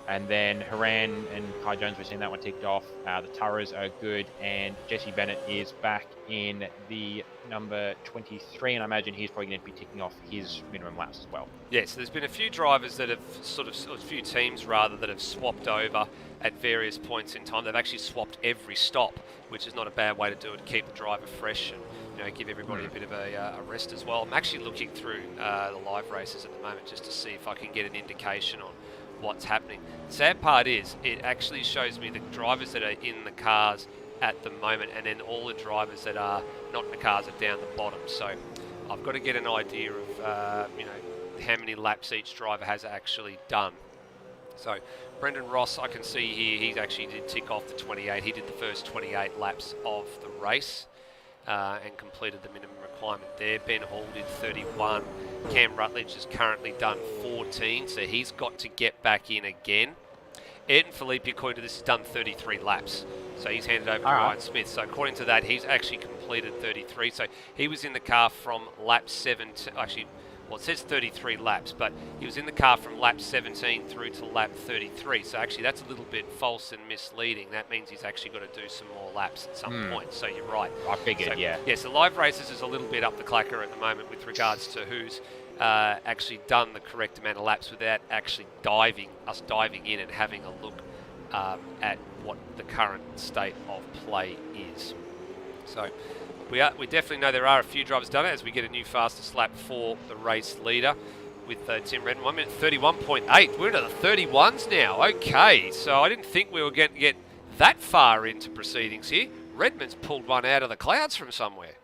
And then Haran and Kai Jones, we've seen that one ticked off. The Turas are good, and Jesse Bennett is back in the number 23, and I imagine he's probably going to be ticking off his minimum laps as well. Yes, there's been a few drivers that have a few teams rather, that have swapped over at various points in time. They've actually swapped every stop, which is not a bad way to do it, to keep the driver fresh and give everybody a bit of a rest as well. I'm actually looking through the live races at the moment just to see if I can get an indication on what's happening. The sad part is it actually shows me the drivers that are in the cars at the moment, and then all the drivers that are not in the cars are down the bottom. So I've got to get an idea of how many laps each driver has actually done. So Brendan Ross, I can see here, he actually did tick off the 28. He did the first 28 laps of the race and completed the minimum requirement there. Ben Hall did 31. Cam Rutledge has currently done 14, so he's got to get back in again. Ayrton Phillip, according to this, has done 33 laps. So he's handed over to Ryan Smith. So according to that, he's actually completed 33. So he was in the car from lap 7 to, well, it says 33 laps, but he was in the car from lap 17 through to lap 33. So actually that's a little bit false and misleading. That means he's actually got to do some more laps at some point. So you're right. I figured, so, yeah. Yeah, so live races is a little bit up the clacker at the moment with regards to who's actually done the correct amount of laps without actually diving in and having a look at what the current state of play is. So we definitely know there are a few drivers done it as we get a new fastest lap for the race leader with Tim Redmond. 1 minute 31.8. We're into the 31s now. Okay, so I didn't think we were going to get that far into proceedings here. Redmond's pulled one out of the clouds from somewhere.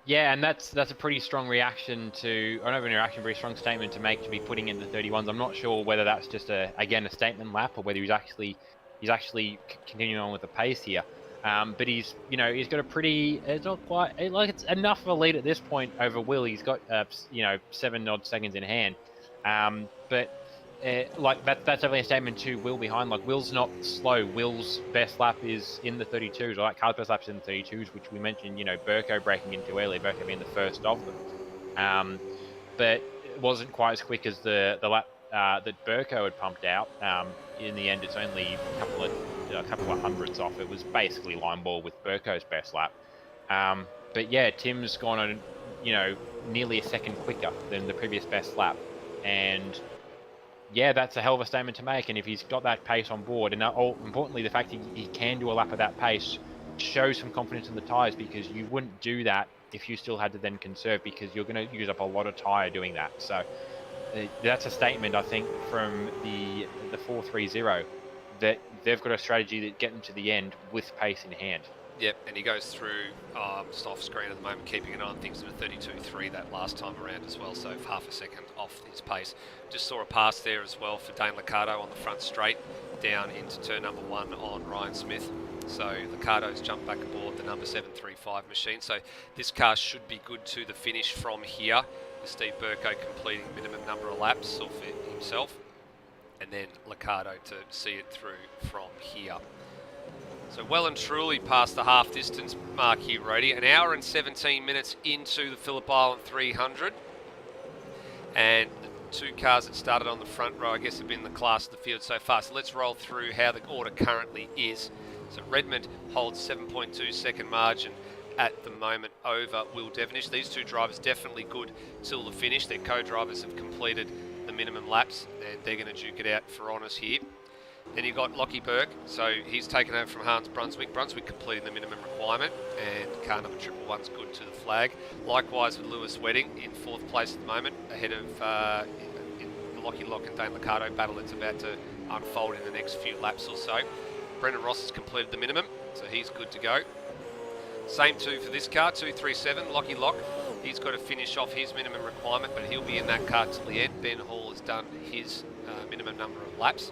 Yeah, and that's a pretty strong reaction to, or not even a reaction, very strong statement to make, to be putting in the 31s. I'm not sure whether that's just a statement lap or whether he's actually continuing on with the pace here. But he's got a pretty, it's not quite, it's enough of a lead at this point over Will. He's got 7 odd seconds in hand. But that's definitely a statement to Will behind. Like, Will's not slow. Will's best lap is in the 32s, or like Carl's best lap is in the 32s, which we mentioned, Burko breaking into early, Burko being the first of them. But it wasn't quite as quick as the lap that Burko had pumped out. In the end, it's only a couple of hundredths off. It was basically line ball with Burko's best lap. But yeah, Tim's gone on, nearly a second quicker than the previous best lap. And yeah, that's a hell of a statement to make. And if he's got that pace on board, and importantly, the fact he can do a lap at that pace shows some confidence in the tyres, because you wouldn't do that if you still had to then conserve, because you're going to use up a lot of tyre doing that. So that's a statement, I think, from the 430, that they've got a strategy that get them to the end with pace in hand. Yep, and he goes through, just off screen at the moment, keeping an eye on things in a 32.3 that last time around as well, so half a second off his pace. Just saw a pass there as well for Dane Liccardo on the front straight, down into turn number 1 on Ryan Smith. So Liccardo's jumped back aboard the number 735 machine, so this car should be good to the finish from here, with Steve Burko completing minimum number of laps of it himself, and then Liccardo to see it through from here. So well and truly past the half distance mark here, Rody. An hour and 17 minutes into the Phillip Island 300. And the 2 cars that started on the front row, I guess, have been the class of the field so far. So let's roll through how the order currently is. So Redmond holds 7.2 second margin at the moment over Will Devonish. These 2 drivers definitely good till the finish. Their co-drivers have completed the minimum laps, and they're going to duke it out for honours here. Then you've got Lockie Burke, so he's taken over from Hans Brunswick. Brunswick completing the minimum requirement, and car number 111's good to the flag. Likewise with Lewis Wedding in 4th place at the moment, ahead of in the Lockie Lock and Dane Liccardo battle that's about to unfold in the next few laps or so. Brendan Ross has completed the minimum, so he's good to go. Same too for this car, 237, Lockie Lock. He's got to finish off his minimum requirement, but he'll be in that car till the end. Ben Hall has done his minimum number of laps.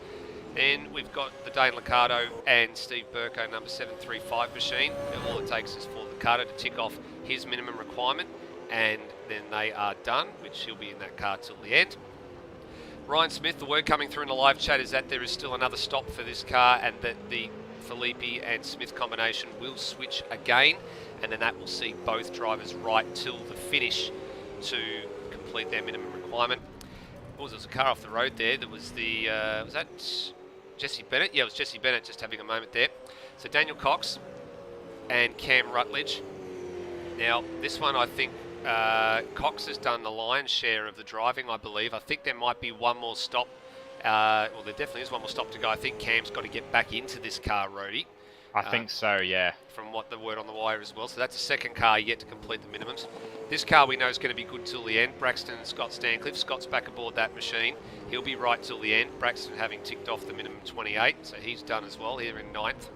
Then we've got the Dane Liccardo and Steve Burko number 735 machine. All it takes is for Liccardo to tick off his minimum requirement, and then they are done, which he'll be in that car till the end. Ryan Smith, the word coming through in the live chat is that there is still another stop for this car, and that the Philippi and Smith combination will switch again and then that will see both drivers right till the finish to complete their minimum requirement. Oh, there was a car off the road there. There was the, was that Jesse Bennett? Yeah, it was Jesse Bennett just having a moment there. So Daniel Cox and Cam Rutledge. Now, this one I think Cox has done the lion's share of the driving, I believe. I think there might be one more stop. Well, there definitely is one more stop to go. I think Cam's got to get back into this car, Rody. I think so, yeah. From what the word on the wire as well. So that's the second car yet to complete the minimums. This car we know is going to be good till the end. Braxton and Scott Stancliffe. Scott's back aboard that machine. He'll be right till the end. Braxton having ticked off the minimum 28, so he's done as well here in 9th.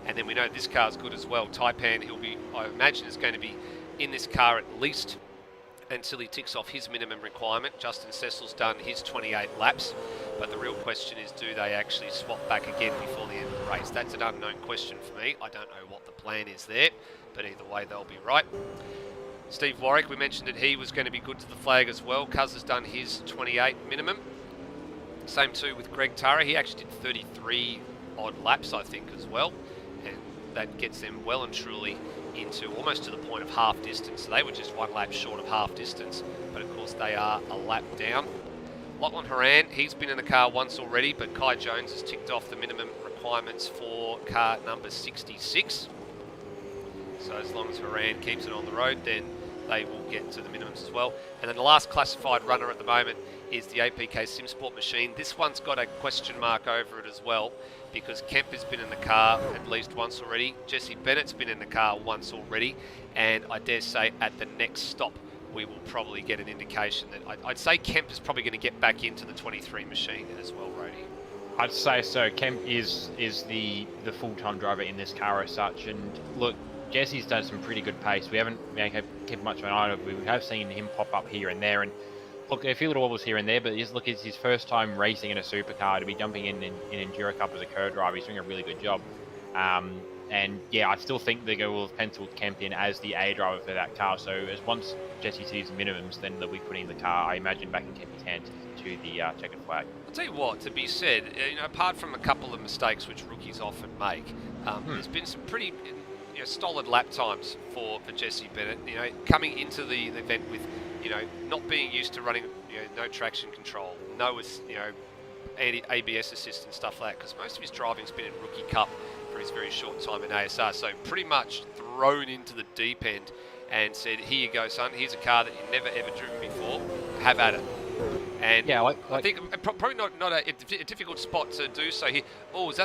And then we know this car's good as well. Taipan, he'll be, I imagine, is going to be in this car at least until he ticks off his minimum requirement. Justin Cecil's done his 28 laps, but the real question is, do they actually swap back again before the end of the race? That's an unknown question for me. I don't know what the plan is there, but either way they'll be right. Steve Warwick, we mentioned that he was going to be good to the flag as well. Cuz has done his 28 minimum. Same too with Greg Tara. He actually did 33 odd laps, I think, as well, and that gets them well and truly into almost to the point of half distance. So they were just one lap short of half distance, but of course they are a lap down. Lachlan Horan, he's been in the car once already, but Kai Jones has ticked off the minimum requirements for car number 66. So as long as Horan keeps it on the road, then they will get to the minimums as well. And then the last classified runner at the moment is the APK SimSport machine. This one's got a question mark over it as well, because Kemp has been in the car at least once already. Jesse Bennett's been in the car once already. And I dare say at the next stop, we will probably get an indication that I'd say Kemp is probably going to get back into the 23 machine as well, Rody. I'd say so. Kemp is the full-time driver in this car as such. And look, Jesse's done some pretty good pace. We haven't kept much of an eye on it. We have seen him pop up here and there. And look, a few little wobbles here and there, but it's his first time racing in a supercar. To be jumping in Enduro Cup as a co-driver, he's doing a really good job. And yeah, I still think they will have penciled Kemp in as the A driver for that car. So as once Jesse sees minimums, then they'll be putting the car, I imagine, back in Kemp's hands to the checkered flag. I'll tell you what, to be said, apart from a couple of mistakes which rookies often make, there's been some pretty solid lap times for Jesse Bennett. Coming into the event with not being used to running no traction control, no ABS assist and stuff like that, because most of his driving's been in Rookie Cup for his very short time in ASR. So pretty much thrown into the deep end and said, here you go, son, here's a car that you've never ever driven before, have at it. And yeah, I think probably not a difficult spot to do so here. Oh, I was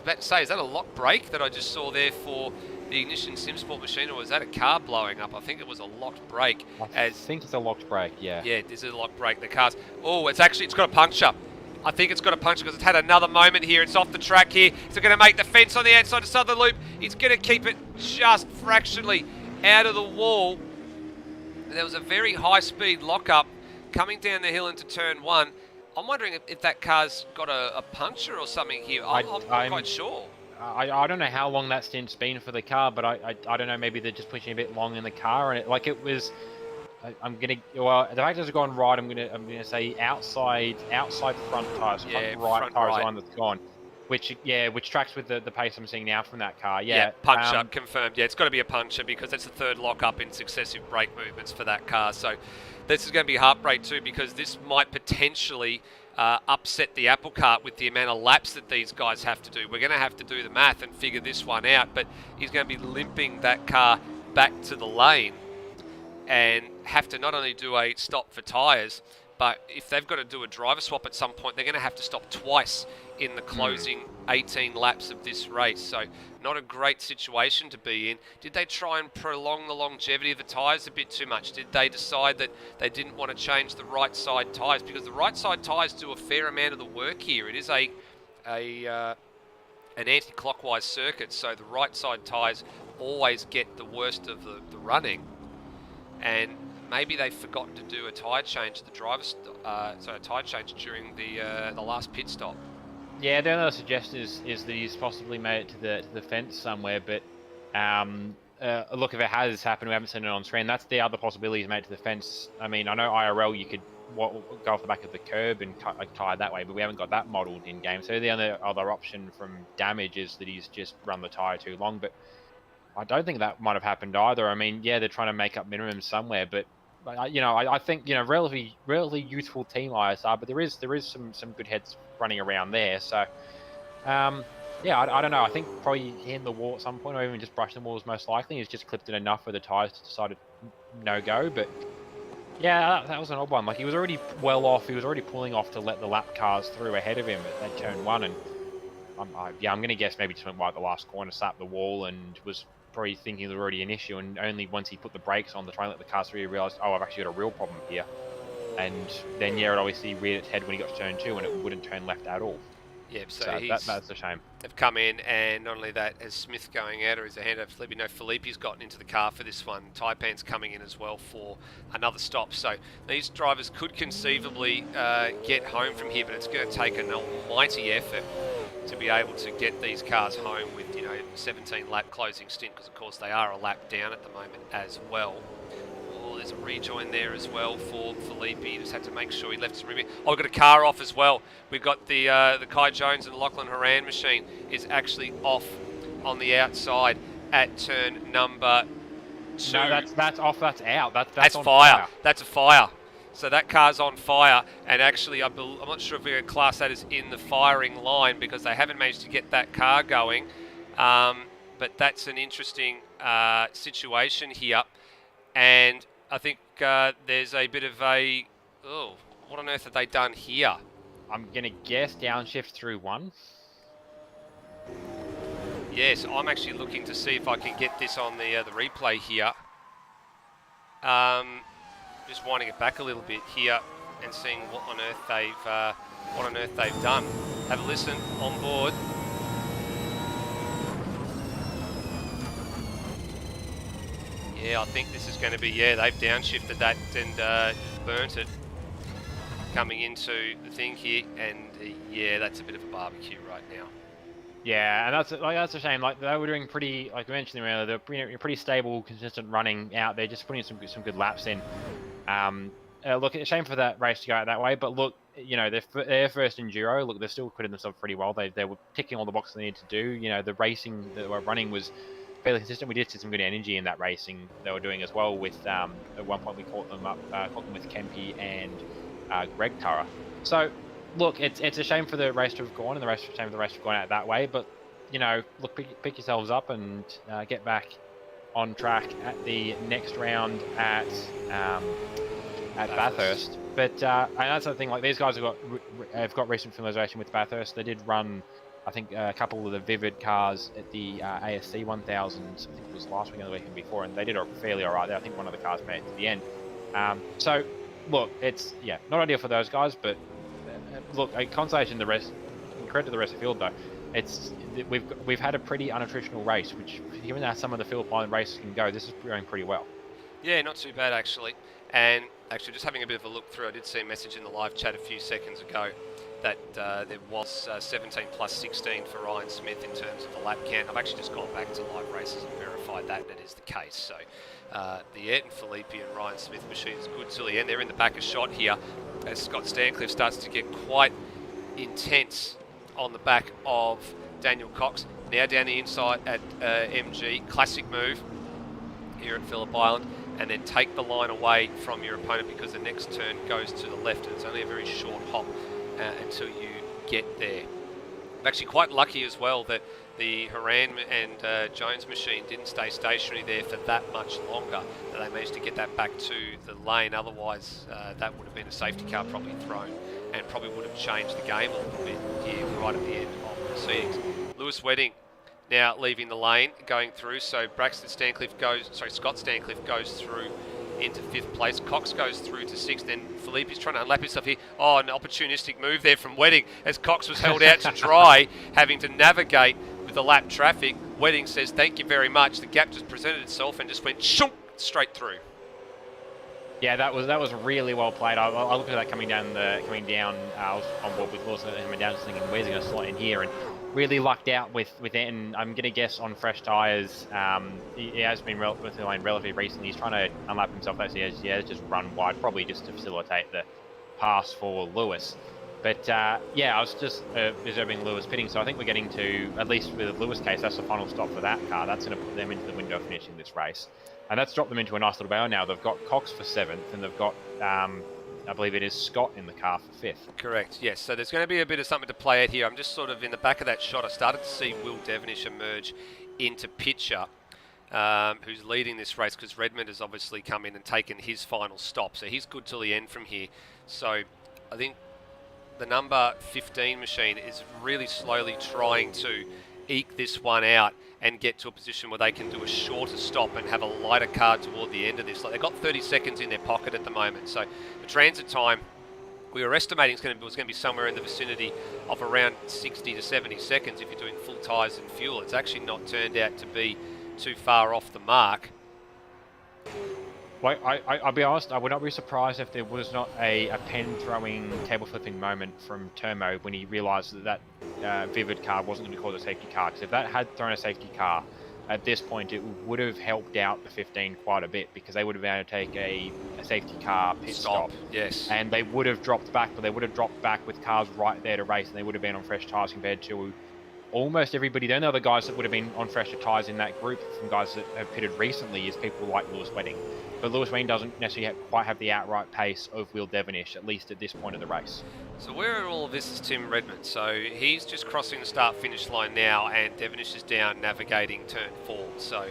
about to say, is that a lock brake that I just saw there for the Ignition SimSport machine, or was that a car blowing up? I think it was a locked brake. I think it's a locked brake, yeah. Yeah, this is a locked brake. The car's... Oh, it's got a puncture. I think it's got a puncture because it's had another moment here. It's off the track here. It's going to make the fence on the outside of Southern Loop. It's going to keep it just fractionally out of the wall. There was a very high-speed lock-up coming down the hill into turn 1. I'm wondering if that car's got a puncture or something here. I'm not quite sure. I don't know how long that stint's been for the car, but I don't know, maybe they're just pushing a bit long in the car, and it was... the fact has gone right. I'm gonna say outside front tires, front tire is the one that's gone, which tracks with the pace I'm seeing now from that car. Yeah, puncture confirmed. Yeah, it's got to be a puncture because that's the third lock up in successive brake movements for that car. So this is going to be heartbreak too, because this might potentially upset the apple cart with the amount of laps that these guys have to do. We're going to have to do the math and figure this one out, but he's going to be limping that car back to the lane and have to not only do a stop for tyres, but if they've got to do a driver swap at some point, they're going to have to stop twice in the closing 18 laps of this race. So not a great situation to be in. Did they try and prolong the longevity of the tyres a bit too much? Did they decide that they didn't want to change the right side tyres? Because the right side tyres do a fair amount of the work here. It is an anti-clockwise circuit, so the right side tyres always get the worst of the running. And maybe they've forgotten to do a tyre change at the a tyre change during the last pit stop. Yeah, the other suggestion is that he's possibly made it to the fence somewhere, but look, if it has happened, we haven't seen it on screen. That's the other possibility, he's made it to the fence. I mean, I know IRL you could go off the back of the curb and tyre that way, but we haven't got that modelled in game. So the other option from damage is that he's just run the tyre too long. But I don't think that might have happened either. I mean, yeah, they're trying to make up minimums somewhere, but I think relatively youthful team ISR, but there is some good heads running around there. So yeah, I don't know. I think probably hitting the wall at some point, or even just brushing the wall is most likely. He's just clipped it enough where the tires decided no go. But yeah, that was an odd one. Like, he was already well off. He was already pulling off to let the lap cars through ahead of him at turn one, and I'm going to guess maybe just went wide at the last corner, slapped the wall, and was probably thinking there was already an issue. And only once he put the brakes on to try and let the cars through, he realised, oh, I've actually got a real problem here. And then, yeah, it obviously reared its head when he got to turn two, and it wouldn't turn left at all. Yep, so that's a shame. They've come in, and not only that, as Smith going out, or is a hand over Phillip, Phillippe's gotten into the car for this one. Taipan's coming in as well for another stop. So these drivers could conceivably get home from here, but it's going to take an almighty effort to be able to get these cars home with 17 lap closing stint, because of course they are a lap down at the moment as well. Oh, there's a rejoin there as well for Philippe. He just had to make sure he left some room here. Oh, we've got a car off as well. We've got the Kai Jones and Lachlan Horan machine is actually off on the outside at turn number 2. No, that's off. That's out. That's fire. That's a fire. So that car's on fire, and actually I'm not sure if we're going to class that as in the firing line, because they haven't managed to get that car going. But that's an interesting situation here, and I think there's a bit of a, oh, what on earth have they done here? I'm going to guess downshift through one. Yes, I'm actually looking to see if I can get this on the replay here. Just winding it back a little bit here and seeing what on earth they've done. Have a listen on board. Yeah, I think this is going to be, they've downshifted that and burnt it coming into the thing here, and yeah, that's a bit of a barbecue right now. Yeah, and that's a shame. Like, they were doing pretty, like we mentioned earlier, they're pretty stable, consistent running out there, just putting some good laps in. Look, it's a shame for that race to go out that way, but look, their first enduro. Look, they're still putting themselves pretty well. They were ticking all the boxes they needed to do. The racing that they were running was fairly consistent. We did see some good energy in that racing they were doing as well. With at one point we caught them with Kempe and Greg Tara. So look, it's a shame for the race to have gone, and shame for the race to have gone out that way. But look, pick yourselves up and get back on track at the next round at Bathurst. But and that's the thing. Like, these guys have got recent familiarization with Bathurst. They did run, I think, a couple of the Vivid cars at the ASC 1000. I think it was last week or the weekend before, and they did fairly all right there. I think one of the cars made it to the end. So look, it's not ideal for those guys, but look, a consolation the rest. Credit to the rest of the field though. We've had a pretty unattritional race, which, given how some of the Phillip Island races can go, this is going pretty well. Yeah, not too bad actually. And actually, just having a bit of a look through, I did see a message in the live chat a few seconds ago that there was 17 plus 16 for Ryan Smith in terms of the lap count. I've actually just gone back to live races and verified that is the case. So the Ayrton Philippe and Ryan Smith machine is good till the end. They're in the back of shot here as Scott Stancliffe starts to get quite intense on the back of Daniel Cox. Now down the inside at MG. Classic move here at Phillip Island. And then take the line away from your opponent, because the next turn goes to the left, and it's only a very short hop until you get there. I'm actually quite lucky as well that the Horan and Jones machine didn't stay stationary there for that much longer, that they managed to get that back to the lane. Otherwise, that would have been a safety car probably thrown, and probably would have changed the game a little bit here right at the end of the proceedings. Lewis Wedding now leaving the lane, going through. So Scott Stancliffe goes through into 5th place. Cox goes through to 6th. Then Philippe is trying to unlap himself here. Oh, an opportunistic move there from Wedding as Cox was held out to dry, having to navigate with the lap traffic. Wedding says, thank you very much. The gap just presented itself and just went shunk straight through. Yeah, that was really well played. I looked at that coming down. I was on board with Lawson and down, thinking, where's he going to slot in here? And really lucked out with it, and I'm going to guess on fresh tyres. He has been with the line relatively recently. He's trying to unlap himself. Actually, he has just run wide, probably just to facilitate the pass for Lewis. But yeah, I was just observing Lewis pitting, so I think we're getting to, at least with Lewis' case, that's the final stop for that car. That's going to put them into the window of finishing this race. And that's dropped them into a nice little battle now. They've got Cox for 7th, and they've got, I believe it is Scott in the car for 5th. Correct, yes. So there's going to be a bit of something to play out here. I'm just sort of in the back of that shot. I started to see Will Devonish emerge into picture, who's leading this race, because Redmond has obviously come in and taken his final stop. So he's good till the end from here. So I think the number 15 machine is really slowly trying to eke this one out and get to a position where they can do a shorter stop and have a lighter car toward the end of this. Like, they've got 30 seconds in their pocket at the moment. So the transit time, we were estimating was going to be somewhere in the vicinity of around 60 to 70 seconds if you're doing full tyres and fuel. It's actually not turned out to be too far off the mark. Well, I'll be honest, I would not be surprised if there was not a pen-throwing, table-flipping moment from Termo when he realised that Vivid car wasn't going to be called a safety car. Because if that had thrown a safety car, at this point it would have helped out the 15 quite a bit, because they would have been able to take a safety car pit stop. Yes. And they would have dropped back, but they would have dropped back with cars right there to race, and they would have been on fresh tyres compared to almost everybody. The only other guys that would have been on fresher tyres in that group from guys that have pitted recently is people like Lewis Wedding. But Lewis Wedding doesn't necessarily quite have the outright pace of Will Devonish, at least at this point of the race. So where in all of this is Tim Redmond? So he's just crossing the start-finish line now, and Devonish is down navigating turn 4. So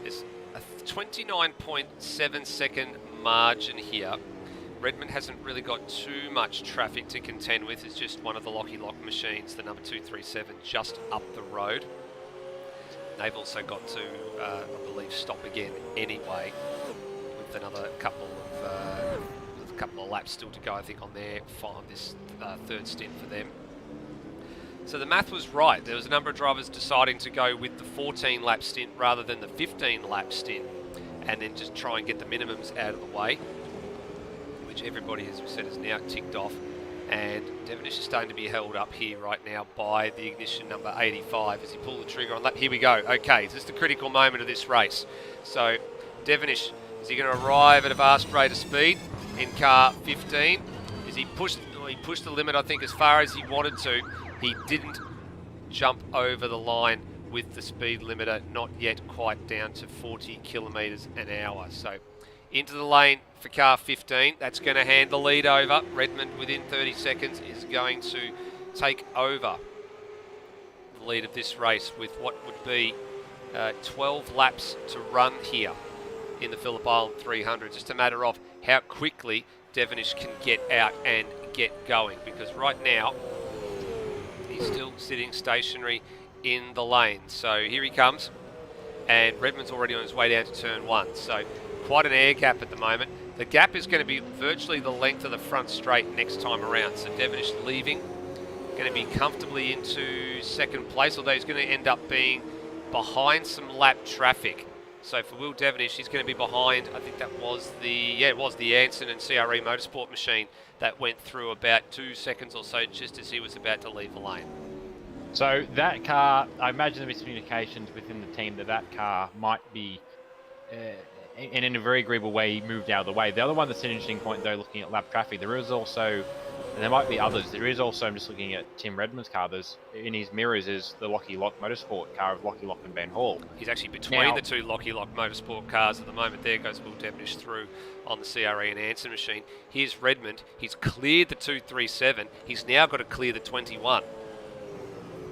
there's a 29.7 second margin here. Redmond hasn't really got too much traffic to contend with. It's just one of the Locky Lock machines, the number 237, just up the road. They've also got to, I believe, stop again anyway, with another couple of laps still to go, I think, on their this third stint for them. So the math was right. There was a number of drivers deciding to go with the 14-lap stint rather than the 15-lap stint, and then just try and get the minimums out of the way, which everybody, as we said, has now ticked off. And Devonish is starting to be held up here right now by the ignition number 85 as he pulled the trigger on lap. Here we go. Okay, this is the critical moment of this race. So Devonish, is he going to arrive at a vast rate of speed in car 15? Is he pushed the limit, I think, as far as he wanted to. He didn't jump over the line with the speed limiter, not yet quite down to 40 kilometres an hour. So into the lane for car 15. That's going to hand the lead over. Redmond, within 30 seconds, is going to take over the lead of this race with what would be 12 laps to run here in the Phillip Island 300. Just a matter of how quickly Devonish can get out and get going, because right now he's still sitting stationary in the lane. So here he comes, and Redmond's already on his way down to turn 1. So quite an air gap at the moment. The gap is going to be virtually the length of the front straight next time around. So Devonish leaving, going to be comfortably into second place, although he's going to end up being behind some lap traffic. So for Will Devonish, he's going to be behind, I think that was the Anson and CRE Motorsport machine that went through about 2 seconds or so just as he was about to leave the lane. So that car, I imagine the miscommunications within the team that car might be, and in a very agreeable way, moved out of the way. The other one that's an interesting point, though, looking at lap traffic, there is also, and there might be others, there is also, I'm just looking at Tim Redmond's car, there's, in his mirrors is the Locky Lock Motorsport car of Locky Lock and Ben Hall. He's actually between the two Locky Lock Motorsport cars at the moment. There goes Will Devonish through on the CRE and Anson machine. Here's Redmond. He's cleared the 237. He's now got to clear the 21.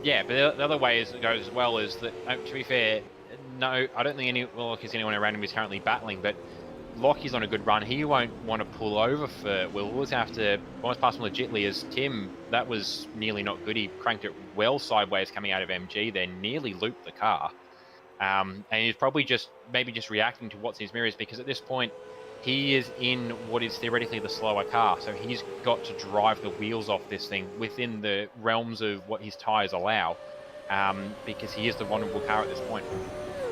Yeah, but the other way it goes as well is that, to be fair, no, I don't think anyone around him is currently battling, but Lockie's on a good run. He won't want to pull over for Will. Will's going to have to almost pass him legitly, as Tim, that was nearly not good. He cranked it well sideways coming out of MG, then nearly looped the car. And he's probably maybe just reacting to what's in his mirrors, because at this point, he is in what is theoretically the slower car. So he's got to drive the wheels off this thing within the realms of what his tyres allow, because he is the vulnerable car at this point.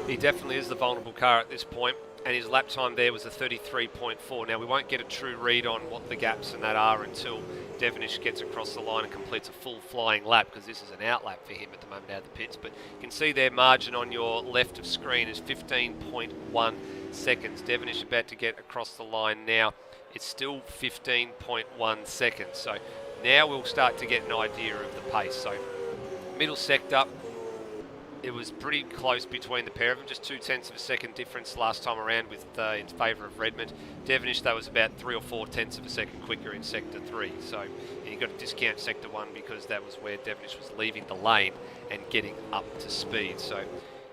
He definitely is the vulnerable car at this point, and his lap time there was a 33.4. Now, we won't get a true read on what the gaps in that are until Devonish gets across the line and completes a full flying lap, because this is an out lap for him at the moment out of the pits. But you can see their margin on your left of screen is 15.1 seconds. Devonish about to get across the line now. It's still 15.1 seconds. So Now we'll start to get an idea of the pace. So middle sector, it was pretty close between the pair of them, just 0.2 of a second difference last time around with in favour of Redmond. Devonish, though, was about 3 or 4 tenths of a second quicker in Sector 3. So you got to discount Sector 1 because that was where Devonish was leaving the lane and getting up to speed. So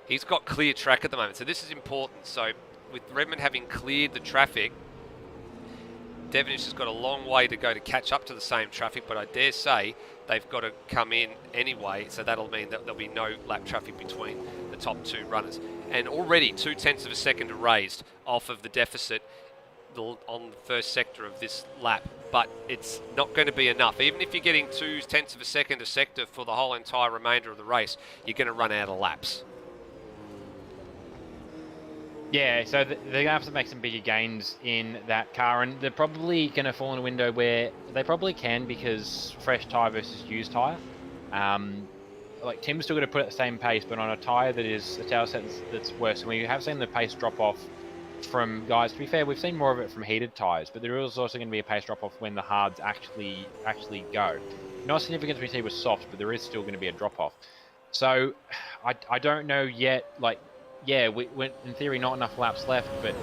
he's got clear track at the moment. So this is important. So with Redmond having cleared the traffic, Devonish has got a long way to go to catch up to the same traffic, but I dare say they've got to come in anyway, so that'll mean that there'll be no lap traffic between the top two runners. And already 0.2 of a second raised off of the deficit on the first sector of this lap, but it's not going to be enough. Even if you're getting 0.2 of a second a sector for the whole entire remainder of the race, you're going to run out of laps. Yeah, so they're going to have to make some bigger gains in that car, and they're probably going to fall in a window where they probably can because fresh tyre versus used tyre. Like Tim's still going to put at the same pace, but on a tyre that is a tyre set that's worse. And we have seen the pace drop off from guys. To be fair, we've seen more of it from heated tyres, but there is also going to be a pace drop off when the hards actually go. Not as significant as we see with soft, but there is still going to be a drop off. So I don't know yet. Like, yeah, we in theory not enough laps left, but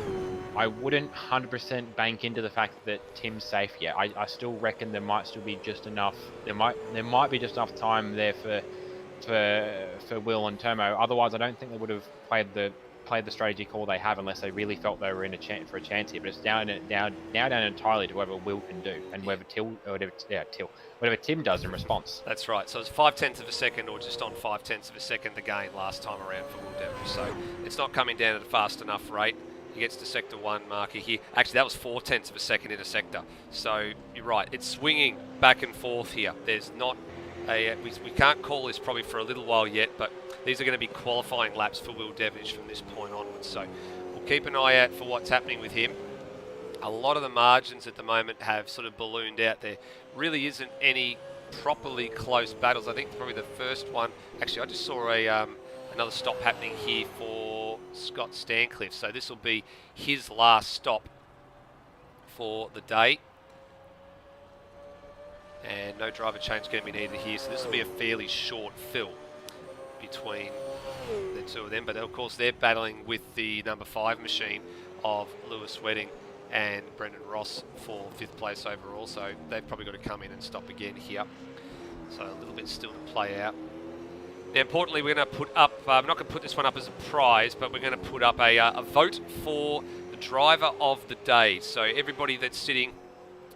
I wouldn't 100% bank into the fact that Tim's safe yet. I still reckon there might still be just enough. There might be just enough time there for Will and Termo. Otherwise, I don't think they would have played the strategy call they have unless they really felt they were in a chance for a chance here. But it's down entirely to whatever Will can do and whatever Tim does in response. That's right. So it's 0.5 of a second, or just on 0.5 of a second the gain last time around for Will Devonish. So it's not coming down at a fast enough rate. He gets to Sector 1 marker here. Actually, that was 0.4 of a second in a sector. So you're right. It's swinging back and forth here. There's not we can't call this probably for a little while yet, but these are going to be qualifying laps for Will Devonish from this point onwards. So we'll keep an eye out for what's happening with him. A lot of the margins at the moment have sort of ballooned out. There really isn't any properly close battles. I think probably the first one, actually I just saw another stop happening here for Scott Stancliffe. So this will be his last stop for the day. And no driver change going to be needed here. So this will be a fairly short fill between the two of them. But of course they're battling with the number 5 machine of Lewis Wedding and Brendan Ross for 5th place overall. So they've probably got to come in and stop again here. So a little bit still to play out. Now importantly, we're going to put up, I'm not going to put this one up as a prize, but we're going to put up a vote for the driver of the day. So everybody that's sitting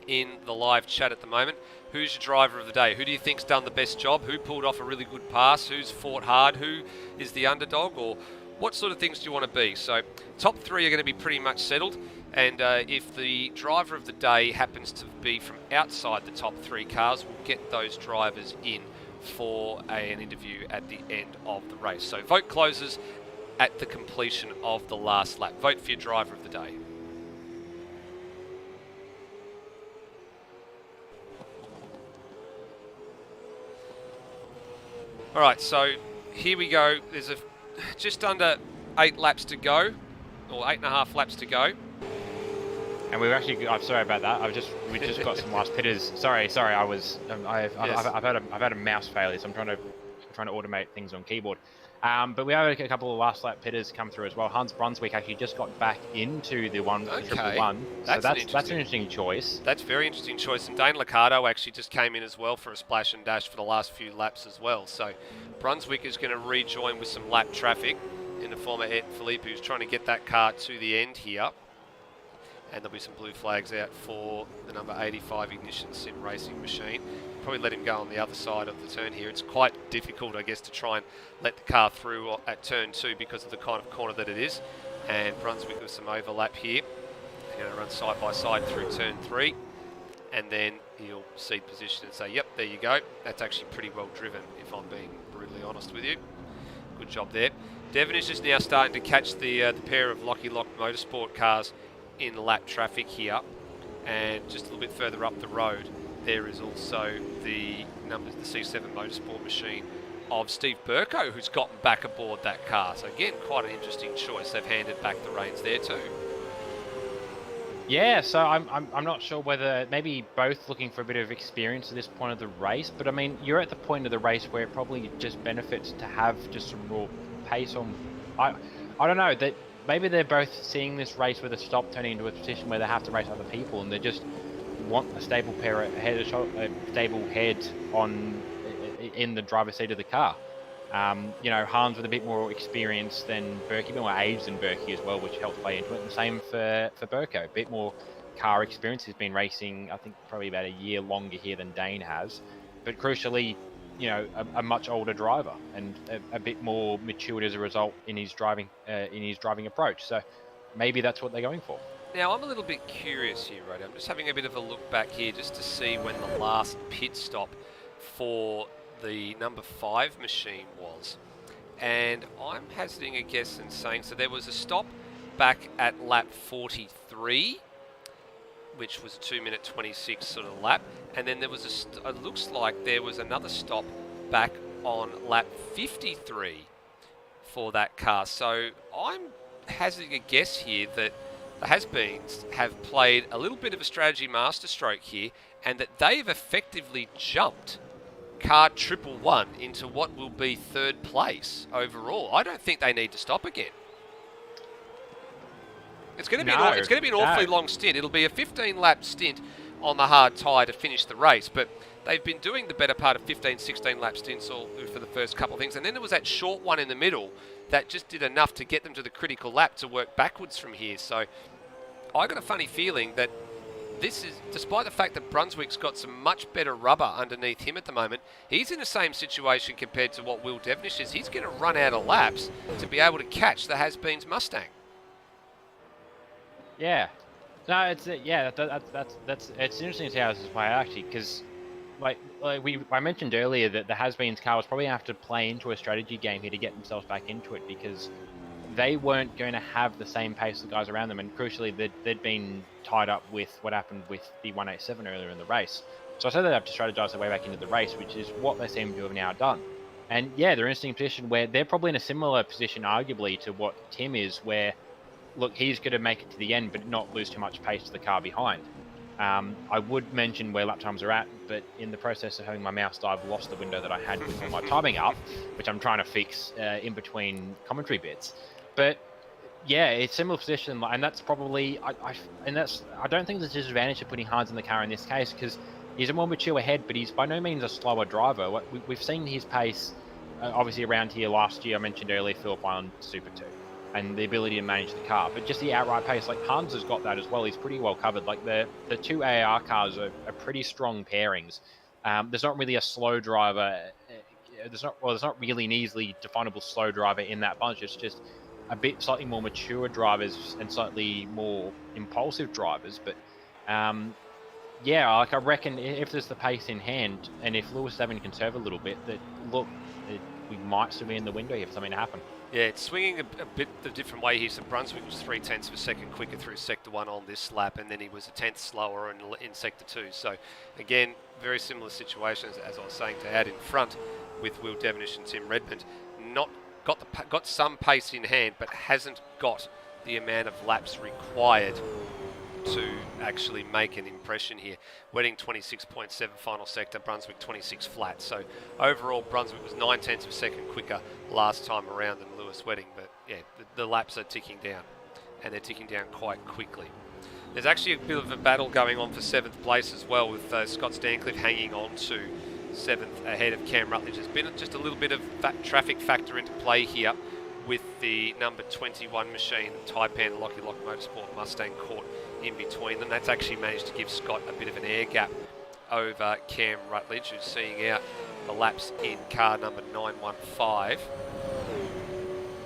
in the live chat at the moment, who's your driver of the day? Who do you think's done the best job? Who pulled off a really good pass? Who's fought hard? Who is the underdog? Or what sort of things do you want to be? So top 3 are going to be pretty much settled. And if the driver of the day happens to be from outside the top 3 cars, we'll get those drivers in for an interview at the end of the race. So vote closes at the completion of the last lap. Vote for your driver of the day. All right, so here we go. There's just under 8 laps to go, or 8.5 laps to go. And we've actually, I'm sorry about that. We just got some last pitters. Sorry. I've had a mouse failure, so I'm trying to automate things on keyboard. But we have a couple of last lap pitters come through as well. Hans Brunswick actually just got back into the triple one. So that's an interesting choice. That's a very interesting choice. And Dane Liccardo actually just came in as well for a splash and dash for the last few laps as well. So Brunswick is going to rejoin with some lap traffic in the form of Phillip, who's trying to get that car to the end here. And there'll be some blue flags out for the number 85 Ignition Sim Racing Machine. Probably let him go on the other side of the turn here. It's quite difficult, I guess, to try and let the car through at turn 2 because of the kind of corner that it is. And Brunswick with some overlap here. They're going to run side by side through turn 3. And then he'll cede position and say, yep, there you go. That's actually pretty well driven, if I'm being brutally honest with you. Good job there. Devonish is now starting to catch the pair of Locky Lock Motorsport cars in lap traffic here, and just a little bit further up the road there is also the C7 Motorsport machine of Steve Burko, who's gotten back aboard that car. So again, quite an interesting choice. They've handed back the reins there too. Yeah, so I'm not sure whether maybe both looking for a bit of experience at this point of the race, but I mean you're at the point of the race where it probably just benefits to have just some raw pace on. I don't know that maybe they're both seeing this race with a stop turning into a position where they have to race other people, and they just want a stable pair of head, a stable head on in the driver's seat of the car. You know, Hans with a bit more experience than Berkey, a bit more age than Berkey as well, which helps play into it. And the same for Burko, a bit more car experience. He's been racing, I think, probably about a year longer here than Dane has. But crucially, you know, a much older driver and a bit more matured as a result in his driving approach. So maybe that's what they're going for. Now, I'm a little bit curious here, Roddy. I'm just having a bit of a look back here just to see when the last pit stop for the number 5 machine was. And I'm hazarding a guess and saying, so there was a stop back at lap 43, which was a 2-minute 26 sort of lap. And then there was it looks like there was another stop back on lap 53 for that car. So I'm hazarding a guess here that the has-beens have played a little bit of a strategy masterstroke here, and that they've effectively jumped car 111 into what will be 3rd place overall. I don't think they need to stop again. It's going to be an awfully long stint. It'll be a 15-lap stint on the hard tyre to finish the race, but they've been doing the better part of 15, 16-lap stints all for the first couple of things, and then there was that short one in the middle that just did enough to get them to the critical lap to work backwards from here. So I got a funny feeling that this is, despite the fact that Brunswick's got some much better rubber underneath him at the moment, he's in the same situation compared to what Will Devenish is. He's going to run out of laps to be able to catch the has-beens Mustang. Yeah, no, it's it's interesting to see how this is played out actually, because I mentioned earlier that the has-beens car was probably going to have to play into a strategy game here to get themselves back into it, because they weren't going to have the same pace as the guys around them, and crucially they'd been tied up with what happened with the 187 earlier in the race. So I said they'd have to strategize their way back into the race, which is what they seem to have now done. And yeah, they're in an interesting position where they're probably in a similar position arguably to what Tim is, where look, he's going to make it to the end but not lose too much pace to the car behind. I would mention where lap times are at, but in the process of having my mouse die, I've lost the window that I had with all my timing up, which I'm trying to fix in between commentary bits. But yeah, it's a similar position, and that's probably I don't think there's a disadvantage to putting Hans in the car in this case, because he's a more mature head, but he's by no means a slower driver. We've seen his pace obviously around here last year. I mentioned earlier Phillip on Super 2 and the ability to manage the car, but just the outright pace, like Hans has got that as well. He's pretty well covered. Like the two AAR cars are pretty strong pairings. There's not really a slow driver. There's not really an easily definable slow driver in that bunch. It's just a bit slightly more mature drivers and slightly more impulsive drivers. But yeah, like I reckon if there's the pace in hand, and if Lewis Devon can serve a little bit, that look, we might still be in the window here for something to happen. Yeah, it's swinging a bit a different way here. So Brunswick was 0.3 of a second quicker through Sector 1 on this lap, and then he was a tenth slower in Sector 2. So again, very similar situations, as I was saying, to add in front with Will Devenish and Tim Redmond. Not got some pace in hand, but hasn't got the amount of laps required to actually make an impression here. Wedding 26.7 final sector, Brunswick 26 flat. So overall, Brunswick was 0.9 of a second quicker last time around than Lewis Wedding. But yeah, the laps are ticking down, and they're ticking down quite quickly. There's actually a bit of a battle going on for 7th place as well, with Scott Stancliffe hanging on to 7th ahead of Cam Rutledge. There's been just a little bit of traffic factor into play here with the number 21 machine, Taipan, Lockheed Lock Motorsport Mustang caught in between them. That's actually managed to give Scott a bit of an air gap over Cam Rutledge, who's seeing out the laps in car number 915.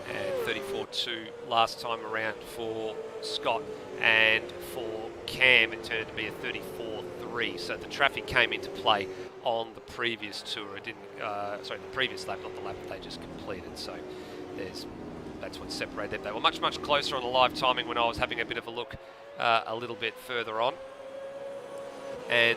And 34.2 last time around for Scott, and for Cam it turned to be a 34.3. So the traffic came into play on the previous tour. It didn't, the previous lap, not the lap that they just completed. So that's what separated them. They were much, much closer on the live timing when I was having a bit of a look a little bit further on. And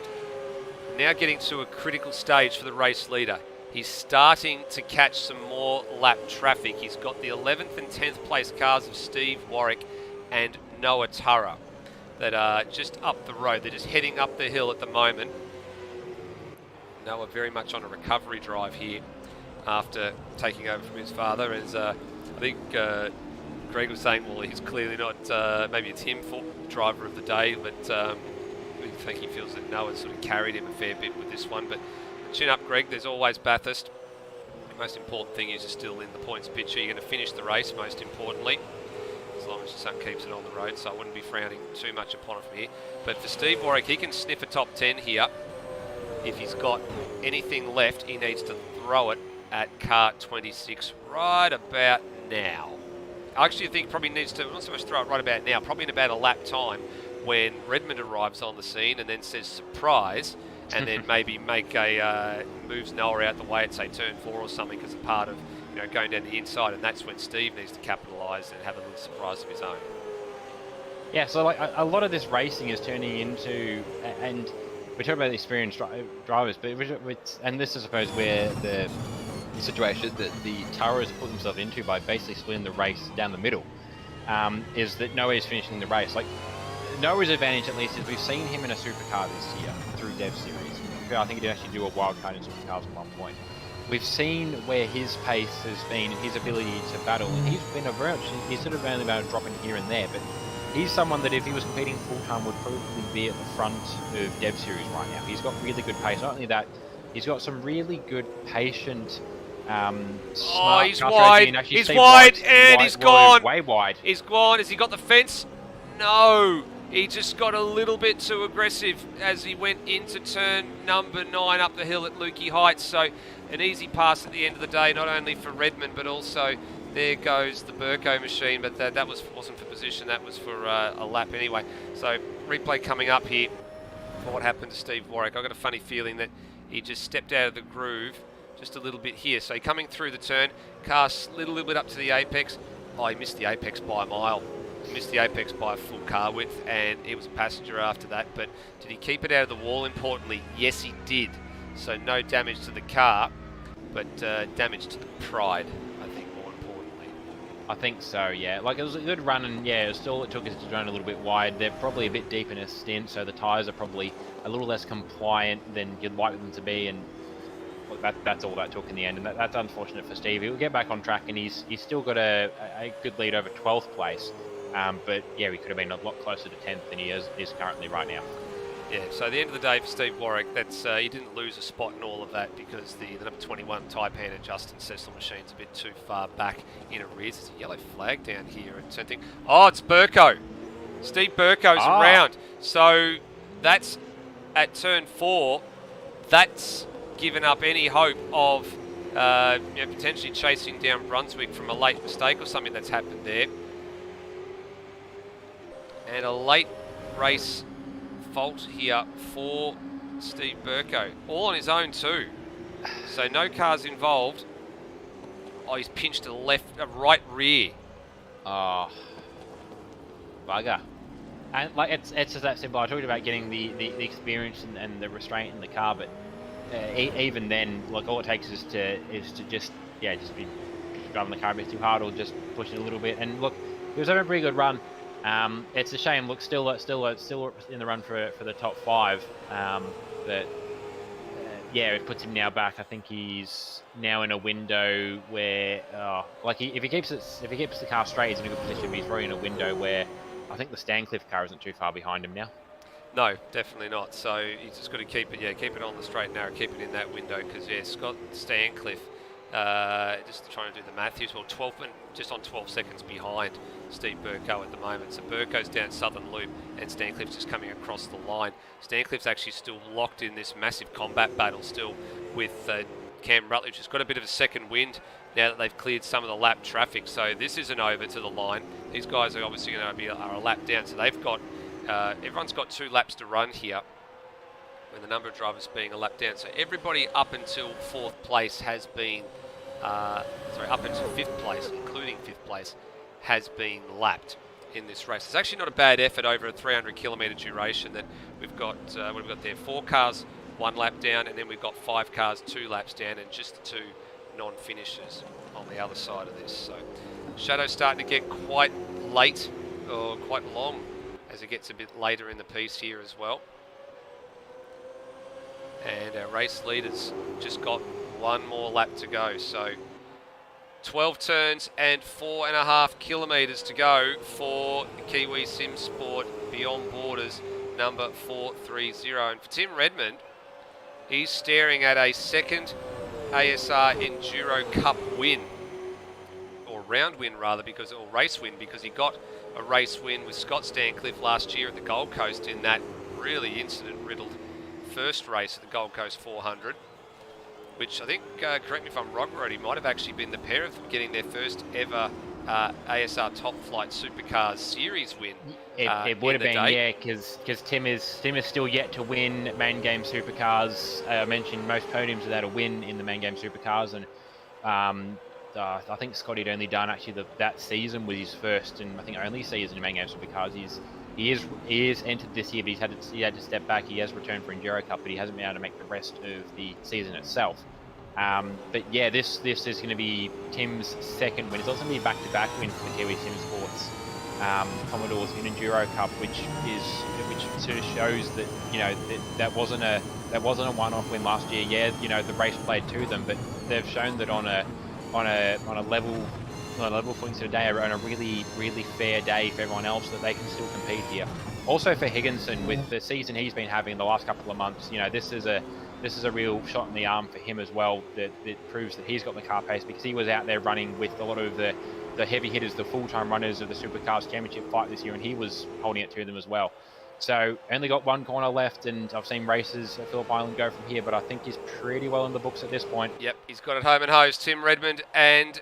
now getting to a critical stage for the race leader. He's starting to catch some more lap traffic. He's got the 11th and 10th place cars of Steve Warwick and Noah Turra. that are just up the road. They're just heading up the hill at the moment. Noah very much on a recovery drive here after taking over from his father. As I think Greg was saying, well, he's clearly not, maybe it's him for driver of the day, but I think he feels that Noah sort of carried him a fair bit with this one. But chin up, Greg. There's always Bathurst. The most important thing is you're still in the points picture. You're going to finish the race, most importantly, as long as your son keeps it on the road, so I wouldn't be frowning too much upon it from here. But for Steve Warwick, he can sniff a top 10 here. If he's got anything left, he needs to throw it at car 26 right about now. I actually think he probably needs to, not so much throw it right about now, probably in about a lap time when Redmond arrives on the scene and then says surprise, and then maybe make a moves Noah out the way at say turn 4 or something because a part of going down the inside, and that's when Steve needs to capitalise and have a little surprise of his own. Yeah, so like a lot of this racing is turning into, and we talk about the experienced drivers, but and this is, I suppose, where the situation that the Taras put themselves into by basically splitting the race down the middle, is that Noah is finishing the race. Like Noah's advantage, at least, is we've seen him in a supercar this year through Dev Series. I think he did actually do a wild card in supercars at one point. We've seen where his pace has been, his ability to battle, and he's been he's sort of only about dropping here and there, but he's someone that if he was competing full-time would probably be at the front of Dev Series right now. He's got really good pace. Not only that, he's got some really good patient, smart he's wide. He's wide, and he's gone. Way wide. He's gone. Has he got the fence? No. He just got a little bit too aggressive as he went into turn number 9 up the hill at Lukey Heights. So an easy pass at the end of the day, not only for Redmond, but also there goes the Burko machine. But that wasn't for position, that was for a lap anyway. So replay coming up here for what happened to Steve Warwick. I've got a funny feeling that he just stepped out of the groove just a little bit here. So coming through the turn, car slid a little bit up to the apex. Oh, he missed the apex by a mile. Missed the apex by a full car width, and he was a passenger after that. But did he keep it out of the wall? Importantly, yes, he did. So no damage to the car, but damage to the pride, I think, more importantly. I think so, yeah. Like, it was a good run, and yeah, it took us to run a little bit wide. They're probably a bit deep in a stint, so the tyres are probably a little less compliant than you'd like them to be, and that's all that took in the end, and that's unfortunate for Steve. He'll get back on track, and he's still got a good lead over 12th place. But yeah, he could have been a lot closer to 10th than he is currently right now. Yeah, so at the end of the day for Steve Warwick, that's he didn't lose a spot in all of that because the number 21 Taipan and Justin Cecil machine's a bit too far back in arrears. There's a yellow flag down here at turn thing. Oh, it's Burko. Steve Burko's around. So that's at turn 4. That's given up any hope of potentially chasing down Brunswick from a late mistake or something that's happened there. And a late race fault here for Steve Burko. All on his own too. So no cars involved. Oh, he's pinched a right rear. Oh, bugger. And like it's just that simple. I talked about getting the experience and the restraint in the car, but even then, like all it takes is to just be driving the car a bit too hard or just pushing a little bit. And look, he was having a pretty good run. It's a shame. Look, still in the run for the top 5. But yeah, it puts him now back. I think he's now in a window where, if he keeps the car straight, he's in a good position. But he's probably in a window where I think the Stancliffe car isn't too far behind him now. No, definitely not. So he's just got to keep it on the straight and narrow, keep it in that window because Scott Stancliffe. Just trying to do the math here as well, 12 and just on 12 seconds behind Steve Burko at the moment. So Burko's down Southern Loop and Stancliffe's just coming across the line. Stancliffe's actually still locked in this massive combat battle still with Cam Rutledge, who's got a bit of a second wind now that they've cleared some of the lap traffic. So this isn't over to the line. These guys are obviously going to be a lap down. So they've got, everyone's got 2 laps to run here, with the number of drivers being a lap down. So everybody up until 4th place has been, up until 5th place, including 5th place, has been lapped in this race. It's actually not a bad effort over a 300 kilometre duration that we've got, what have we got there? 4 cars, 1 lap down, and then we've got 5 cars, 2 laps down, and just the 2 non-finishers on the other side of this. So Shadow's starting to get quite late, or quite long as it gets a bit later in the piece here as well. And our race leaders just got one more lap to go. So 12 turns and 4.5 kilometres to go for the Kiwi Sim Sport Beyond Borders number 430. And for Tim Redmond, he's staring at a second ASR Enduro Cup win, or round win rather, or race win, because he got a race win with Scott Stancliffe last year at the Gold Coast in that really incident-riddled first race at the Gold Coast 400, which I think, correct me if I'm wrong, Roddy, might have actually been the pair of them getting their first ever ASR Top Flight Supercars Series win. It would have been, yeah, because Tim is still yet to win main game Supercars. I mentioned most podiums without a win in the main game Supercars, and I think Scotty had only done actually that season was his first and I think only season in main game Supercars. He is entered this year, but he had to step back. He has returned for Enduro Cup, but he hasn't been able to make the rest of the season itself. But yeah, this is going to be Tim's second win. It's also going to be back-to-back win for the Kiwi Sim Sports Commodores in Enduro Cup, which sort of shows that that wasn't a one-off win last year. Yeah, the race played to them, but they've shown that on a level footing today, on a really, really fair day for everyone else, that they can still compete here. Also for Higginson, with the season he's been having the last couple of months, this is a real shot in the arm for him as well. That proves that he's got the car pace, because he was out there running with a lot of the heavy hitters, the full-time runners of the Supercars Championship fight this year, and he was holding it to them as well. So only got one corner left, and I've seen races at Phillip Island go from here, but I think he's pretty well in the books at this point. Yep, he's got it home and hosed. Tim Redmond and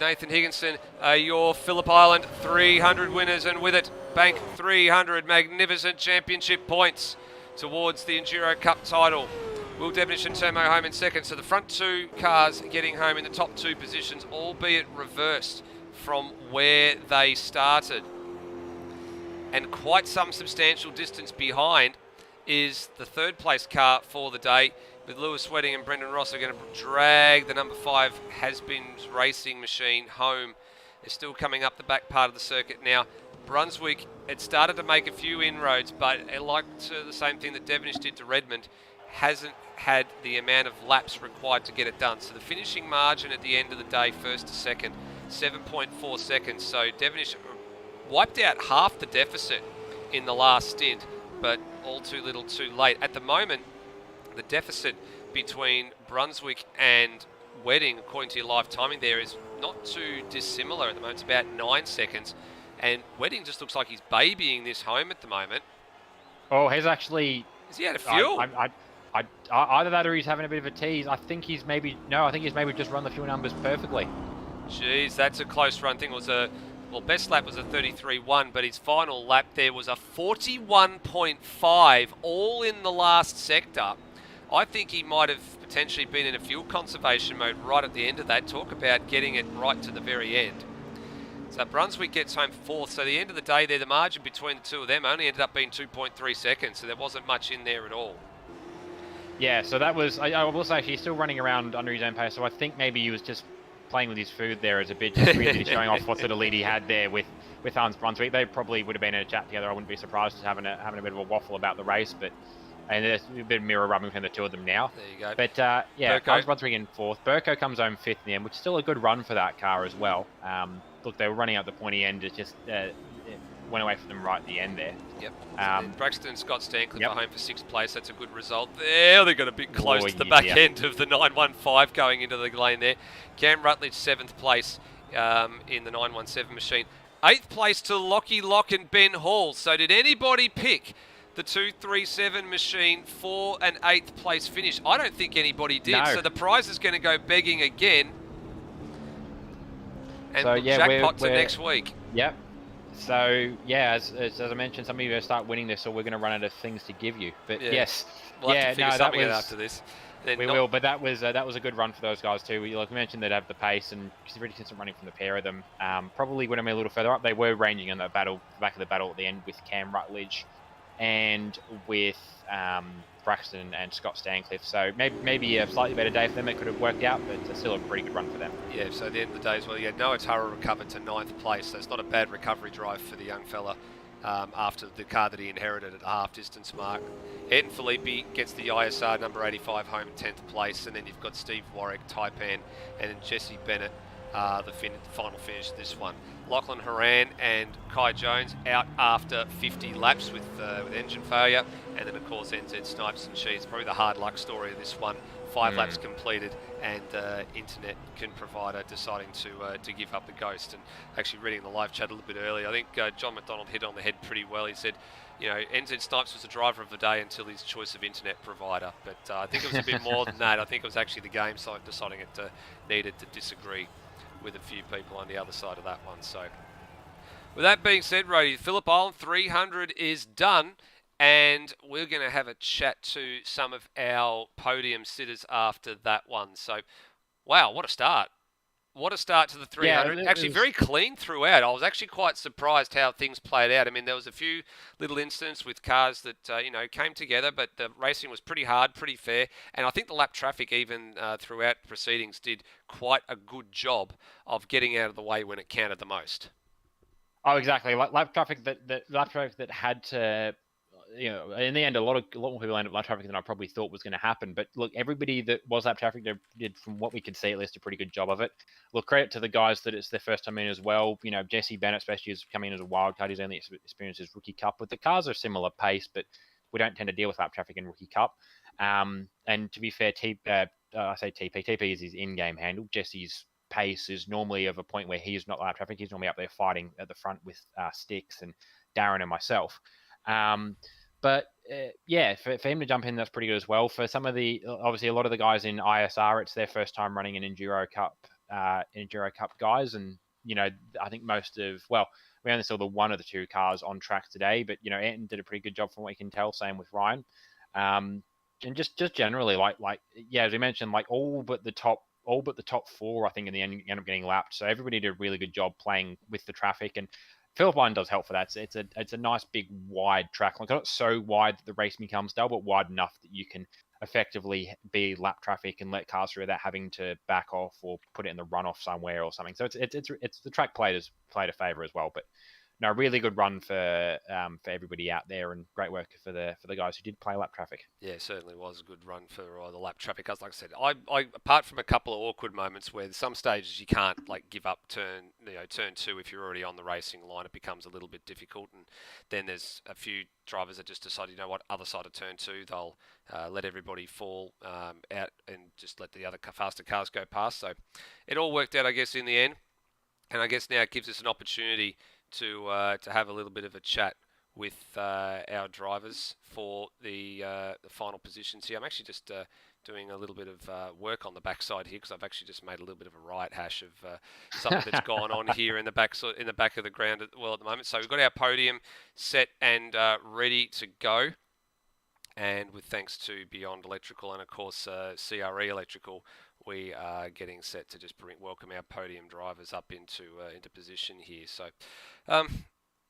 Nathan Higginson are your Phillip Island 300 winners, and with it, bank 300 magnificent championship points towards the Enduro Cup title. Will Devonish and Termo home in second, so the front two cars getting home in the top two positions, albeit reversed from where they started. And quite some substantial distance behind is the third place car for the day, with Lewis Wedding and Brendan Ross are going to drag the number 5 Has-Beens Racing machine home. They're still coming up the back part of the circuit now. Brunswick, it started to make a few inroads, but like the same thing that Devonish did to Redmond, hasn't had the amount of laps required to get it done. So the finishing margin at the end of the day, first to second, 7.4 seconds. So Devonish wiped out half the deficit in the last stint, but all too little too late. At the moment, the deficit between Brunswick and Wedding, according to your live timing there, is not too dissimilar at the moment. It's about 9 seconds. And Wedding just looks like he's babying this home at the moment. Oh, he's actually... Is he out of fuel? Either that or he's having a bit of a tease. I think he's maybe just run the fuel numbers perfectly. Jeez, that's a close run. Thing was best lap was a 33.1, but his final lap there was a 41.5, all in the last sector. I think he might have potentially been in a fuel conservation mode right at the end of that. Talk about getting it right to the very end. So Brunswick gets home fourth. So at the end of the day there, the margin between the two of them only ended up being 2.3 seconds. So there wasn't much in there at all. Yeah, so that was, I will say, he's still running around under his own pace. So I think maybe he was just playing with his food there as a bit, just really showing off what sort of lead he had there with Hans Brunswick. They probably would have been in a chat together. I wouldn't be surprised just having a bit of a waffle about the race, and there's a bit of mirror rubbing between the two of them now. There you go. But yeah, Hans Brunswick in fourth. Burko comes home fifth in the end, which is still a good run for that car as well. Look, they were running out the pointy end. It just went away from them right at the end there. Yep. Braxton and Scott Stancliffe are home for sixth place. That's a good result there. They got a bit close to the back end of the 915 going into the lane there. Cam Rutledge, seventh place in the 917 machine. Eighth place to Lockie Lock and Ben Hall. So did anybody pick the 237 machine for an eighth place finish? I don't think anybody did. No. So the prize is going to go begging again. And so, jackpot to next week. Yep. So, yeah, as I mentioned, some of you are going to start winning this, or we're going to run out of things to give you. But yes, we'll have to figure something out after this. We will, but that was a good run for those guys too. Like we mentioned, they'd have the pace, and because really consistent running from the pair of them. Probably would have been a little further up. They were ranging on the back of the battle at the end with Cam Rutledge and with Braxton and Scott Stancliffe. So maybe a slightly better day for them. It could have worked out, but it's still a pretty good run for them. Yeah, so at the end of the day as well, Noah Tara recovered to 9th place, so it's not a bad recovery drive for the young fella after the car that he inherited at the half distance mark. Ayrton Phillip gets the ISR number 85 home in 10th place, and then you've got Steve Warwick, Taipan, and then Jesse Bennett, the final finish of this one. Lachlan Horan and Kai Jones out after 50 laps with engine failure, and then of course NZ Snipes and She's probably the hard luck story of this one. 5 laps completed, and internet provider deciding to give up the ghost. And actually reading the live chat a little bit earlier, I think John McDonald hit on the head pretty well. He said, you know, NZ Snipes was the driver of the day until his choice of internet provider. But I think it was a bit more than that. I think it was actually the game side deciding it needed to disagree with a few people on the other side of that one. So with that being said, Rody, Phillip Island 300 is done. And we're going to have a chat to some of our podium sitters after that one. So, wow, what a start. What a start to the 300. Yeah, actually, very clean throughout. I was actually quite surprised how things played out. I mean, there was a few little incidents with cars that, came together, but the racing was pretty hard, pretty fair. And I think the lap traffic, even throughout proceedings, did quite a good job of getting out of the way when it counted the most. Oh, exactly. Like lap traffic that had to, in the end, a lot more people ended up lap traffic than I probably thought was going to happen. But look, everybody that was lap traffic did, from what we could see, at least a pretty good job of it. Look, credit to the guys that it's their first time in as well. You know, Jesse Bennett, especially, is coming in as a wild card. He's only experienced his rookie cup. But the cars are similar pace, but we don't tend to deal with lap traffic in rookie cup. And to be fair, I say TP is his in-game handle. Jesse's pace is normally of a point where he is not lap traffic. He's normally up there fighting at the front with Sticks and Darren and myself. But for him to jump in, that's pretty good as well. For some of obviously a lot of the guys in ISR, it's their first time running an Enduro Cup guys. And, I think we only saw the one of the two cars on track today, but, Ayrton did a pretty good job from what you can tell, same with Ryan. And just generally, as we mentioned, all but the top four, I think, in the end up getting lapped. So everybody did a really good job playing with the traffic, and Phillip Island does help for that. It's a nice big wide track. Like, not so wide that the race becomes dull, but wide enough that you can effectively be lap traffic and let cars through without having to back off or put it in the runoff somewhere or something. So it's the track played a favour as well. But no, really good run for everybody out there, and great work for the guys who did play lap traffic. Yeah, certainly was a good run for the lap traffic. As like I said, I apart from a couple of awkward moments where some stages you can't give up turn 2 if you're already on the racing line, it becomes a little bit difficult. And then there's a few drivers that just decide, other side of turn 2, they'll let everybody fall out and just let the other faster cars go past. So it all worked out, I guess, in the end. And I guess now it gives us an opportunity to have a little bit of a chat with our drivers for the final positions here. I'm actually just doing a little bit of work on the backside here, because I've actually just made a little bit of a riot hash of something that's gone on here in the back of the ground at the moment. So we've got our podium set and ready to go. And with thanks to Beyond Electrical and of course CRE Electrical, we are getting set to just welcome our podium drivers up into position here. So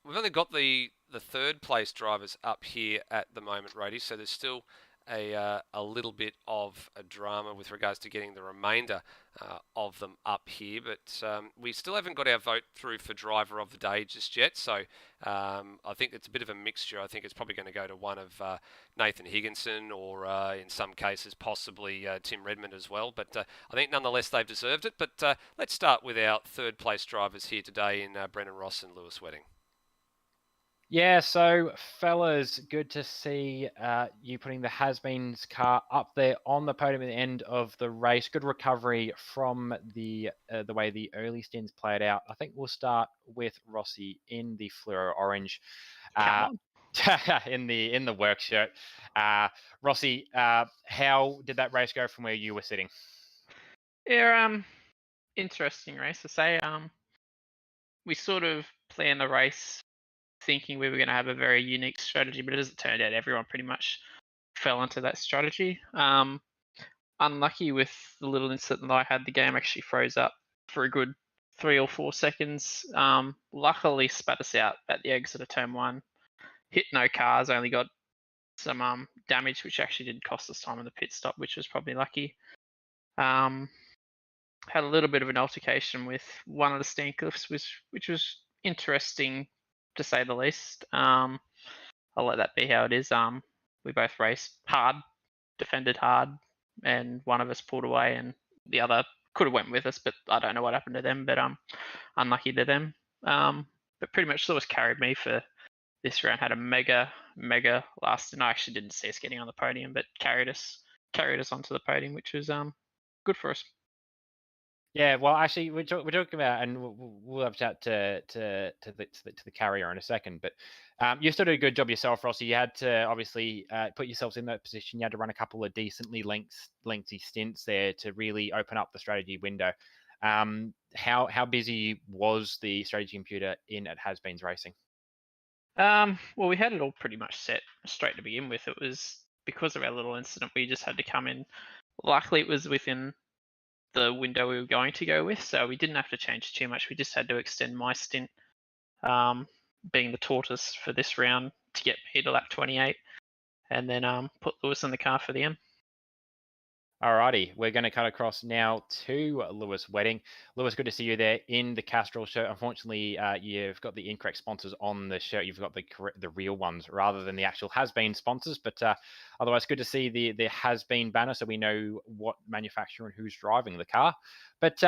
we've only got the third place drivers up here at the moment, Rady. So there's still a little bit of a drama with regards to getting the remainder of them up here, but we still haven't got our vote through for driver of the day just yet. So I think it's a bit of a mixture. I think it's probably going to go to one of Nathan Higginson, or in some cases possibly Tim Redmond as well. But I think nonetheless they've deserved it. But let's start with our third place drivers here today in Brendan Ross and Lewis Wedding. Yeah, so fellas, good to see you putting the Has-Beens car up there on the podium at the end of the race. Good recovery from the way the early stints played out. I think we'll start with Rossi in the fluoro orange, in the work shirt. Rossi, how did that race go from where you were sitting? Yeah, interesting race to say. We sort of planned the race thinking we were going to have a very unique strategy, but as it turned out, everyone pretty much fell into that strategy. Unlucky with the little incident that I had, the game actually froze up for a good 3 or 4 seconds. Luckily spat us out at the exit of turn 1. Hit no cars, only got some damage, which actually did cost us time in the pit stop, which was probably lucky. Had a little bit of an altercation with one of the Steencliffs, which was interesting to say the least. I'll let that be how it is. We both raced hard, defended hard, and one of us pulled away, and the other could have went with us, but I don't know what happened to them. But unlucky to them. But pretty much Lewis carried me for this round. Had a mega last, and I actually didn't see us getting on the podium, but carried us onto the podium, which was good for us. Yeah, well, actually, we're talking about, and we'll have a chat to the carrier in a second. But you still did a good job yourself, Rossi. You had to obviously put yourselves in that position. You had to run a couple of decently lengthy stints there to really open up the strategy window. How busy was the strategy computer in at Has-Beens Racing? Well, we had it all pretty much set straight to begin with. It was because of our little incident. We just had to come in. Luckily, it was within the window we were going to go with, so we didn't have to change too much. We just had to extend my stint, being the tortoise for this round, to get me to lap 28, and then put Lewis in the car for the end. Alrighty, we're going to cut across now to Lewis Wedding. Lewis, good to see you there in the Castrol shirt. Unfortunately, you've got the incorrect sponsors on the shirt. You've got the real ones rather than the actual Has-Been sponsors. But otherwise, good to see the Has-Been banner so we know what manufacturer and who's driving the car. But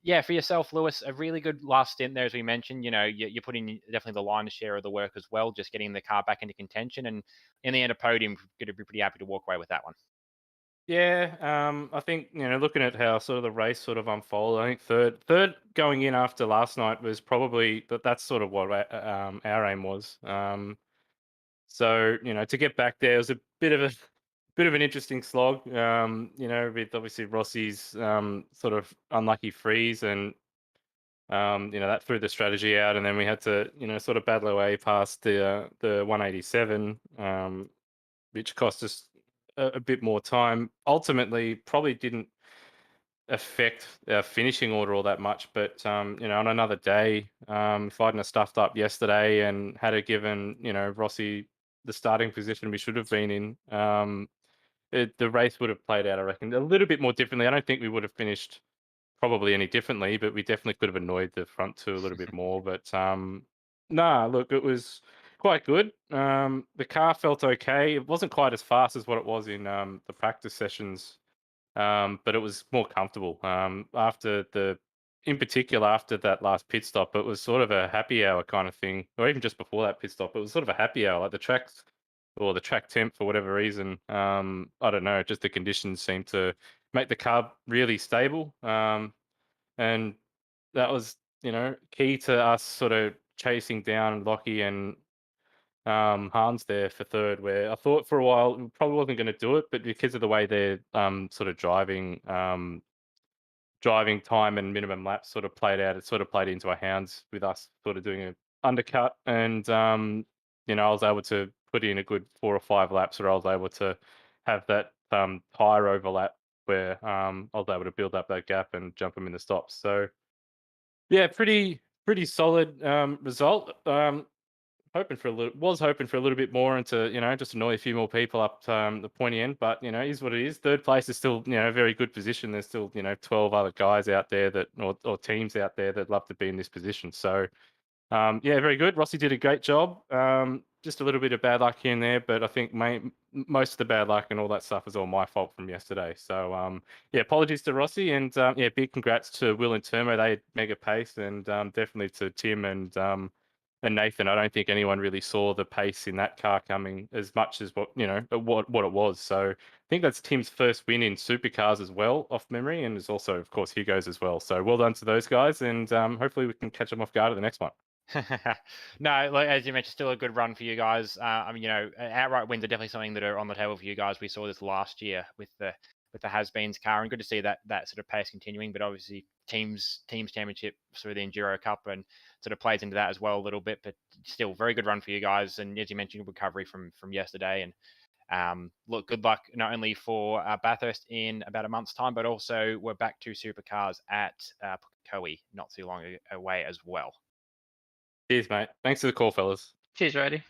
yeah, for yourself, Lewis, a really good last stint there, as we mentioned. You know, you're putting definitely the lion's share of the work as well, just getting the car back into contention. And in the end, a podium, going to be pretty happy to walk away with that one. Yeah, I think looking at how sort of the race sort of unfolded, I think third going in after last night was probably that's sort of what our aim was. So to get back there was a bit of an interesting slog. With obviously Rossi's sort of unlucky freeze and that threw the strategy out, and then we had to sort of battle our way past the 187, which cost us a bit more time. Ultimately, probably didn't affect our finishing order all that much, but on another day, if I hadn't have stuffed up yesterday and had it given Rossi the starting position we should have been in, the race would have played out, I reckon, a little bit more differently. I don't think we would have finished probably any differently, but we definitely could have annoyed the front two a little bit more. But nah, look, it was quite good. The car felt okay. It wasn't quite as fast as what it was in the practice sessions, but it was more comfortable. In particular, after that last pit stop, it was sort of a happy hour kind of thing, or even just before that pit stop, it was sort of a happy hour. Like the tracks or the track temp, for whatever reason, I don't know, just the conditions seemed to make the car really stable. And that was, key to us sort of chasing down Lockie and Hans there for third, where I thought for a while we probably wasn't going to do it, but because of the way they're sort of driving time and minimum laps sort of played out, it sort of played into our hands with us sort of doing an undercut, and I was able to put in a good 4 or 5 laps where I was able to have that tire overlap where I was able to build up that gap and jump them in the stops. So yeah, pretty solid result. Hoping for a little bit more and to just annoy a few more people up the pointy end, but is what it is. Third place is still a very good position. There's still 12 other guys out there that or teams out there that love to be in this position. So yeah, very good. Rossi did a great job. Just a little bit of bad luck here and there, but I think most of the bad luck and all that stuff is all my fault from yesterday. So yeah, apologies to Rossi, and yeah, big congrats to Will and Termo. They had mega pace, and definitely to Tim and Nathan. I don't think anyone really saw the pace in that car coming as much as what it was. So I think that's Tim's first win in supercars as well, off memory, and it's also, of course, Hugo's as well. So well done to those guys, and hopefully we can catch them off guard at the next one. No, like, as you mentioned, still a good run for you guys. I mean, outright wins are definitely something that are on the table for you guys. We saw this last year with the Has-Beens car, and good to see that sort of pace continuing. But obviously, teams championship through the Enduro Cup and sort of plays into that as well a little bit. But still, very good run for you guys. And as you mentioned, recovery from yesterday. And look, good luck not only for Bathurst in about a month's time, but also we're back to supercars at Pukekohe not too long away as well. Cheers, mate. Thanks for the call, fellas. Cheers, Roddy.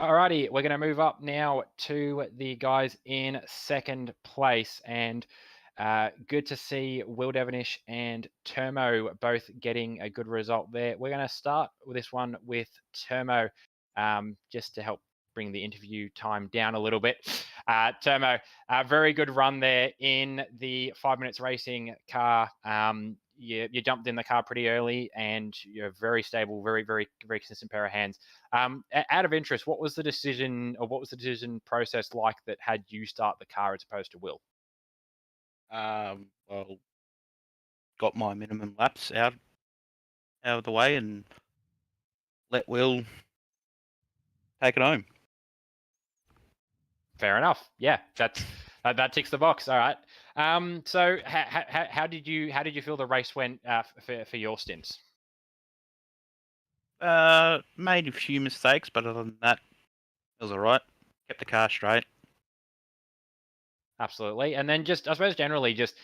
Alrighty, we're going to move up now to the guys in second place. And Good to see Will Devonish and Termo both getting a good result there. We're going to start with this one with Termo, just to help bring the interview time down a little bit. Termo, a very good run there in the 5 minutes racing car. You jumped in the car pretty early, and you're very stable, very, very, very consistent pair of hands. Out of interest, what was the decision process like that had you start the car as opposed to Will? Well, got my minimum laps out of the way and let Will take it home. Fair enough. Yeah, that ticks the box. All right. So how did you feel the race went for your stints? Made a few mistakes, but other than that, it was all right. Kept the car straight. Absolutely. And then just, I suppose, generally, just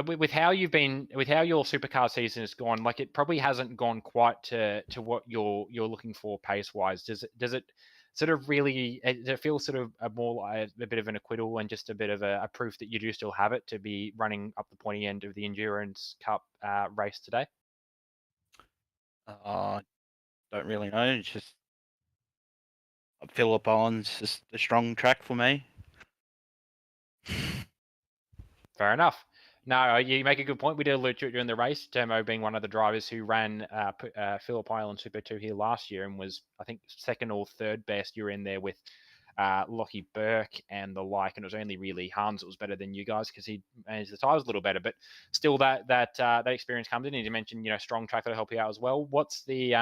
with how your supercar season has gone, like it probably hasn't gone quite to what you're looking for pace wise. Does it sort of really? Does it feel sort of more like a bit of an acquittal and just a bit of a proof that you do still have it to be running up the pointy end of the Endurance Cup race today? Don't really know. It's just Phillip Island's just a strong track for me. Fair enough. No, you make a good point. We did allude to it during the race. Termo being one of the drivers who ran Phillip Island Super 2 here last year and was, I think, second or third best. You were in there with Lockie Burke and the like, and it was only really Hans that was better than you guys because he managed the tyres a little better. But still, that experience comes in. And you mentioned, strong track that'll help you out as well. What's the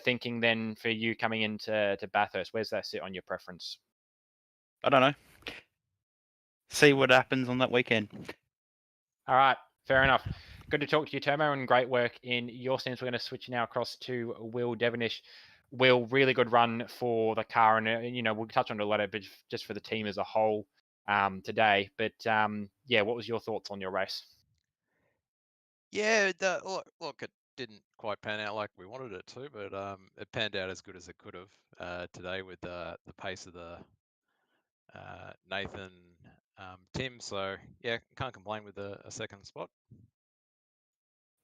thinking then for you coming into Bathurst? Where's that sit on your preference? I don't know. See what happens on that weekend. All right, fair enough. Good to talk to you, Termo, and great work in your sense. We're going to switch now across to Will Devonish. Will, really good run for the car, and we'll touch on it later, but just for the team as a whole today. But yeah, what was your thoughts on your race? Yeah, look, it didn't quite pan out like we wanted it to, but it panned out as good as it could have today with the pace of the Nathan, Tim. So yeah, can't complain with a second spot.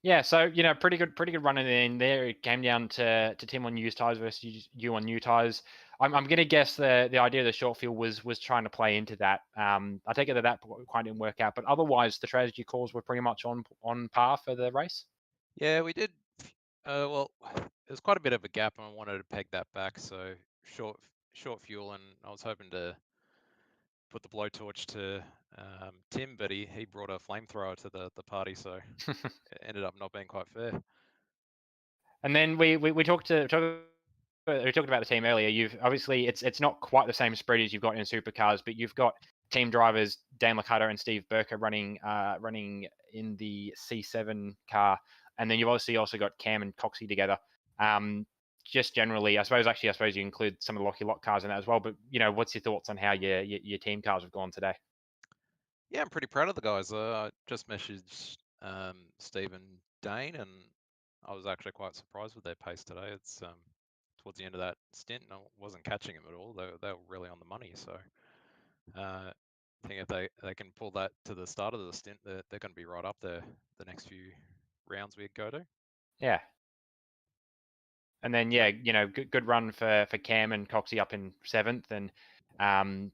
Yeah, so pretty good run in there. It came down to Tim on used tyres versus you on new tyres. I'm going to guess the idea of the short field was trying to play into that. I take it that quite didn't work out, but otherwise the strategy calls were pretty much on par for the race. Yeah, we did. Well, there's quite a bit of a gap, and I wanted to peg that back. So short fuel, and I was hoping to put the blowtorch to Tim, but he brought a flamethrower to the party, so it ended up not being quite fair. And then we talked about the team earlier. You've obviously it's not quite the same spread as you've got in supercars, but you've got team drivers Dane Licata and Steve Burker running in the C7 car, and then you've obviously also got Cam and Coxie together. Just generally, I suppose you include some of the Lockie Lock cars in that as well. But what's your thoughts on how your team cars have gone today? Yeah, I'm pretty proud of the guys. I just messaged Steve and Dane, and I was actually quite surprised with their pace today. It's towards the end of that stint, and I wasn't catching them at all. They were really on the money. So I think if they can pull that to the start of the stint, they're going to be right up there the next few rounds we go to. Yeah. And then good run for Cam and Coxie up in 7th, and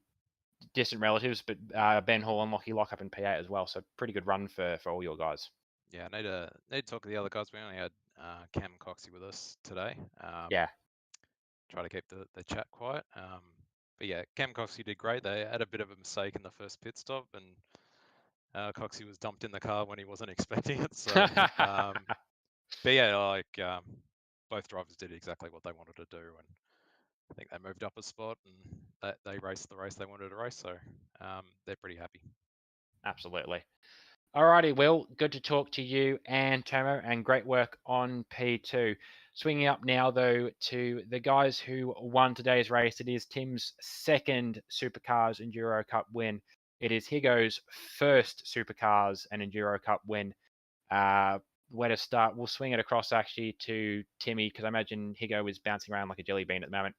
distant relatives, but Ben Hall and Lockie Lock up in P8 as well. So pretty good run for all your guys. Yeah, I need to talk to the other guys. We only had Cam and Coxie with us today. Yeah. Try to keep the chat quiet. But yeah, Cam Coxie did great. They had a bit of a mistake in the first pit stop, and Coxie was dumped in the car when he wasn't expecting it. So, but yeah, both drivers did exactly what they wanted to do, and I think they moved up a spot and they raced the race they wanted to race. So they're pretty happy. Absolutely. Alrighty, Will, good to talk to you and Tomo, and great work on P2. Swinging up now, though, to the guys who won today's race. It is Tim's second Supercars Enduro Cup win. It is Higo's first Supercars and Enduro Cup win. Where to start? We'll swing it across actually to Timmy, because I imagine Higo is bouncing around like a jelly bean at the moment.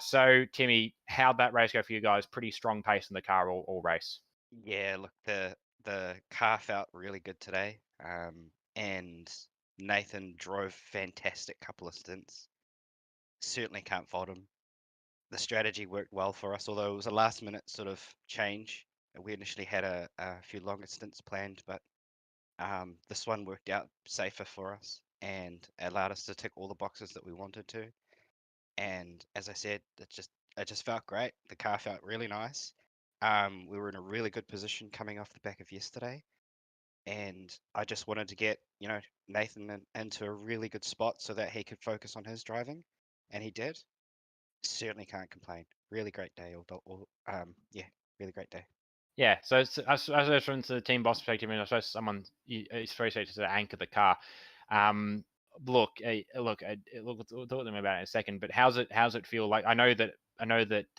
So, Timmy, how'd that race go for you guys? Pretty strong pace in the car all race. Yeah, look, the the car felt really good today, and Nathan drove fantastic couple of stints. Certainly can't fault him. The strategy worked well for us, although it was a last minute sort of change. We initially had a few longer stints planned, but this one worked out safer for us and allowed us to tick all the boxes that we wanted to. And as I said, it just felt great. The car felt really nice. We were in a really good position coming off the back of yesterday, and I just wanted to get Nathan into a really good spot so that he could focus on his driving, and he did. Certainly can't complain. Really great day. Yeah, really great day. Yeah, so I suppose from the team boss perspective, and I suppose someone is very to sort of anchor the car. Look, we'll talk to them about it in a second. But how's it feel? Like I know that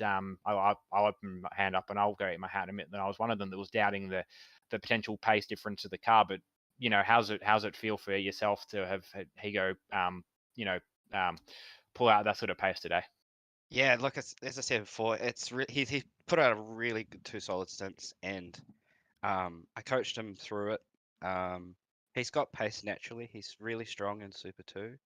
I'll open my hand up and I'll go eat my hat and admit that I was one of them that was doubting the potential pace difference of the car. But how's it feel for yourself to have Higo pull out that sort of pace today? Yeah, look, as I said before, he put out a really good 2 solid stints, and I coached him through it. He's got pace naturally. He's really strong in Super 2.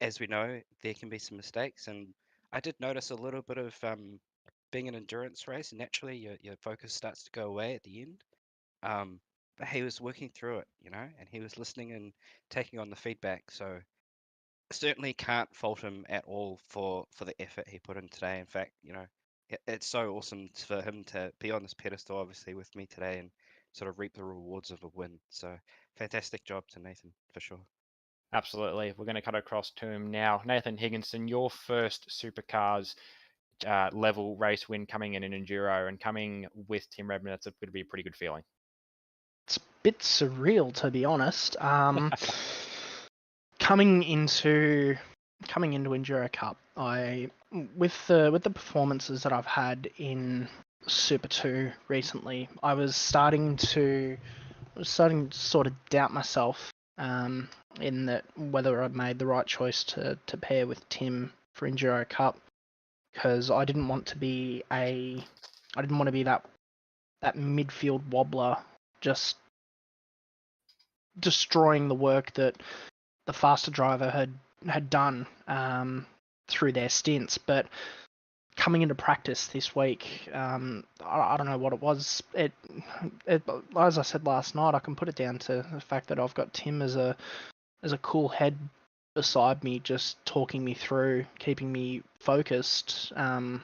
As we know, there can be some mistakes, and I did notice a little bit of being an endurance race. Naturally, your focus starts to go away at the end. But he was working through it, and he was listening and taking on the feedback. So certainly can't fault him at all for the effort he put in today. In fact, it's so awesome for him to be on this pedestal, obviously, with me today and sort of reap the rewards of a win. So fantastic job to Nathan, for sure. Absolutely. We're going to cut across to him now. Nathan Higginson, your first Supercars level race win coming in an Enduro and coming with Tim Redmond, that's going to be a pretty good feeling. It's a bit surreal, to be honest. Coming into Enduro Cup, with the performances that I've had in Super 2 recently, I was starting to sort of doubt myself in that whether I'd made the right choice to pair with Tim for Enduro Cup, because I didn't want to be that midfield wobbler, just destroying the work that the faster driver had done through their stints. But coming into practice this week, I don't know what it was. It as I said last night, I can put it down to the fact that I've got Tim as a cool head beside me, just talking me through, keeping me focused. That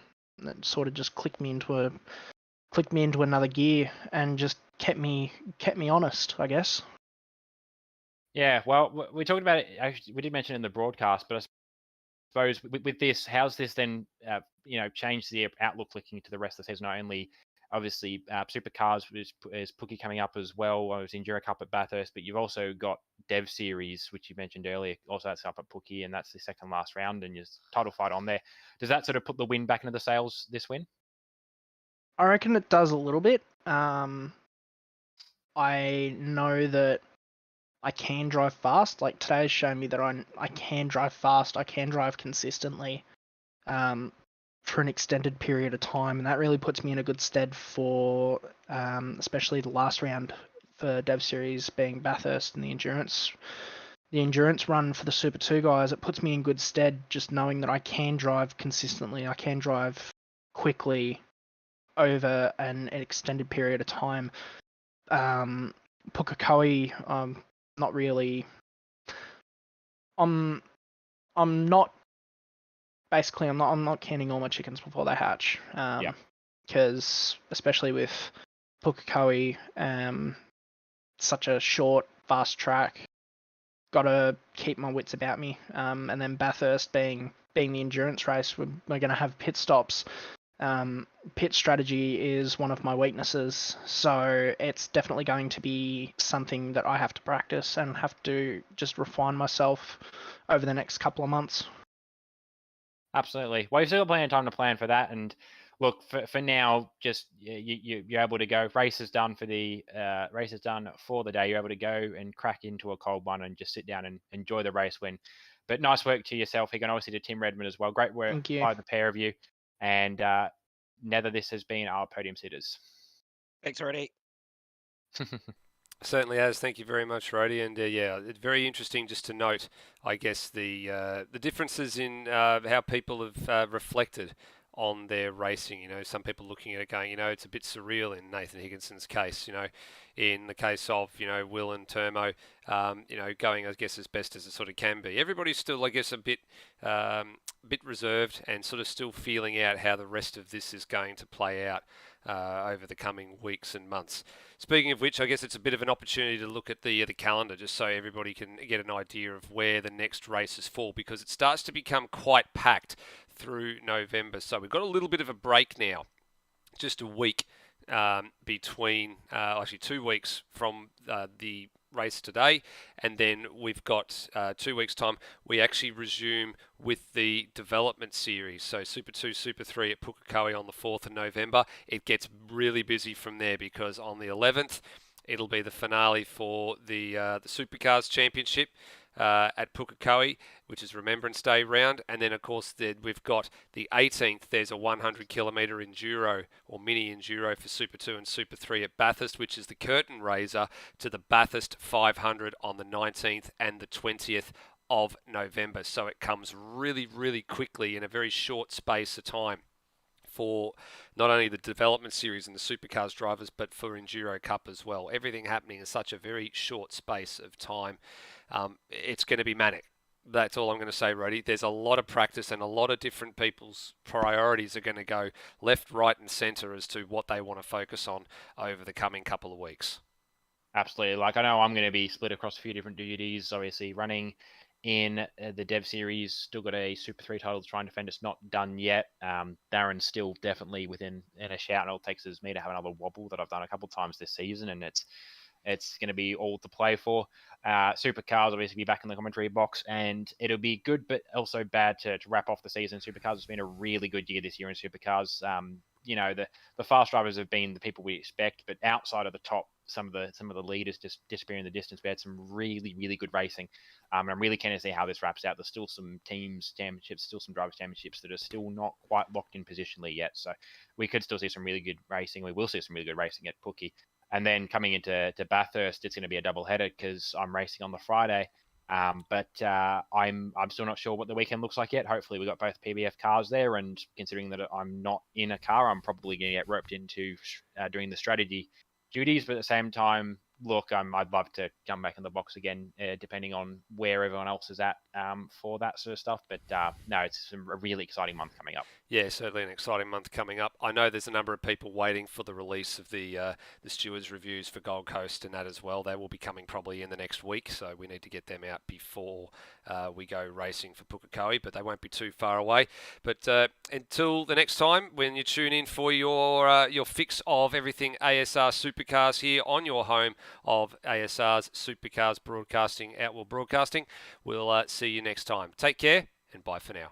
sort of just clicked me into another gear and just kept me honest, I guess. Yeah, well, we talked about it. Actually, we did mention it in the broadcast, but I suppose with this, how's this then, changed the outlook looking to the rest of the season? Not only, obviously, Supercars is Pookie coming up as well. I was Enduro Cup at Bathurst, but you've also got Dev Series, which you mentioned earlier. Also, that's up at Pookie, and that's the second last round, and your title fight on there. Does that sort of put the win back into the sails this win? I reckon it does a little bit. I know that I can drive fast. Like today's shown me that I can drive fast. I can drive consistently for an extended period of time, and that really puts me in a good stead for especially the last round for Dev Series being Bathurst and the endurance run for the Super 2 guys. It puts me in good stead just knowing that I can drive consistently. I can drive quickly over an extended period of time. Pukekohe, not really. I'm not canning all my chickens before they hatch. Because especially with Pukekohe, such a short, fast track, gotta keep my wits about me. And then Bathurst being the endurance race, we're going to have pit stops. Pit strategy is one of my weaknesses, so it's definitely going to be something that I have to practice and have to just refine myself over the next couple of months. Absolutely. Well, you've still got plenty of time to plan for that. And look, for now, just you're able to go. Race is done for the day. You're able to go and crack into a cold one and just sit down and enjoy the race win. But nice work to yourself. You can obviously to Tim Redmond as well. Great work by the pair of you. And Nether, this has been our Podium Sitters. Thanks already. Certainly has. Thank you very much, Rody. And yeah, it's very interesting just to note, I guess, the differences in how people have reflected on their racing. You know, some people looking at it going, you know, it's a bit surreal in Nathan Higginson's case. You know, in the case of, you know, Will and Termo, you know, going, I guess, as best as it sort of can be. Everybody's still, I guess, a bit reserved and sort of still feeling out how the rest of this is going to play out over the coming weeks and months. Speaking of which, I guess it's a bit of an opportunity to look at the calendar just so everybody can get an idea of where the next races fall, because it starts to become quite packed through November. So we've got a little bit of a break now, just a week between, actually 2 weeks from the race today, and then we've got 2 weeks time we actually resume with the development series. So Super 2, Super 3 at Pukekohe on the 4th of November. It gets really busy from there, because on the 11th it'll be the finale for the Supercars Championship at Pukekohe, which is Remembrance Day round. And then, of course, we've got the 18th. There's a 100-kilometre enduro or mini enduro for Super 2 and Super 3 at Bathurst, which is the curtain raiser to the Bathurst 500 on the 19th and the 20th of November. So it comes really, really quickly in a very short space of time for not only the development series and the supercars drivers, but for Enduro Cup as well. Everything happening in such a very short space of time. It's going to be manic. That's all I'm going to say, Rody. There's a lot of practice, and a lot of different people's priorities are going to go left, right, and centre as to what they want to focus on over the coming couple of weeks. Absolutely. Like, I know I'm going to be split across a few different duties. Obviously, running in the Dev Series, still got a Super 3 title to try and defend. It's not done yet. Darren's still definitely within a shout, and all it takes is me to have another wobble that I've done a couple of times this season, and it's going to be all to play for. Supercars obviously be back in the commentary box, and it'll be good, but also bad to wrap off the season. Supercars has been a really good year this year in Supercars. You know, the fast drivers have been the people we expect, but outside of the top, some of the leaders just disappearing the distance. We had some really, really good racing. And I'm really keen to see how this wraps out. There's still some teams championships, still some drivers championships that are still not quite locked in positionally yet. So we could still see some really good racing. We will see some really good racing at Pookie. And then coming into Bathurst, it's going to be a double header because I'm racing on the Friday. But I'm still not sure what the weekend looks like yet. Hopefully we got both PBF cars there, and considering that I'm not in a car, I'm probably going to get roped into doing the strategy duties. But at the same time, look, I'd love to come back in the box again, depending on where everyone else is at for that sort of stuff. But no, it's a really exciting month coming up. Yeah, certainly an exciting month coming up. I know there's a number of people waiting for the release of the stewards reviews for Gold Coast and that as well. They will be coming probably in the next week, so we need to get them out before we go racing for Pukekohe, but they won't be too far away. But until the next time, when you tune in for your fix of everything ASR Supercars here on your home of ASR's Supercars Broadcasting, Outward Broadcasting, we'll see you next time. Take care, and bye for now.